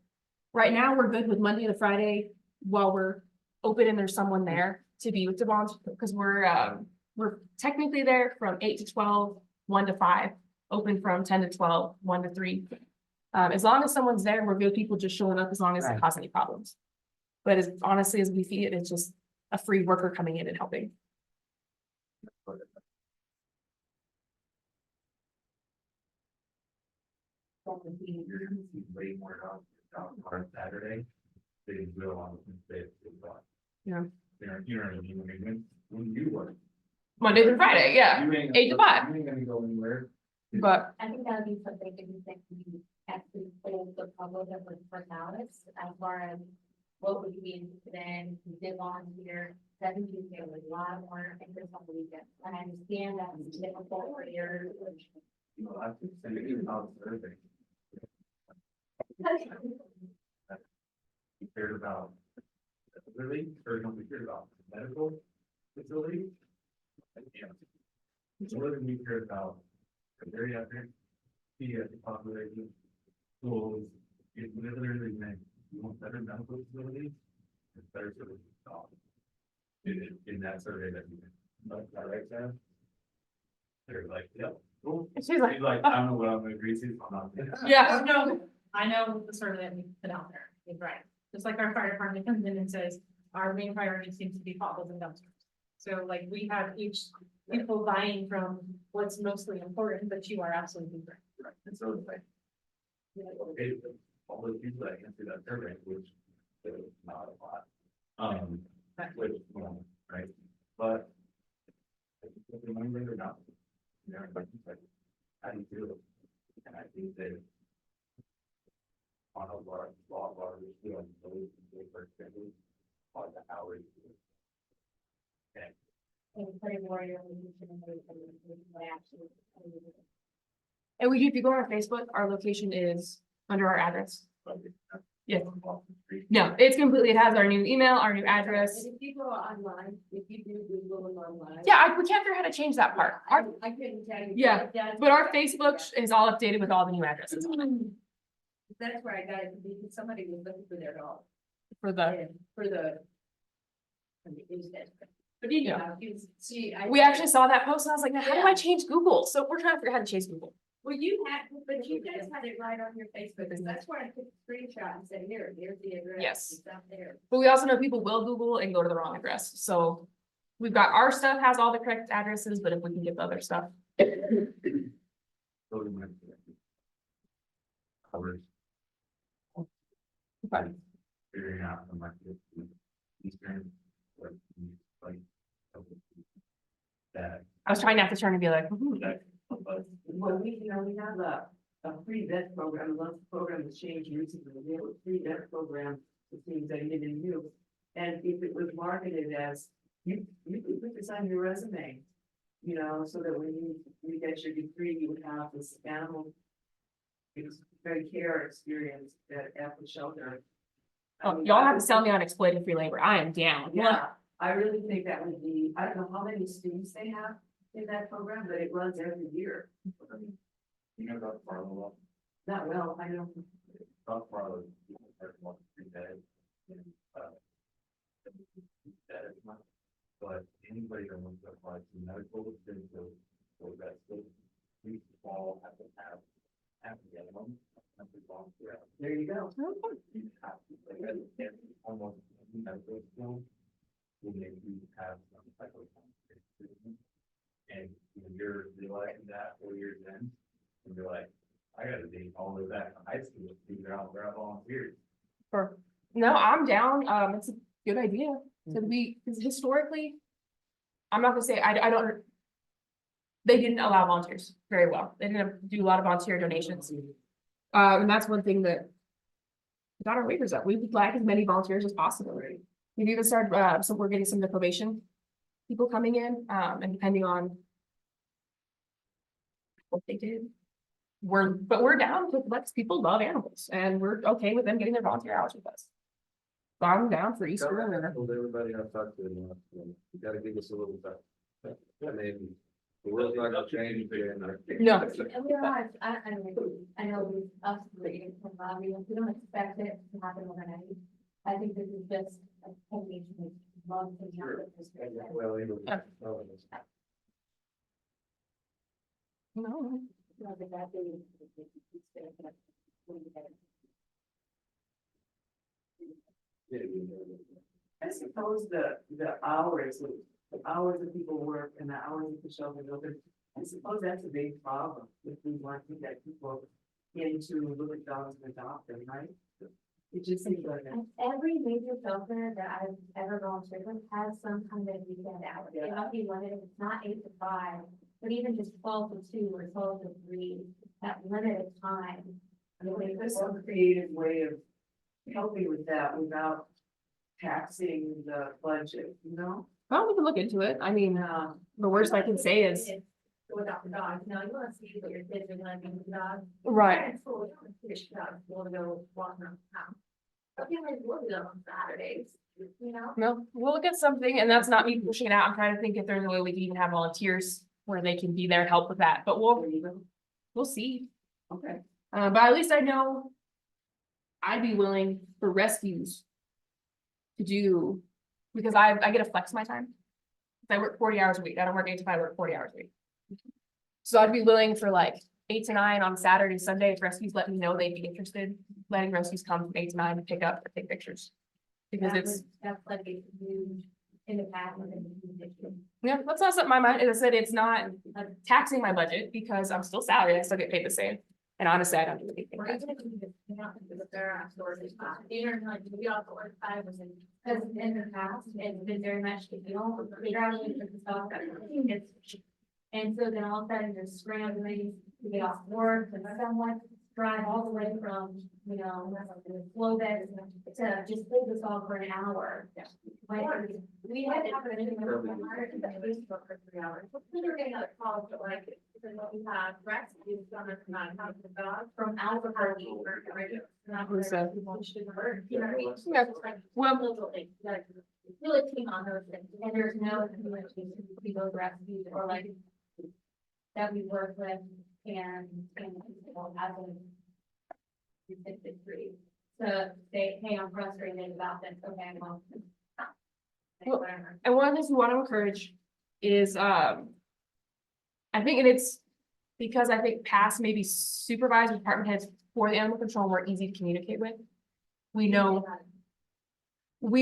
Right now, we're good with Monday to Friday while we're open and there's someone there to be with the volunteers because we're technically there from 8 to 12, 1 to 5, open from 10 to 12, 1 to 3. As long as someone's there, we're good people just showing up as long as it causes any problems. But as honestly as we see it, it's just a free worker coming in and helping. You're gonna see way more dogs on Saturday. They will on Wednesday. Yeah. You know what I mean? When you work. Monday through Friday, yeah, You ain't 8 to 5. You ain't gonna go anywhere. But I think that would be something that you think we actually hold the public of the personalities as far as what would you be interested in, who did volunteer, 7 years ago, a lot more interest on the weekend. And I understand that it's difficult for your. You know, I think sending out survey. You cared about facility, or don't we care about medical facility? More than we care about the geriatric, pediatric population, schools, it's literally meant, you want better medical facilities, it's better service. In that survey that you did, like, right, Sam? They're like, yep. Cool. she's like, She's like, I don't know what I'm gonna agree to, so I'm not. yeah, No, I know the survey that we put out there, is right. Just like our fire department comes in and says, our main priority seems to be potholes and dumpsters. So like we have each people buying from what's mostly important, but you are absolutely correct. Right, and so it's like. You know, okay, all those people that answer that survey, which is not a lot. Which, well, right, but. If the money or not. You know, like you said, how do you do it? And I think that. On a large, large, you know, those for example, on the hours. Okay. And put in warrior. Actually. and if you go on our Facebook, our location is under our address. Yeah. No, it's completely, it has our new email, our new address. And if you go online, if you do Google and online. Yeah, we can't figure out how to change that part. I couldn't tell you. Yeah, That's- But our Facebook is all updated with all the new addresses That's where I got it, because somebody was looking for their dog, for the, for the. But anyhow, you see, we actually saw that post and I was like, now how do I change Google? So we're trying to figure out how to change Google. Well, you had, but you guys had it right on your Facebook, and that's where I took a screenshot and said, here's the address. Yes. It's up there. But we also know people will Google and go to the wrong address. So we've got our stuff has all the correct addresses, but if we can get the other stuff. Covers. Okay. figuring out from like Eastern, like. That. I was trying not to turn and be like, Well, we have a free vet program, lots of programs changed recently, we have a free vet program, it seems that you didn't use. And if it was marketed as, you could put this on your resume, so that when you get your degree, you would have this animal. Very care experience at the shelter. I oh, mean, y'all I have to would sell think- me on exploited free labor. I am down. Yeah, I really think that would be, I don't know how many students they have in that program, but it runs every year. You know about Farlow, Not well, I know. about Farlow, that. But anybody that wants to apply to medical, or that still, we all have to have to get them. Have to volunteer. There you go. You have to, like, at almost any medical school, will make you have some type of. And when you're realizing that 4 years in, and you're like, I gotta be all the way back to high school to figure out where I volunteered. No, I'm down. It's a good idea. So because historically, I'm not gonna say, I don't. They didn't allow volunteers very well. They didn't do a lot of volunteer donations. And that's one thing that got our waivers up. We would like as many volunteers as possible. We've even started, so we're getting some of the probation people coming in, and depending on what they did. But we're down to let's people love animals and we're okay with them getting their volunteer hours with us. So I'm down for Easter and Told everybody I've talked to, you gotta give us a little time. I mean, the world's not gonna change. no. And we're not, I know we, us, from lobby, we don't expect it to happen overnight. I think this is just a technique to love to Sure. happen. Well, even. No. I suppose the hours that people work and the hours that the shelter open, I suppose that's a big problem if we want to get people into little dogs and adopt them, right? It just seems like that. And every major shelter that I've ever volunteered with has some kind of weekend hours. It might be limited, it's not 8 to 5, but even just 12 to 2 or 12 to 3, that limited time. I mean, there's some creative way of helping with that without taxing the budget, Well, we can look into it. I mean, the worst I can say is, Without the dogs, now you wanna see what your kids are gonna do with the dogs. right, It's cool, you wanna see the dogs, you wanna go walk around town. But families will do that on Saturdays, no, we'll look at something and that's not me pushing it out. I'm trying to think if there's a way we can even have volunteers where they can be there and help with that, but we'll see. Okay. But at least I know I'd be willing for rescues to do, because I get to flex my time. I work 40 hours a week. I don't work 8 to 5, I work 40 hours a week. So I'd be willing for like 8 to 9 on Saturday, Sunday, if rescues let me know they'd be interested, letting rescues come from 8 to 9 to pick up or take pictures. Because That's like a huge in the past. And in the future. yeah, that's not something my mind, as I said, it's not taxing my budget because I'm still salaried, I still get paid the same. And honestly, I don't do anything. Or even if you just, if there are stores, dinner, like, we also order 5 or 6. Because in the past, it's been very much, if you don't, figure out what the stuff that it's. And so then all of a sudden you're scrambling to get off work and someone drive all the way from, flow bed to just hold this all for an hour. Like, we had to have it in Facebook for 3 hours. We were getting other calls, but like, then what we have rescues from the dog from Albuquerque or Who's that? Yeah. Well, Like, really keen on those things, and there's no communication between those rescues or like that we work with and people as a to say, hey, I'm frustrated about this, okay, well. Well, Whatever. and one of the things we want to encourage is, I think, and it's because I think past maybe supervisors, department heads for the animal control were easy to communicate with. We've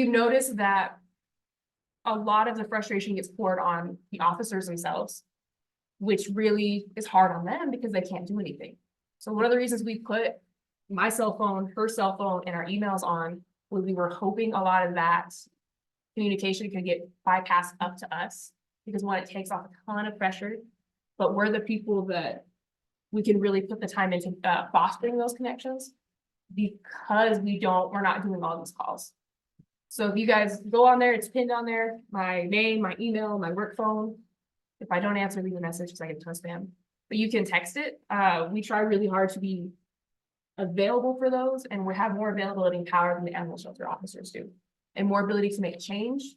noticed that a lot of the frustration gets poured on the officers themselves, which really is hard on them because they can't do anything. So one of the reasons we put my cell phone, her cell phone, and our emails on We were hoping a lot of that communication could get bypassed up to us, because one, it takes off a ton of pressure, but we're the people that we can really put the time into fostering those connections, because we're not doing all these calls. So if you guys go on there, it's pinned on there, my name, my email, my work phone. If I don't answer, leave a message because I get to spam, but you can text it. We try really hard to be available for those, and we have more availability and power than the animal shelter officers do, and more ability to make change.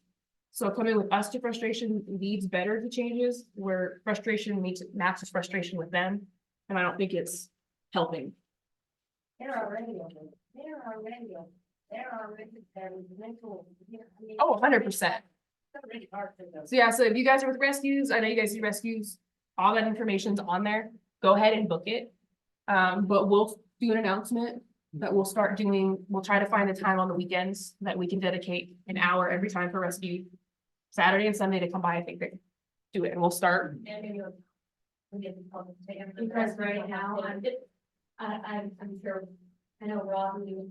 So coming with us to frustration leads better to changes, where frustration matches frustration with them, and I don't think it's helping. There are mental. Oh, 100%. It's really hard for those. So yeah, so if you guys are with rescues, I know you guys do rescues, all that information's on there, go ahead and book it. But we'll do an announcement that we'll start doing, we'll try to find a time on the weekends that we can dedicate an hour every time for rescue. Saturday and Sunday to come by, I think they do it, and we'll start. Because right now, I'm sure, I know Rob and you,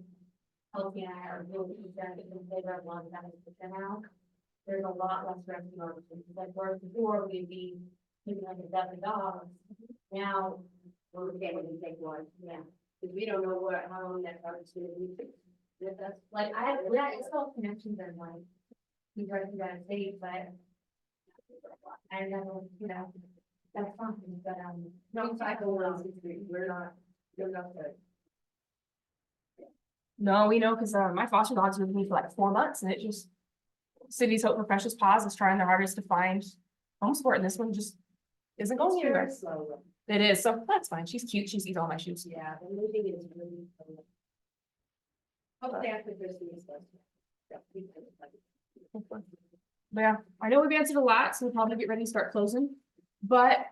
Healthy and I are really concerned because they are one that is now. There's a lot less rescue opportunities, like where before we'd be, maybe like a dozen dogs. Now, we're able to take one, yeah, because we don't know how long that dog's gonna be with us. Like, it's all connections and like, you guys gotta save, but I know, that's something, but, No, cycle runs, we're not, you're not good. No, we know, because my foster dogs were with me for like 4 months, and it just, City's Hope for Precious Paws is trying their hardest to find home sport, and this one just isn't going anywhere. Slow. It is, so that's fine. She's cute. She eats all my shoes. Yeah, the moving is really. Hopefully after Christmas. But yeah, I know we've answered a lot, so we'll probably get ready to start closing. But I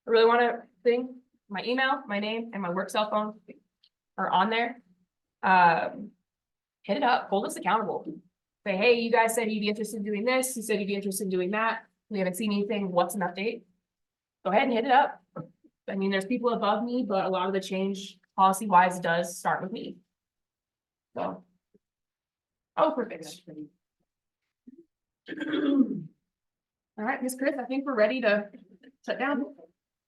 really want to thank my email, my name, and my work cell phone are on there. Hit it up, hold us accountable. Say, hey, you guys said you'd be interested in doing this. You said you'd be interested in doing that. We haven't seen anything. What's an update? Go ahead and hit it up. I mean, there's people above me, but a lot of the change policy wise does start with me. So. Oh, perfect. All right, Miss Chris, I think we're ready to shut down.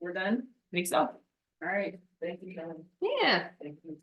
We're done? Think so. All right, thank you, Kelly. Yeah. Thank you.